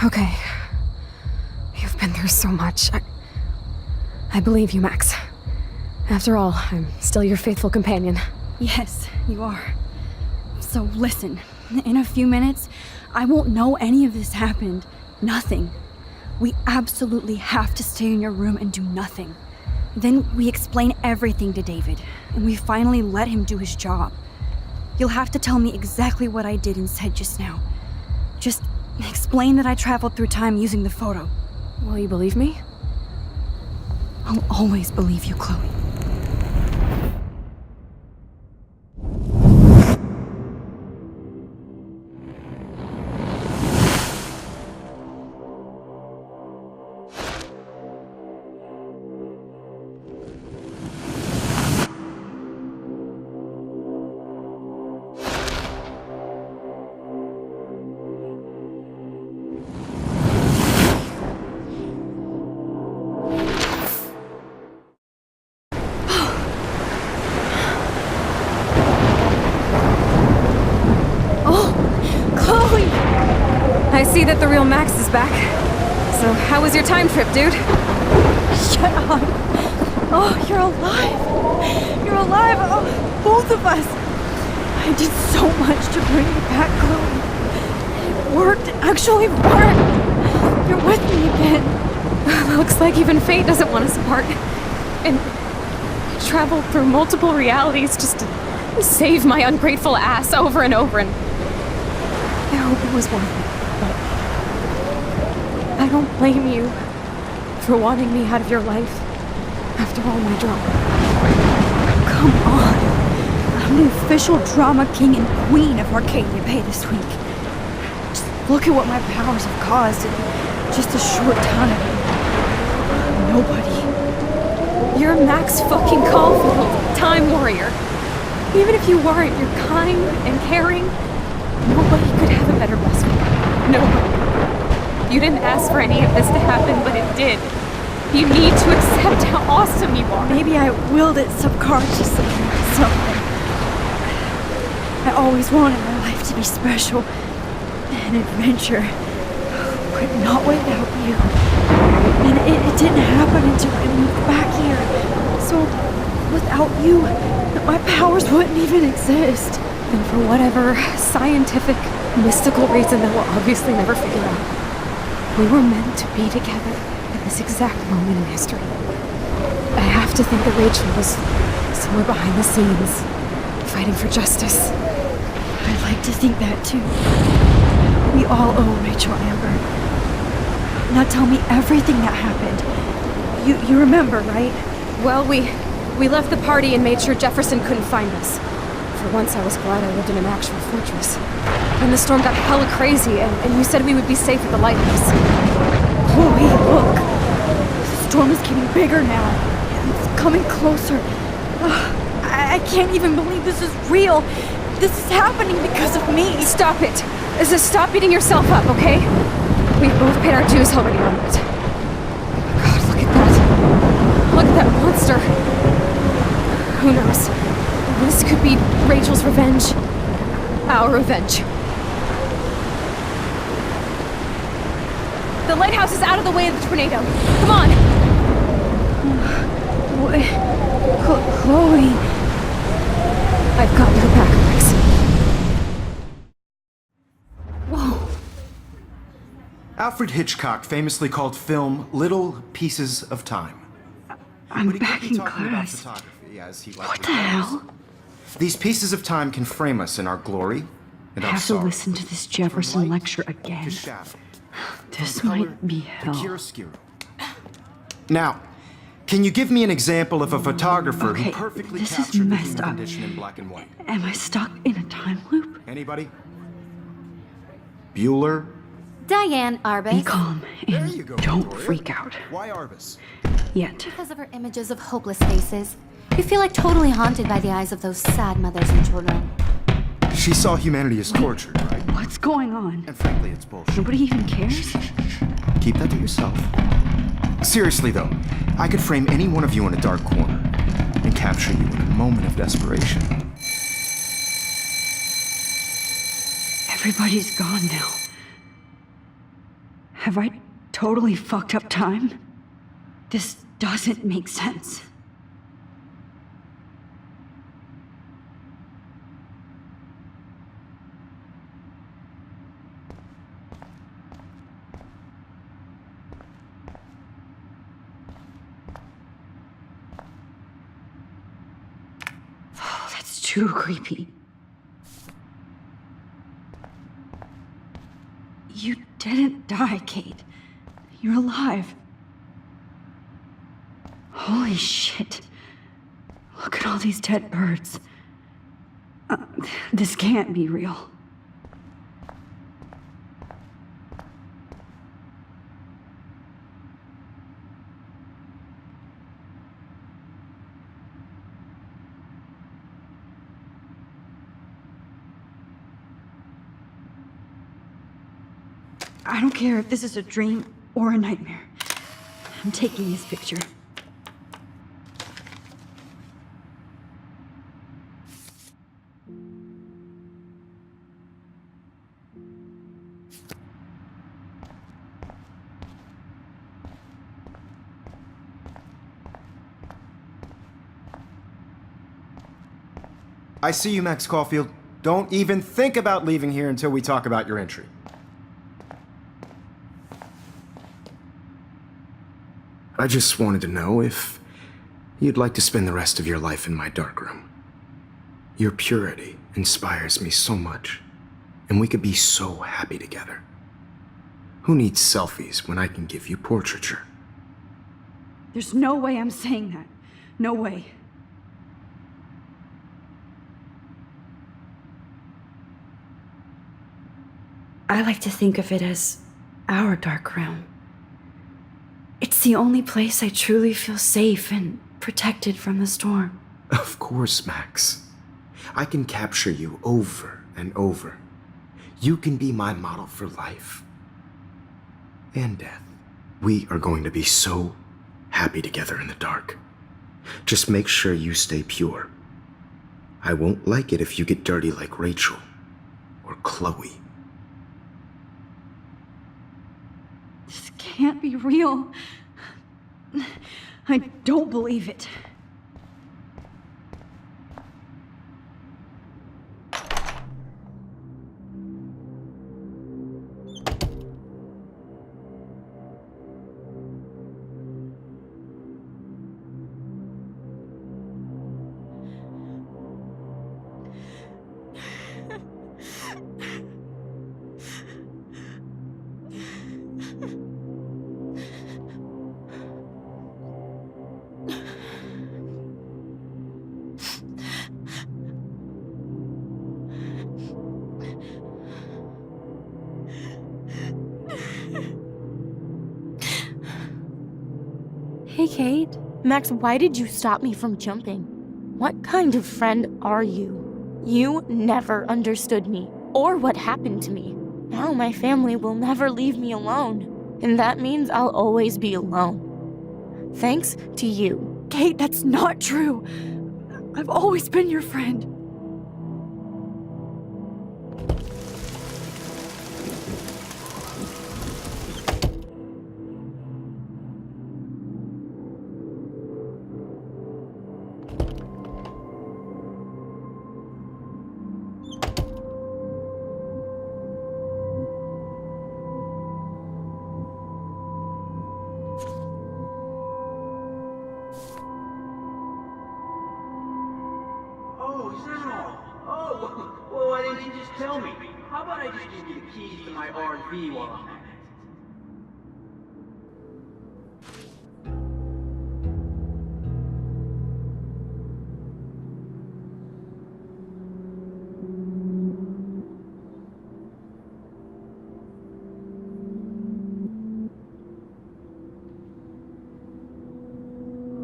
Okay. You've been through so much. I believe you, Max. After all, I'm still your faithful companion. Yes, you are. So listen, in a few minutes, I won't know any of this happened. Nothing. We absolutely have to stay in your room and do nothing. Then we explain everything to David, and we finally let him do his job. You'll have to tell me exactly what I did and said just now. Just explain that I traveled through time using the photo. Will you believe me? I'll always believe you, Chloe. I see that the real Max is back. So, how was your time trip, dude? Shut up. Oh, you're alive. You're alive. Oh, both of us. I did so much to bring you back, Chloe. It worked. It actually worked. You're with me again. Looks like even fate doesn't want us apart. And I traveled through multiple realities just to save my ungrateful ass over and over, and I hope it was worth it. I don't blame you for wanting me out of your life after all my drama. Come on. I'm the official drama king and queen of Arcadia Bay this week. Just look at what my powers have caused in just a short time. Nobody. You're Max fucking Caulfield, Time Warrior. Even if you weren't, you're kind and caring. Nobody could have a better best friend. Nobody. You didn't ask for any of this to happen, but it did. You need to accept how awesome you are. Maybe I willed it subconsciously or something. I always wanted my life to be special. An adventure. But not without you. And it didn't happen until I moved back here. So, without you, my powers wouldn't even exist. And for whatever scientific, mystical reason that we'll obviously never figure out, we were meant to be together at this exact moment in history. I have to think that Rachel was somewhere behind the scenes, fighting for justice. I'd like to think that too. We all owe Rachel Amber. Now tell me everything that happened. You remember, right? Well, we left the party and made sure Jefferson couldn't find us. For once, I was glad I lived in an actual fortress. Then the storm got hella crazy, and you said we would be safe at the lighthouse. Chloe, look! The storm is getting bigger now. It's coming closer. I can't even believe this is real. This is happening because of me. Stop it. Stop beating yourself up, okay? We've both paid our dues already on it. God, look at that. Look at that monster. Who knows? This could be Rachel's revenge. Our revenge. The lighthouse is out of the way of the tornado. Come on! Chloe... I've got your back, Max. Whoa. Alfred Hitchcock famously called film little pieces of time. I'm back in class. What the hell? These pieces of time can frame us in our glory and I our have to sorrow. listen to this Jefferson lecture again. This might be hell. Now, can you give me an example of a photographer Okay, who perfectly this is captured the messed human up. condition in black and white? Am I stuck in a time loop? Anybody? Bueller? Diane Arbus. Be calm There and you go, don't Victoria. freak out. Why Arbus? Yet. Because of her images of hopeless faces. You feel like totally haunted by the eyes of those sad mothers and children. She saw humanity as tortured, right? What's going on? And frankly, it's bullshit. Nobody even cares? Keep that to yourself. Seriously, though, I could frame any one of you in a dark corner and capture you in a moment of desperation. Everybody's gone now. Have I totally fucked up time? This doesn't make sense. Oh, that's too creepy. You didn't die, Kate. You're alive. Holy shit. Look at all these dead birds. This can't be real. I don't care if this is a dream or a nightmare. I'm taking this picture. I see you, Max Caulfield. Don't even think about leaving here until we talk about your entry. I just wanted to know if you'd like to spend the rest of your life in my darkroom. Your purity inspires me so much, and we could be so happy together. Who needs selfies when I can give you portraiture? There's no way I'm saying that. No way. I like to think of it as our dark room. It's the only place I truly feel safe and protected from the storm. Of course, Max. I can capture you over and over. You can be my model for life and death. We are going to be so happy together in the dark. Just make sure you stay pure. I won't like it if you get dirty like Rachel or Chloe. This can't be real. I don't believe it. Hey, Kate. Max, why did you stop me from jumping? What kind of friend are you? You never understood me, or what happened to me. Now my family will never leave me alone, and that means I'll always be alone. Thanks to you. Kate, that's not true. I've always been your friend. Oh, is that all? Oh, well, why didn't you just tell me? How about I just give you the keys to my RV while I'm at it?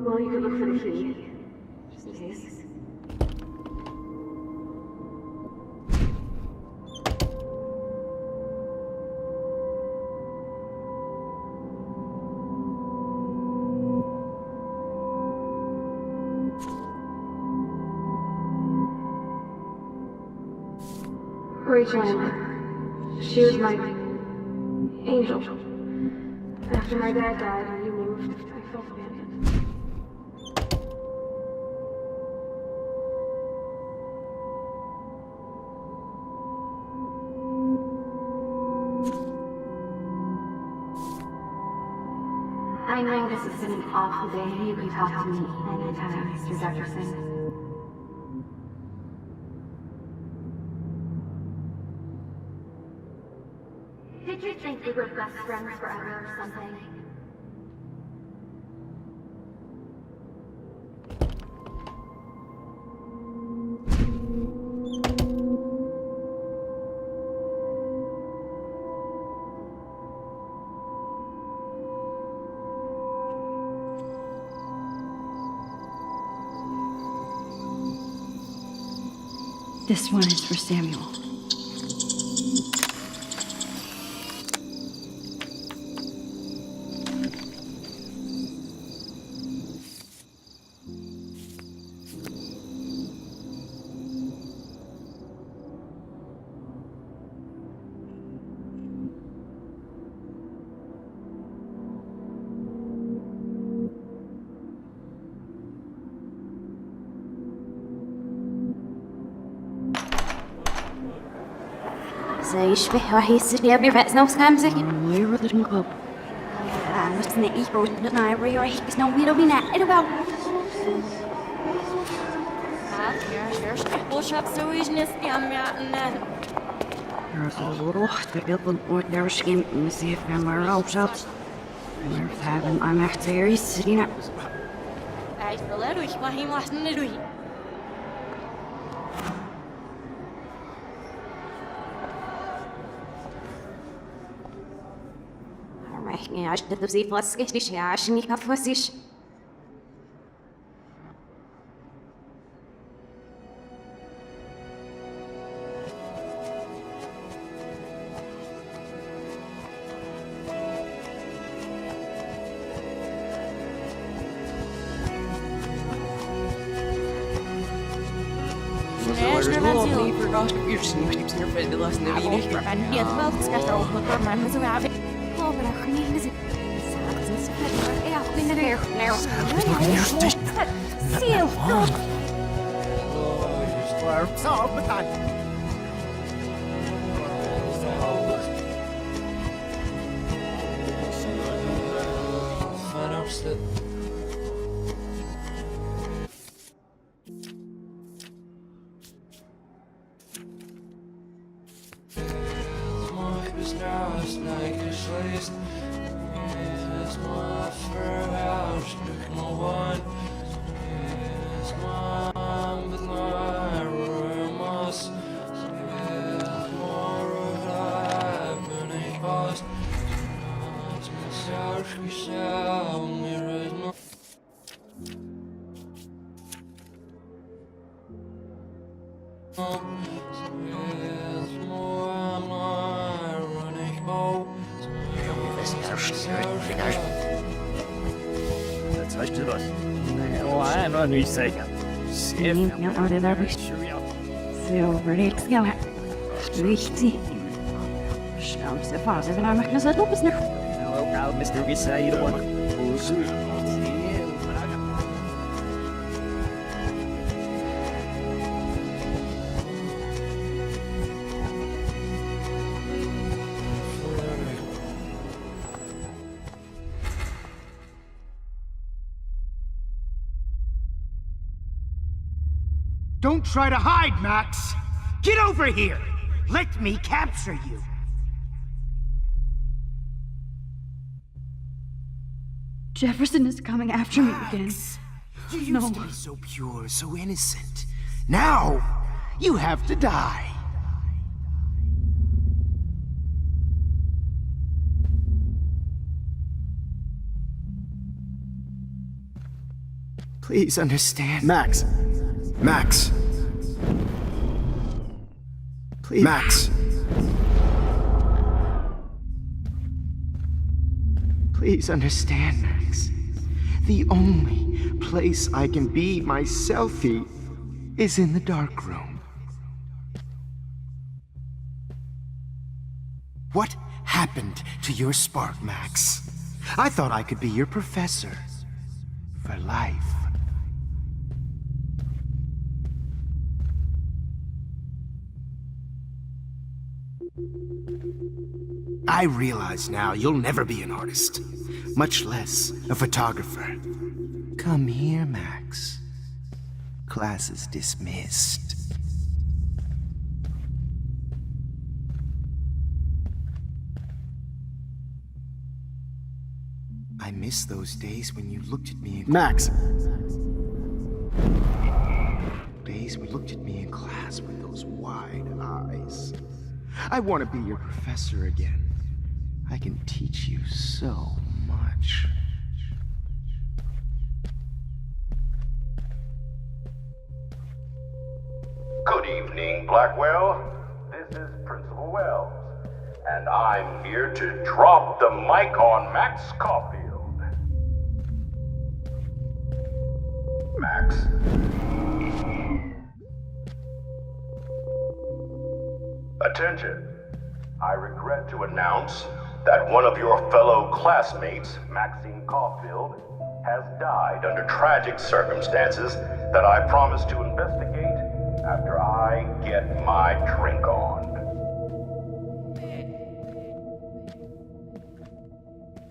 Well, you could look for the key. Just in case. Rachel, she was my angel. After my dad died and you moved, I felt abandoned. I know this has been an awful day. You can talk to me anytime, Mr. Jefferson. Did you think we were best friends forever or something? This one is for Samuel. يشبه واحد يصير بيرفع نفس خمسة Where did you go? بس نقيش بودنا ريح بس نويرو بينا إرباو وشاب سويج نسبي عم يعقلنا. Rocht de wilden ooit naar schim muziek en maar roosat. Maar we hebben aan echt series zien. عايش بلا روح ما هي محسن روح. Ja, ich dachte, sie was richtig, ja, ich nicht auf was ich. Don't try to hide, Max! Get over here! Let me capture you! Jefferson is coming after me again. You used to be so pure, so innocent. Now, you have to die. Please understand. Max. Max. Please. Max. Please understand, Max. The only place I can be myself is in the dark room. What happened to your spark, Max? I thought I could be your professor for life. I realize now you'll never be an artist, much less a photographer. Come here, Max. Class is dismissed. I miss those days when you looked at me in Max. Days when you looked at me in class with those wide eyes. I want to be your professor again. I can teach you so much. Good evening, Blackwell. This is Principal Wells, and I'm here to drop the mic on Max Caulfield. Max. Attention. I regret to announce that one of your fellow classmates, Maxine Caulfield, has died under tragic circumstances that I promise to investigate after I get my drink on.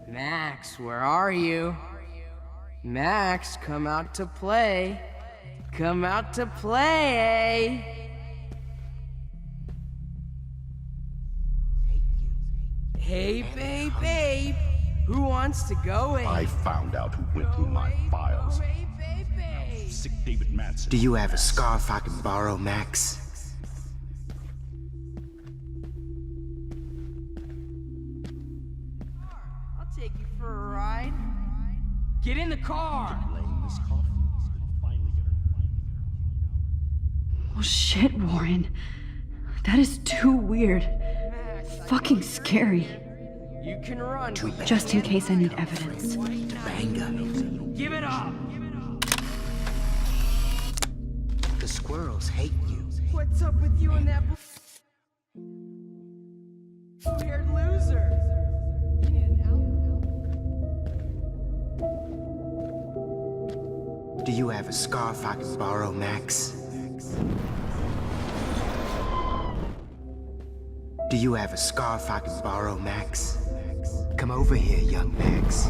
Max, where are you? Max, come out to play. Come out to play. Hey, babe. Who wants to go in? I found out who went through my files. Sick David Madsen. Do you have a scarf I can borrow, Max? I'll take you for a ride. Get in the car. Oh shit, Warren. That is too weird. Fucking scary. You can run. Just in case I need evidence. Give it up. The squirrels hate you. What's up with you and that blue-haired loser? You need an outfit. Do you have a scarf I can borrow, Max? Do you have a scarf I can borrow, Max? Come over here, young Max.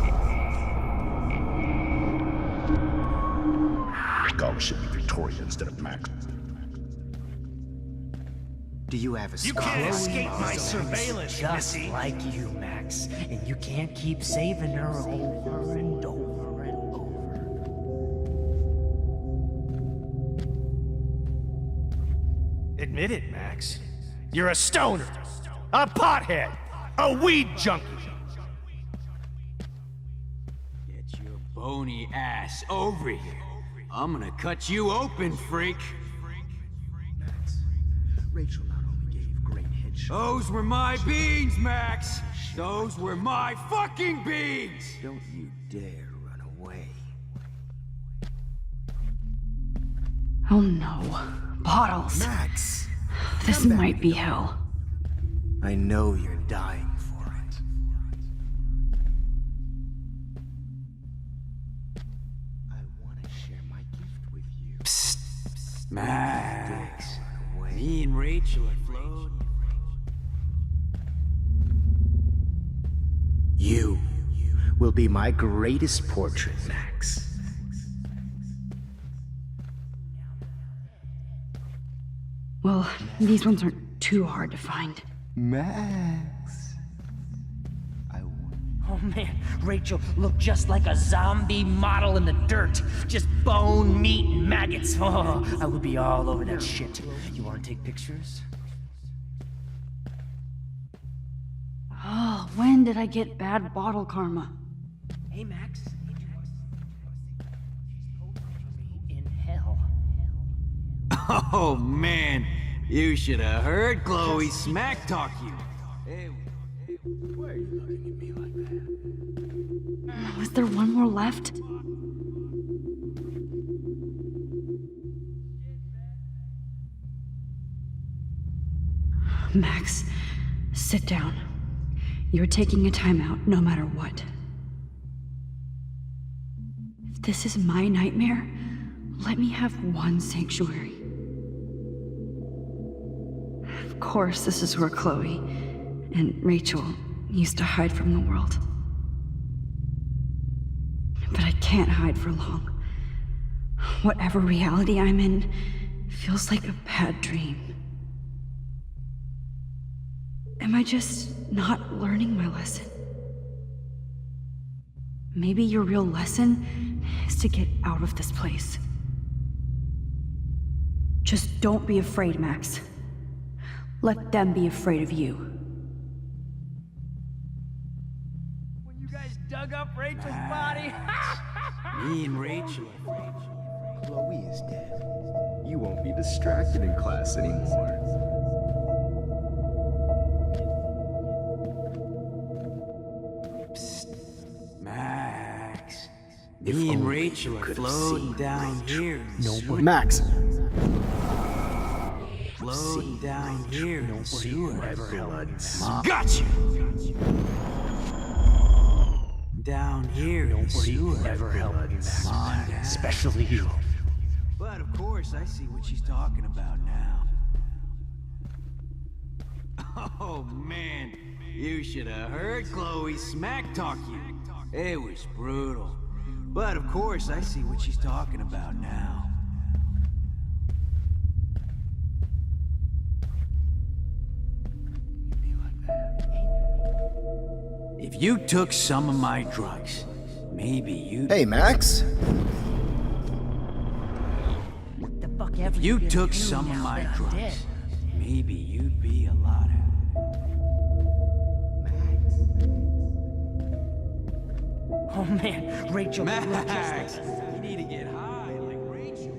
Scholar should be Victoria instead of Max. Do you have a scarf? You can't escape my Max? surveillance, just like you, Max. And you can't keep saving her over and over and over. Admit it, Max. You're a stoner, a pothead, a weed junkie. Get your bony ass over here. I'm gonna cut you open, freak. Rachel not only gave great headshots. Those were my beans, Max! Those were my fucking beans! Don't you dare run away. Oh no. Bottles. Max! This might be hell. I know you're dying for it. I want to share my gift with you. Psst. Max. Me and Rachel are floating. You will be my greatest portrait, Max. Well, these ones aren't too hard to find. Max. Oh man, Rachel looked just like a zombie model in the dirt. Just bone, meat, and maggots. Oh, I would be all over that shit. You want to take pictures? Oh, when did I get bad bottle karma? Hey, Max. In hell. Oh man, you should have heard Chloe smack talk you. Hey, Why are you looking at me like that? Was there one more left? Max, sit down. You're taking a timeout no matter what. If this is my nightmare, let me have one sanctuary. Of course, this is where Chloe and Rachel used to hide from the world. But I can't hide for long. Whatever reality I'm in feels like a bad dream. Am I just not learning my lesson? Maybe your real lesson is to get out of this place. Just don't be afraid, Max. Let them be afraid of you. When you guys dug up Rachel's body. me and Rachel. Chloe is dead. You won't be distracted in class anymore. Max. Me and Rachel are floating down here. Nobody. Max. Floating down here. Nobody ever held Mom. Got you. Down here. Nobody ever helped you, Max. Especially you. But of course, I see what she's talking about now. Oh man, you should have heard Chloe smack talk you. It was brutal. But of course, I see what she's talking about now. If you took some of my drugs, maybe you'd... Hey, Max. If you took some of my drugs, maybe you'd be a lot Oh man, Rachel. Max, you need to get high like Rachel.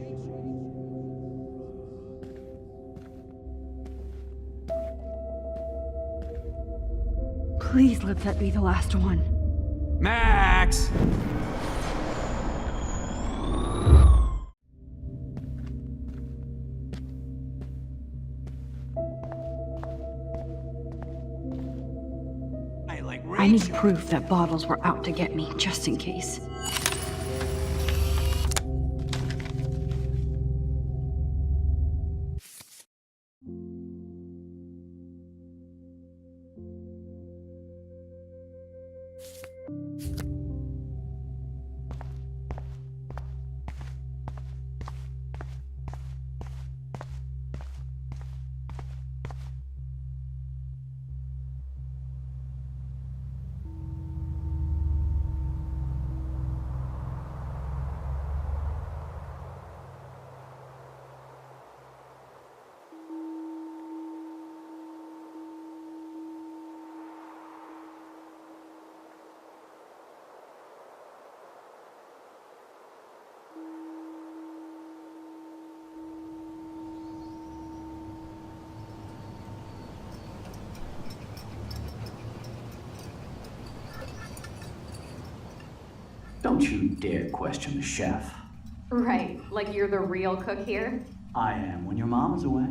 Please let that be the last one. Max! I need proof that bottles were out to get me, just in case. Don't you dare question the chef. Right, like you're the real cook here? I am when your mom is away.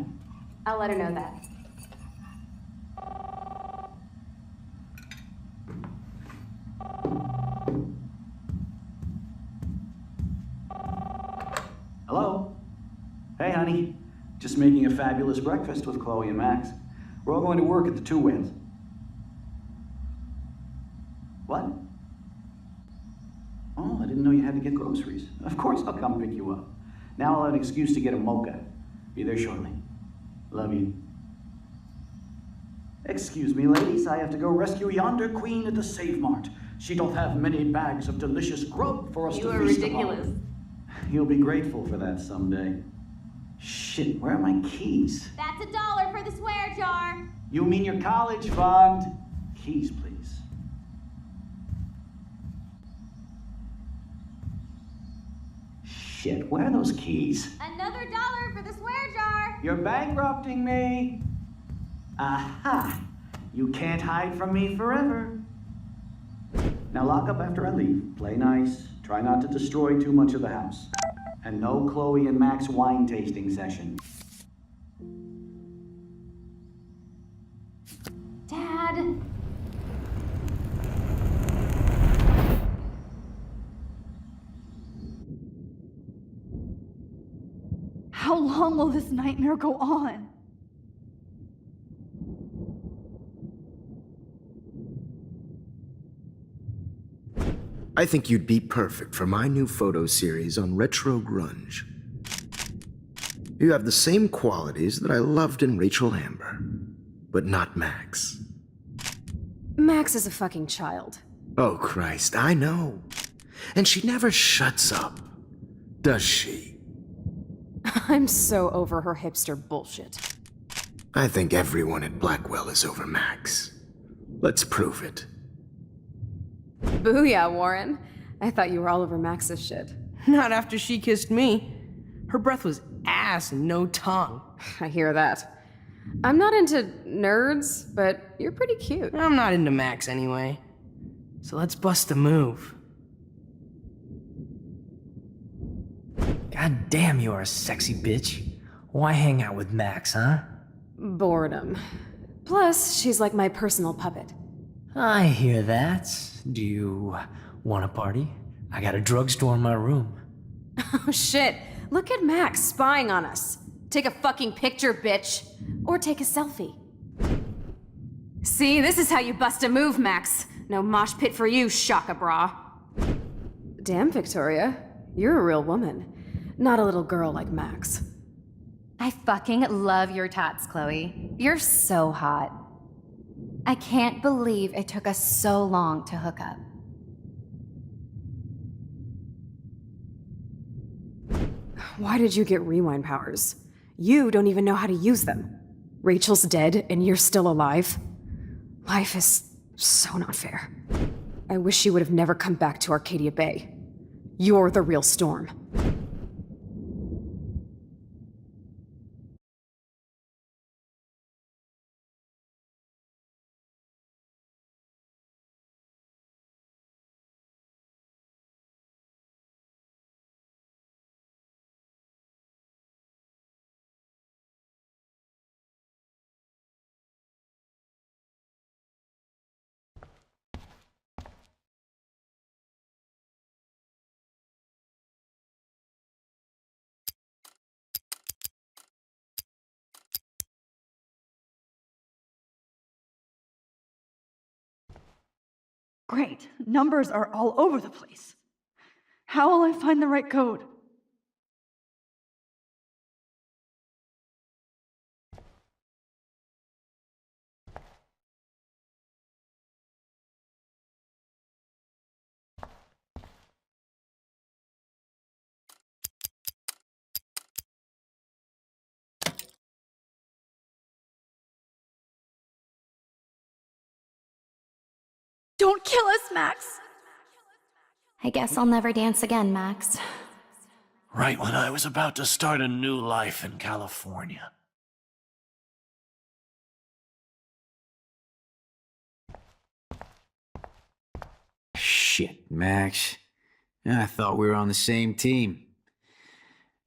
I'll let her know that. Hello? Hey, honey. Just making a fabulous breakfast with Chloe and Max. We're all going to work at the Two Whales. What? Oh, I didn't know you had to get groceries. Of course I'll come pick you up. Now I'll have an excuse to get a mocha. Be there shortly. Love you. Excuse me, ladies. I have to go rescue yonder queen at the Save Mart. She doth have many bags of delicious grub for us You to are feast ridiculous. upon. You'll be grateful for that someday. Shit, where are my keys? That's $1 for the swear jar. You mean your college fund? Keys, please. Shit, where are those keys? Another $1 for the swear jar. You're bankrupting me. Aha! You can't hide from me forever. Now lock up after I leave. Play nice. Try not to destroy too much of the house. And no Chloe and Max wine tasting session. Dad. How long will this nightmare go on? I think you'd be perfect for my new photo series on retro grunge. You have the same qualities that I loved in Rachel Amber, but not Max. Max is a fucking child. Oh, Christ, I know. And she never shuts up, does she? I'm so over her hipster bullshit. I think everyone at Blackwell is over Max. Let's prove it. Booyah, Warren. I thought you were all over Max's shit. Not after she kissed me. Her breath was ass and no tongue. I hear that. I'm not into nerds, but you're pretty cute. I'm not into Max anyway. So let's bust a move. God damn, you're a sexy bitch. Why hang out with Max, huh? Boredom. Plus, she's like my personal puppet. I hear that. Do you want a party? I got a drugstore in my room. Oh shit, look at Max spying on us. Take a fucking picture, bitch. Or take a selfie. See, this is how you bust a move, Max. No mosh pit for you, Shaka Bra. Damn, Victoria. You're a real woman. Not a little girl like Max. I fucking love your tats, Chloe. You're so hot. I can't believe it took us so long to hook up. Why did you get rewind powers? You don't even know how to use them. Rachel's dead and you're still alive. Life is so not fair. I wish you would have never come back to Arcadia Bay. You're the real Storm. Great. Numbers are all over the place. How will I find the right code? Don't kill us, Max! I guess I'll never dance again, Max. Right when I was about to start a new life in California. Shit, Max. I thought we were on the same team.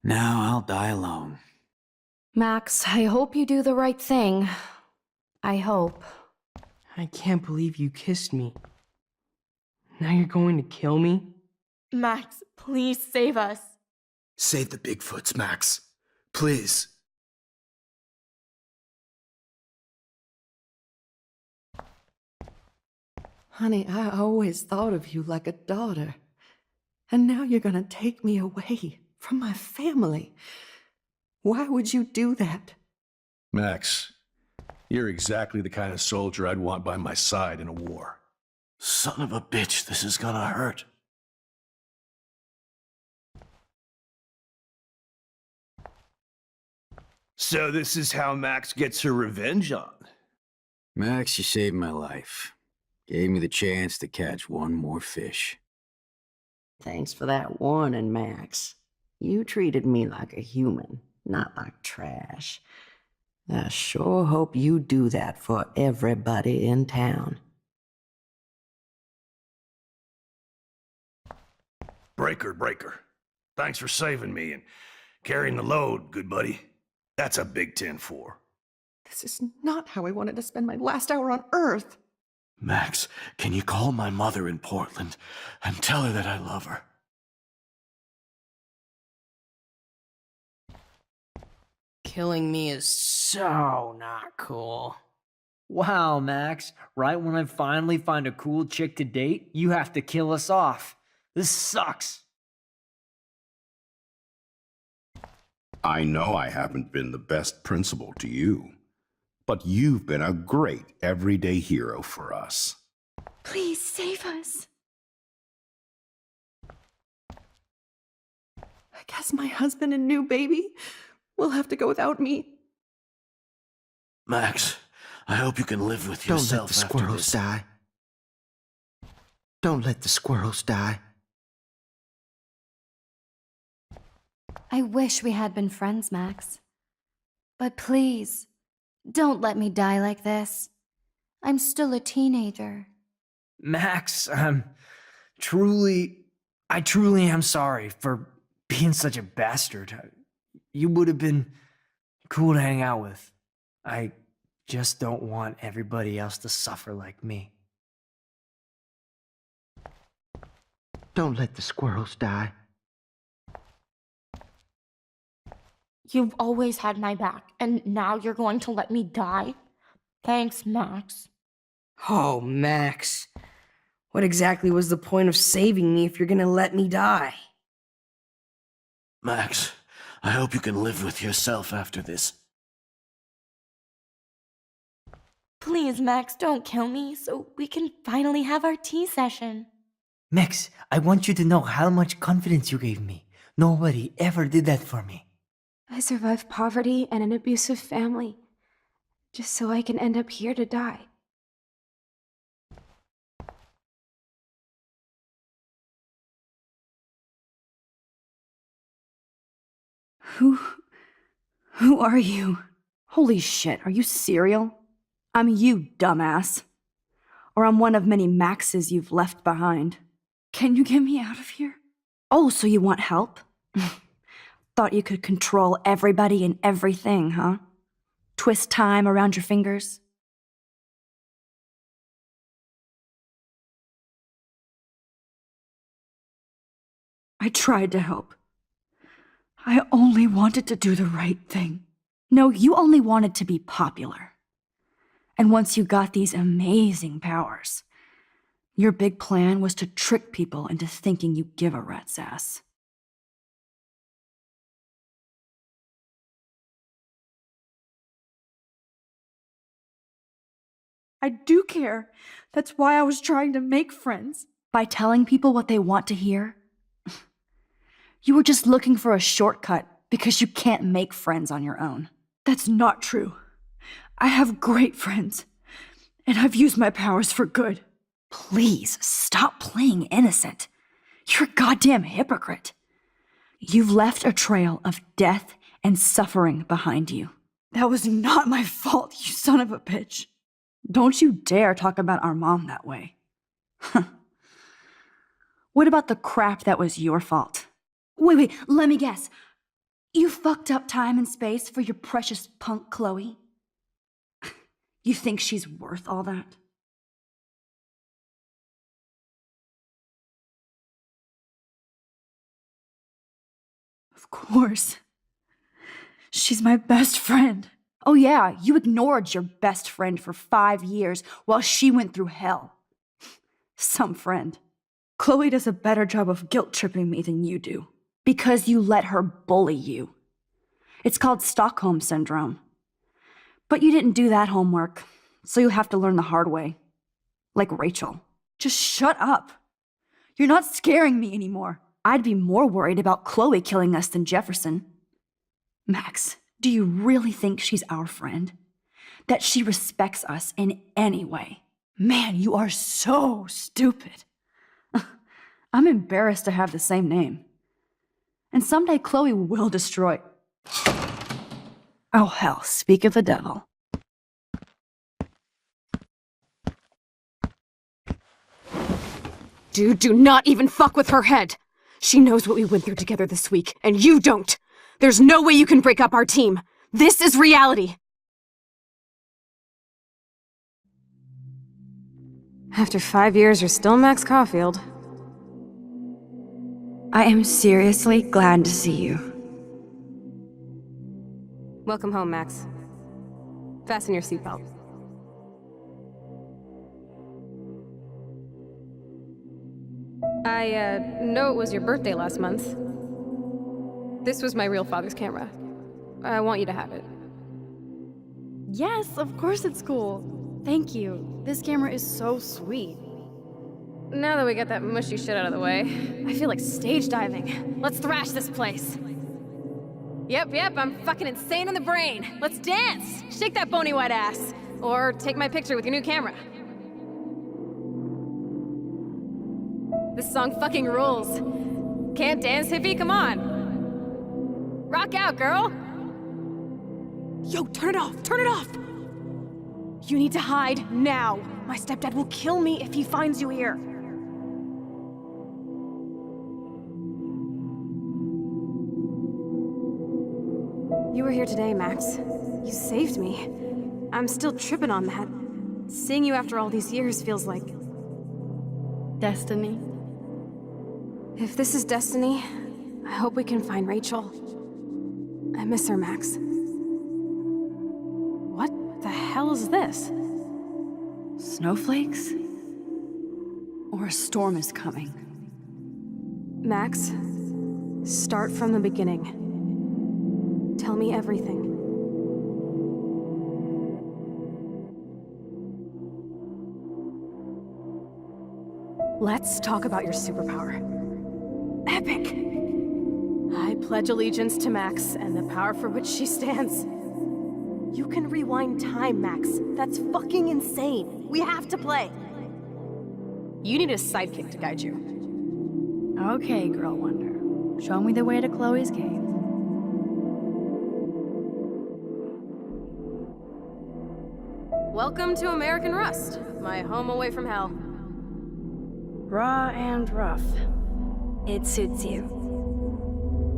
Now I'll die alone. Max, I hope you do the right thing. I hope. I can't believe you kissed me. Now you're going to kill me? Max, please save us. Save the Bigfoots, Max. Please. Honey, I always thought of you like a daughter. And now you're gonna take me away from my family. Why would you do that? Max, you're exactly the kind of soldier I'd want by my side in a war. Son of a bitch, this is gonna hurt. So this is how Max gets her revenge on. Max, you saved my life. Gave me the chance to catch one more fish. Thanks for that warning, Max. You treated me like a human, not like trash. I sure hope you do that for everybody in town. Breaker. Thanks for saving me and carrying the load, good buddy. That's a big 10-4. This is not how I wanted to spend my last hour on Earth. Max, can you call my mother in Portland and tell her that I love her? Killing me is so not cool. Wow, Max. Right when I finally find a cool chick to date, you have to kill us off. This sucks. I know I haven't been the best principal to you, but you've been a great everyday hero for us. Please save us. I guess my husband and new baby will have to go without me. Max, I hope you can live with Don't let yourself the after squirrels this. die. Don't let the squirrels die. I wish we had been friends, Max. But please, don't let me die like this. I'm still a teenager. Max, I truly am sorry for being such a bastard. You would have been cool to hang out with. I just don't want everybody else to suffer like me. Don't let the squirrels die. You've always had my back, and now you're going to let me die? Thanks, Max. Oh, Max. What exactly was the point of saving me if you're gonna let me die? Max, I hope you can live with yourself after this. Please, Max, don't kill me so we can finally have our tea session. Max, I want you to know how much confidence you gave me. Nobody ever did that for me. I survived poverty and an abusive family, just so I can end up here to die. Who are you? Holy shit, are you serial? I'm you, dumbass. Or I'm one of many Maxes you've left behind. Can you get me out of here? Oh, so you want help? Thought you could control everybody and everything, huh? Twist time around your fingers? I tried to help. I only wanted to do the right thing. No, you only wanted to be popular. And once you got these amazing powers, your big plan was to trick people into thinking you give a rat's ass. I do care. That's why I was trying to make friends. By telling people what they want to hear? You were just looking for a shortcut because you can't make friends on your own. That's not true. I have great friends, and I've used my powers for good. Please, stop playing innocent. You're a goddamn hypocrite. You've left a trail of death and suffering behind you. That was not my fault, you son of a bitch. Don't you dare talk about our mom that way. What about the crap that was your fault? Wait, let me guess. You fucked up time and space for your precious punk Chloe? You think she's worth all that? Of course. She's my best friend. Oh yeah, you ignored your best friend for 5 years while she went through hell. Some friend. Chloe does a better job of guilt-tripping me than you do. Because you let her bully you. It's called Stockholm Syndrome. But you didn't do that homework, so you'll have to learn the hard way. Like Rachel. Just shut up. You're not scaring me anymore. I'd be more worried about Chloe killing us than Jefferson. Max, do you really think she's our friend? That she respects us in any way? Man, you are so stupid. I'm embarrassed to have the same name. And someday Chloe will destroy... Oh hell, speak of the devil. Dude, do not even fuck with her head! She knows what we went through together this week, and you don't! There's no way you can break up our team! This is reality! After 5 years, you're still Max Caulfield. I am seriously glad to see you. Welcome home, Max. Fasten your seatbelt. I know it was your birthday last month. This was my real father's camera. I want you to have it. Yes, of course it's cool. Thank you. This camera is so sweet. Now that we got that mushy shit out of the way, I feel like stage diving. Let's thrash this place. Yep, I'm fucking insane in the brain. Let's dance! Shake that bony white ass. Or take my picture with your new camera. This song fucking rules. Can't dance, hippie? Come on. Rock out, girl! Yo, turn it off! Turn it off! You need to hide now. My stepdad will kill me if he finds you here. You were here today, Max. You saved me. I'm still tripping on that. Seeing you after all these years feels like... Destiny. If this is destiny, I hope we can find Rachel. I miss her, Max. What the hell is this? Snowflakes? Or a storm is coming? Max, start from the beginning. Tell me everything. Let's talk about your superpower. Epic! I pledge allegiance to Max and the power for which she stands. You can rewind time, Max. That's fucking insane. We have to play. You need a sidekick to guide you. Okay, Girl Wonder. Show me the way to Chloe's cave. Welcome to American Rust, my home away from hell. Raw and rough. It suits you.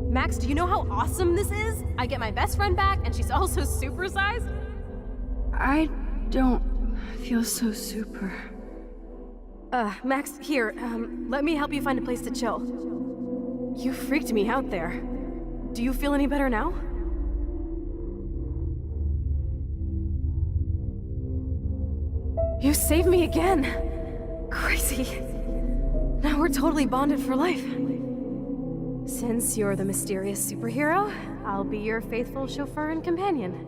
Max, do you know how awesome this is? I get my best friend back, and she's also supersized. I don't feel so super. Max, here, let me help you find a place to chill. You freaked me out there. Do you feel any better now? You saved me again! Crazy. Now we're totally bonded for life. Since you're the mysterious superhero, I'll be your faithful chauffeur and companion.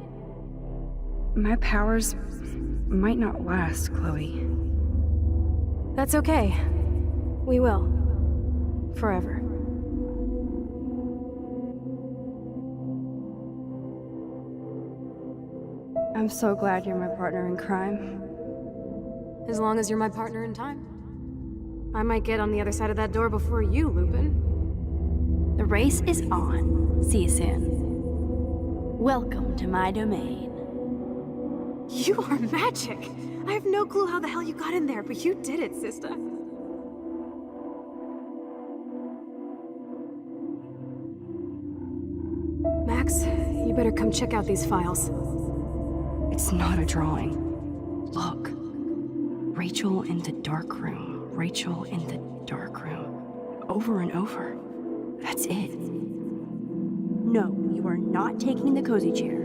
My powers might not last, Chloe. That's okay. We will. Forever. I'm so glad you're my partner in crime. As long as you're my partner in time. I might get on the other side of that door before you, Lupin. The race is on. See you soon. Welcome to my domain. You are magic! I have no clue how the hell you got in there, but you did it, sister. Max, you better come check out these files. It's not a drawing. Look. Rachel in the dark room. Rachel in the dark room. Over and over. That's it. No, you are not taking the cozy chair.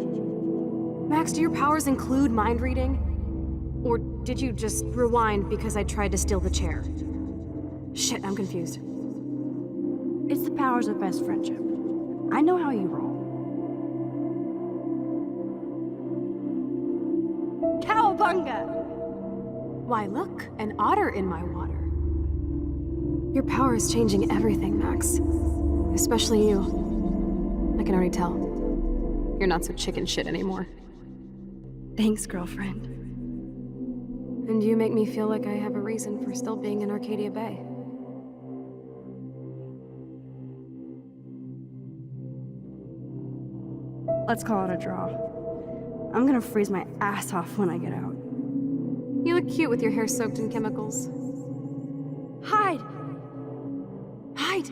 Max, do your powers include mind reading? Or did you just rewind because I tried to steal the chair? Shit, I'm confused. It's the powers of best friendship. I know how you roll. Cowabunga! Why, look, an otter in my water. Your power is changing everything, Max. Especially you. I can already tell. You're not so chicken shit anymore. Thanks, girlfriend. And you make me feel like I have a reason for still being in Arcadia Bay. Let's call it a draw. I'm gonna freeze my ass off when I get out. You look cute with your hair soaked in chemicals. Hide! Hide!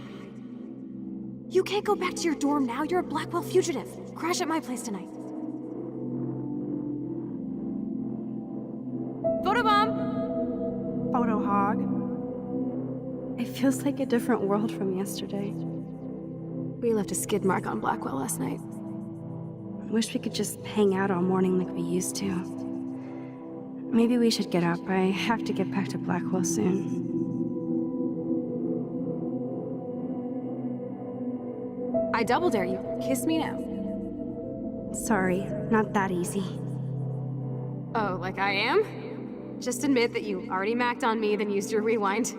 You can't go back to your dorm now. You're a Blackwell fugitive. Crash at my place tonight. Photobomb! Photo hog. It feels like a different world from yesterday. We left a skid mark on Blackwell last night. Wish we could just hang out all morning like we used to. Maybe we should get up. I have to get back to Blackwell soon. I double dare you. Kiss me now. Sorry, not that easy. Oh, like I am? Just admit that you already macked on me, then used your rewind.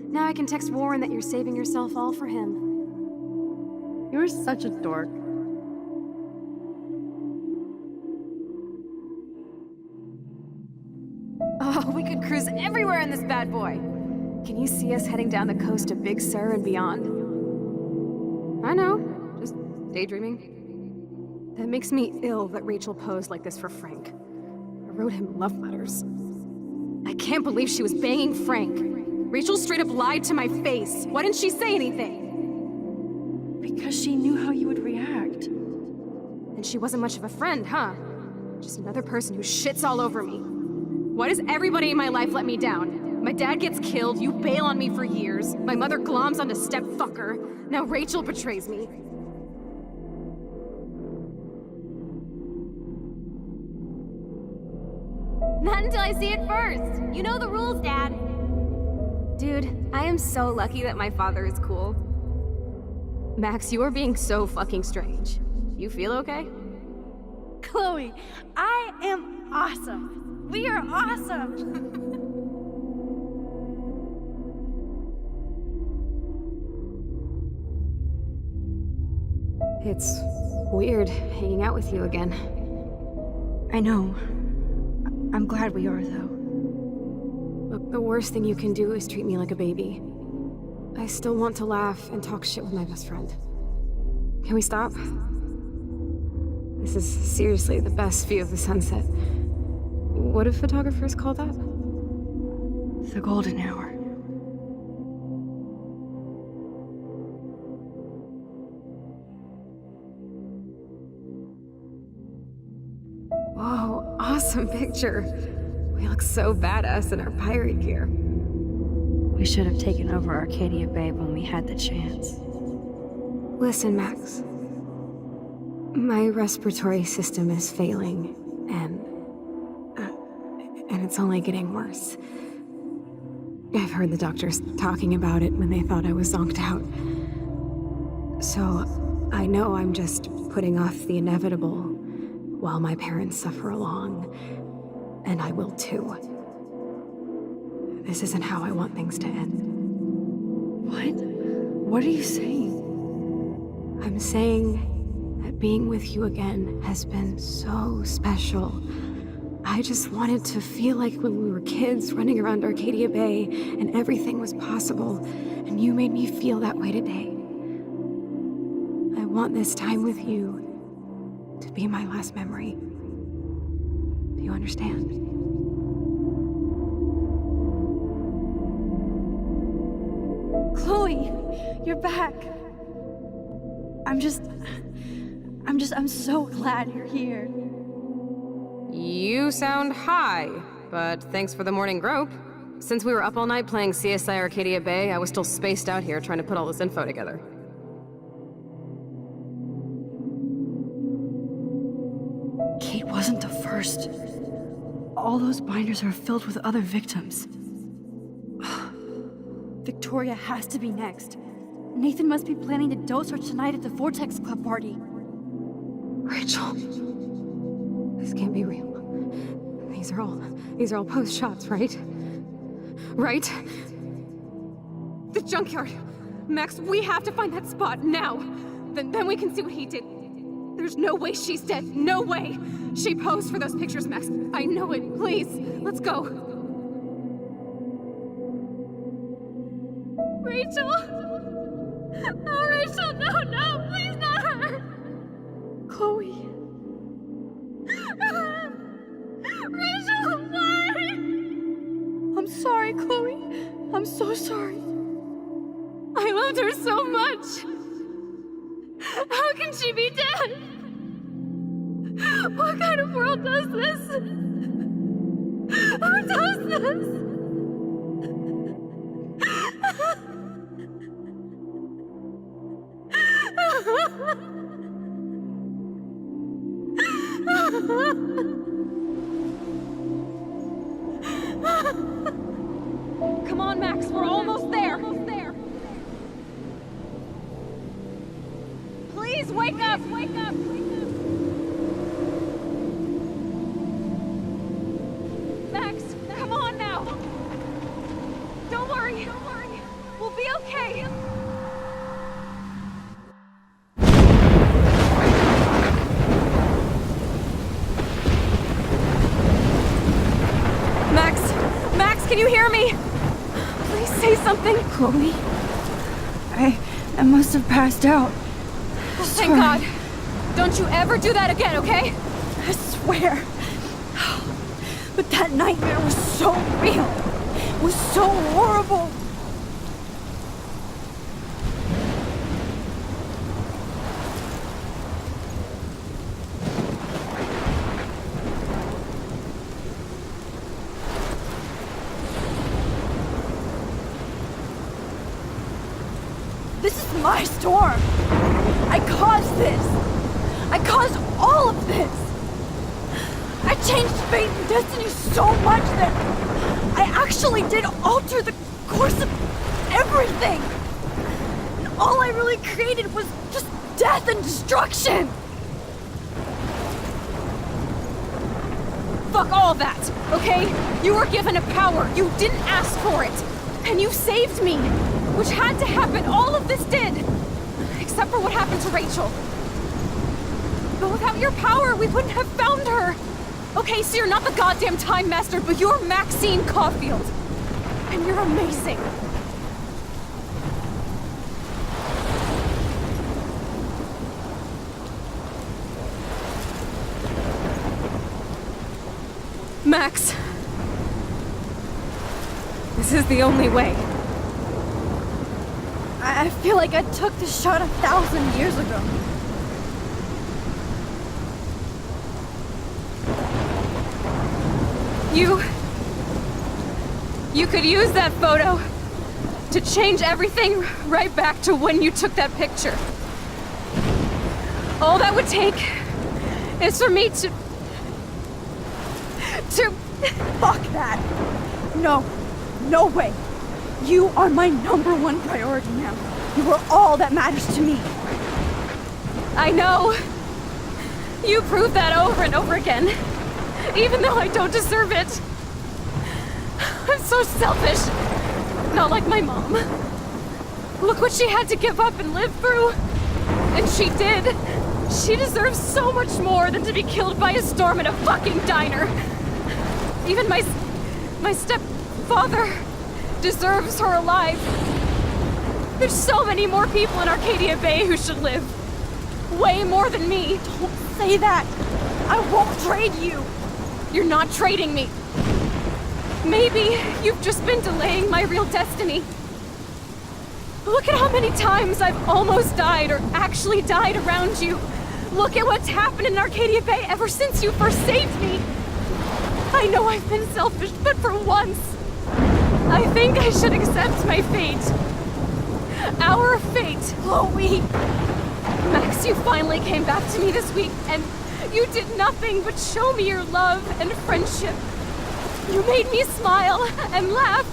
Now I can text Warren that you're saving yourself all for him. You're such a dork. Oh, we could cruise everywhere in this bad boy. Can you see us heading down the coast to Big Sur and beyond? I know, just daydreaming. That makes me ill that Rachel posed like this for Frank. I wrote him love letters. I can't believe she was banging Frank. Rachel straight up lied to my face. Why didn't she say anything? Because she knew how you would react. And she wasn't much of a friend, huh? Just another person who shits all over me. Why does everybody in my life let me down? My dad gets killed, you bail on me for years, my mother gloms onto stepfucker, now Rachel betrays me. Not until I see it first. You know the rules, Dad. Dude, I am so lucky that my father is cool. Max, you are being so fucking strange. You feel okay? Chloe, I am awesome. We are awesome. It's weird hanging out with you again. I know. I'm glad we are, though. Look, the worst thing you can do is treat me like a baby. I still want to laugh and talk shit with my best friend. Can we stop? This is seriously the best view of the sunset. What do photographers call that? The golden hour. Whoa, awesome picture. We look so badass in our pirate gear. We should have taken over Arcadia Bay when we had the chance. Listen, Max. My respiratory system is failing, and it's only getting worse. I've heard the doctors talking about it when they thought I was zonked out. So, I know I'm just putting off the inevitable while my parents suffer along, and I will too. This isn't how I want things to end. What? What are you saying? I'm saying that being with you again has been so special. I just wanted to feel like when we were kids running around Arcadia Bay and everything was possible, and you made me feel that way today. I want this time with you to be my last memory. Do you understand? Chloe, you're back. I'm so glad you're here. You sound high, but thanks for the morning grope. Since we were up all night playing CSI Arcadia Bay, I was still spaced out here trying to put all this info together. Kate wasn't the first. All those binders are filled with other victims. Victoria has to be next. Nathan must be planning to dose her tonight at the Vortex Club party. Rachel. This can't be real. These are all post shots, right? Right? The junkyard. Max, we have to find that spot now. Then we can see what he did. There's no way she's dead. No way. She posed for those pictures, Max. I know it. Please, let's go. Rachel? Oh, Rachel, no, please not her! Chloe. Rachel, why? I'm sorry, Chloe. I'm so sorry. I loved her so much. How can she be dead? What kind of world does this? Who does this? Come on, Max, we're almost there. Please wake up! Max, come on now. Don't worry. We'll be okay. Max, can you hear me? Please say something. Chloe. I must have passed out. Thank God. Don't you ever do that again, okay? I swear. But that nightmare was so real. It was so horrible. This is my storm. I caused this. I caused all of this. I changed fate and destiny so much that I actually did alter the course of everything. And all I really created was just death and destruction. Fuck all that, okay? You were given a power. You didn't ask for it. And you saved me, which had to happen. All of this did. Except for what happened to Rachel. But without your power, we wouldn't have found her. Okay, so you're not the goddamn Time Master, but you're Maxine Caulfield. And you're amazing. Max. This is the only way. I feel like I took the shot 1,000 years ago. You could use that photo to change everything right back to when you took that picture. All that would take is for me to... Fuck that! No way! You are my #1 priority now. You are all that matters to me. I know. You proved that over and over again. Even though I don't deserve it. I'm so selfish. Not like my mom. Look what she had to give up and live through. And she did. She deserves so much more than to be killed by a storm in a fucking diner. Even my stepfather deserves her alive. There's so many more people in Arcadia Bay who should live. Way more than me. Don't say that. I won't trade you. You're not trading me. Maybe you've just been delaying my real destiny. Look at how many times I've almost died or actually died around you. Look at what's happened in Arcadia Bay ever since you first saved me. I know I've been selfish, but for once, I think I should accept my fate. Our fate, Chloe. Max, you finally came back to me this week, and you did nothing but show me your love and friendship. You made me smile and laugh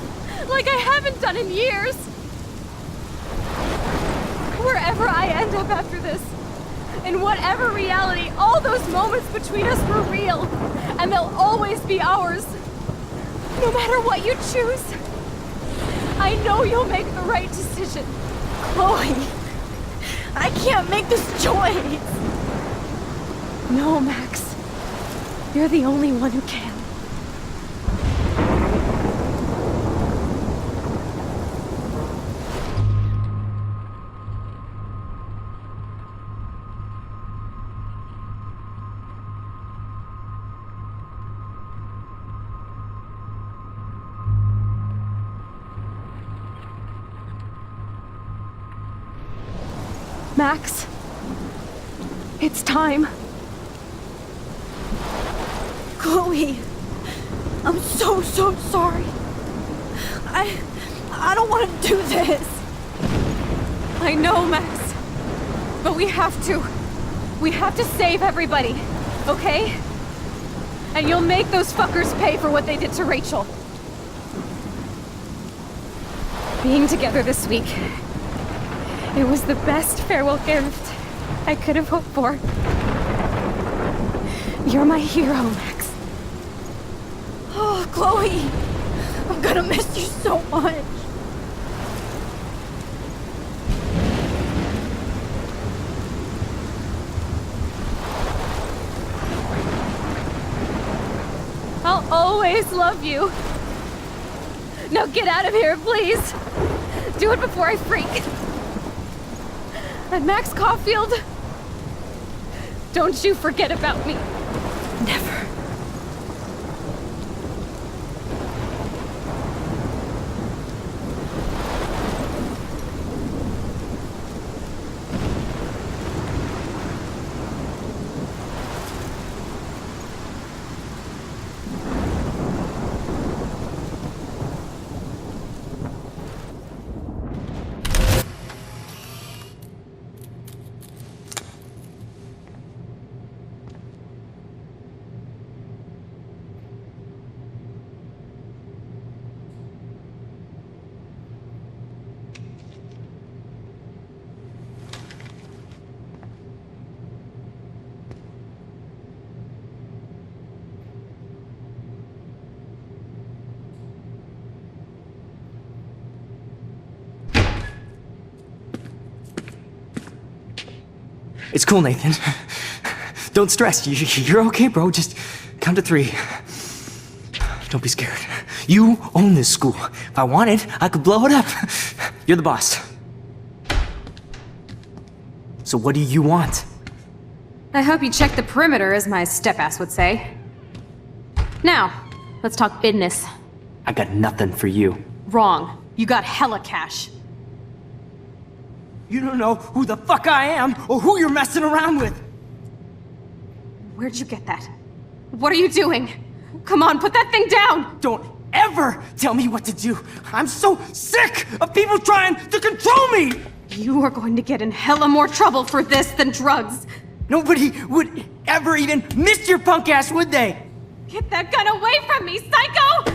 like I haven't done in years. Wherever I end up after this, in whatever reality, all those moments between us were real, and they'll always be ours. No matter what you choose, I know you'll make the right decision. Chloe, I can't make this choice. No, Max. You're the only one who can. Max, it's time. Chloe, I'm so sorry. I don't want to do this. I know, Max. But we have to. We have to save everybody, okay? And you'll make those fuckers pay for what they did to Rachel. Being together this week, it was the best farewell gift I could have hoped for. You're my hero, Max. Oh, Chloe, I'm gonna miss you so much. I'll always love you. Now get out of here, please. Do it before I freak. And Max Caulfield, don't you forget about me. Never. It's cool, Nathan. Don't stress. You're okay, bro. Just count to 3. Don't be scared. You own this school. If I wanted, I could blow it up. You're the boss. So what do you want? I hope you checked the perimeter, as my step-ass would say. Now, let's talk business. I got nothing for you. Wrong. You got hella cash. You don't know who the fuck I am or who you're messing around with. Where'd you get that? What are you doing? Come on, put that thing down! Don't ever tell me what to do. I'm so sick of people trying to control me! You are going to get in hella more trouble for this than drugs. Nobody would ever even miss your punk ass, would they? Get that gun away from me, psycho!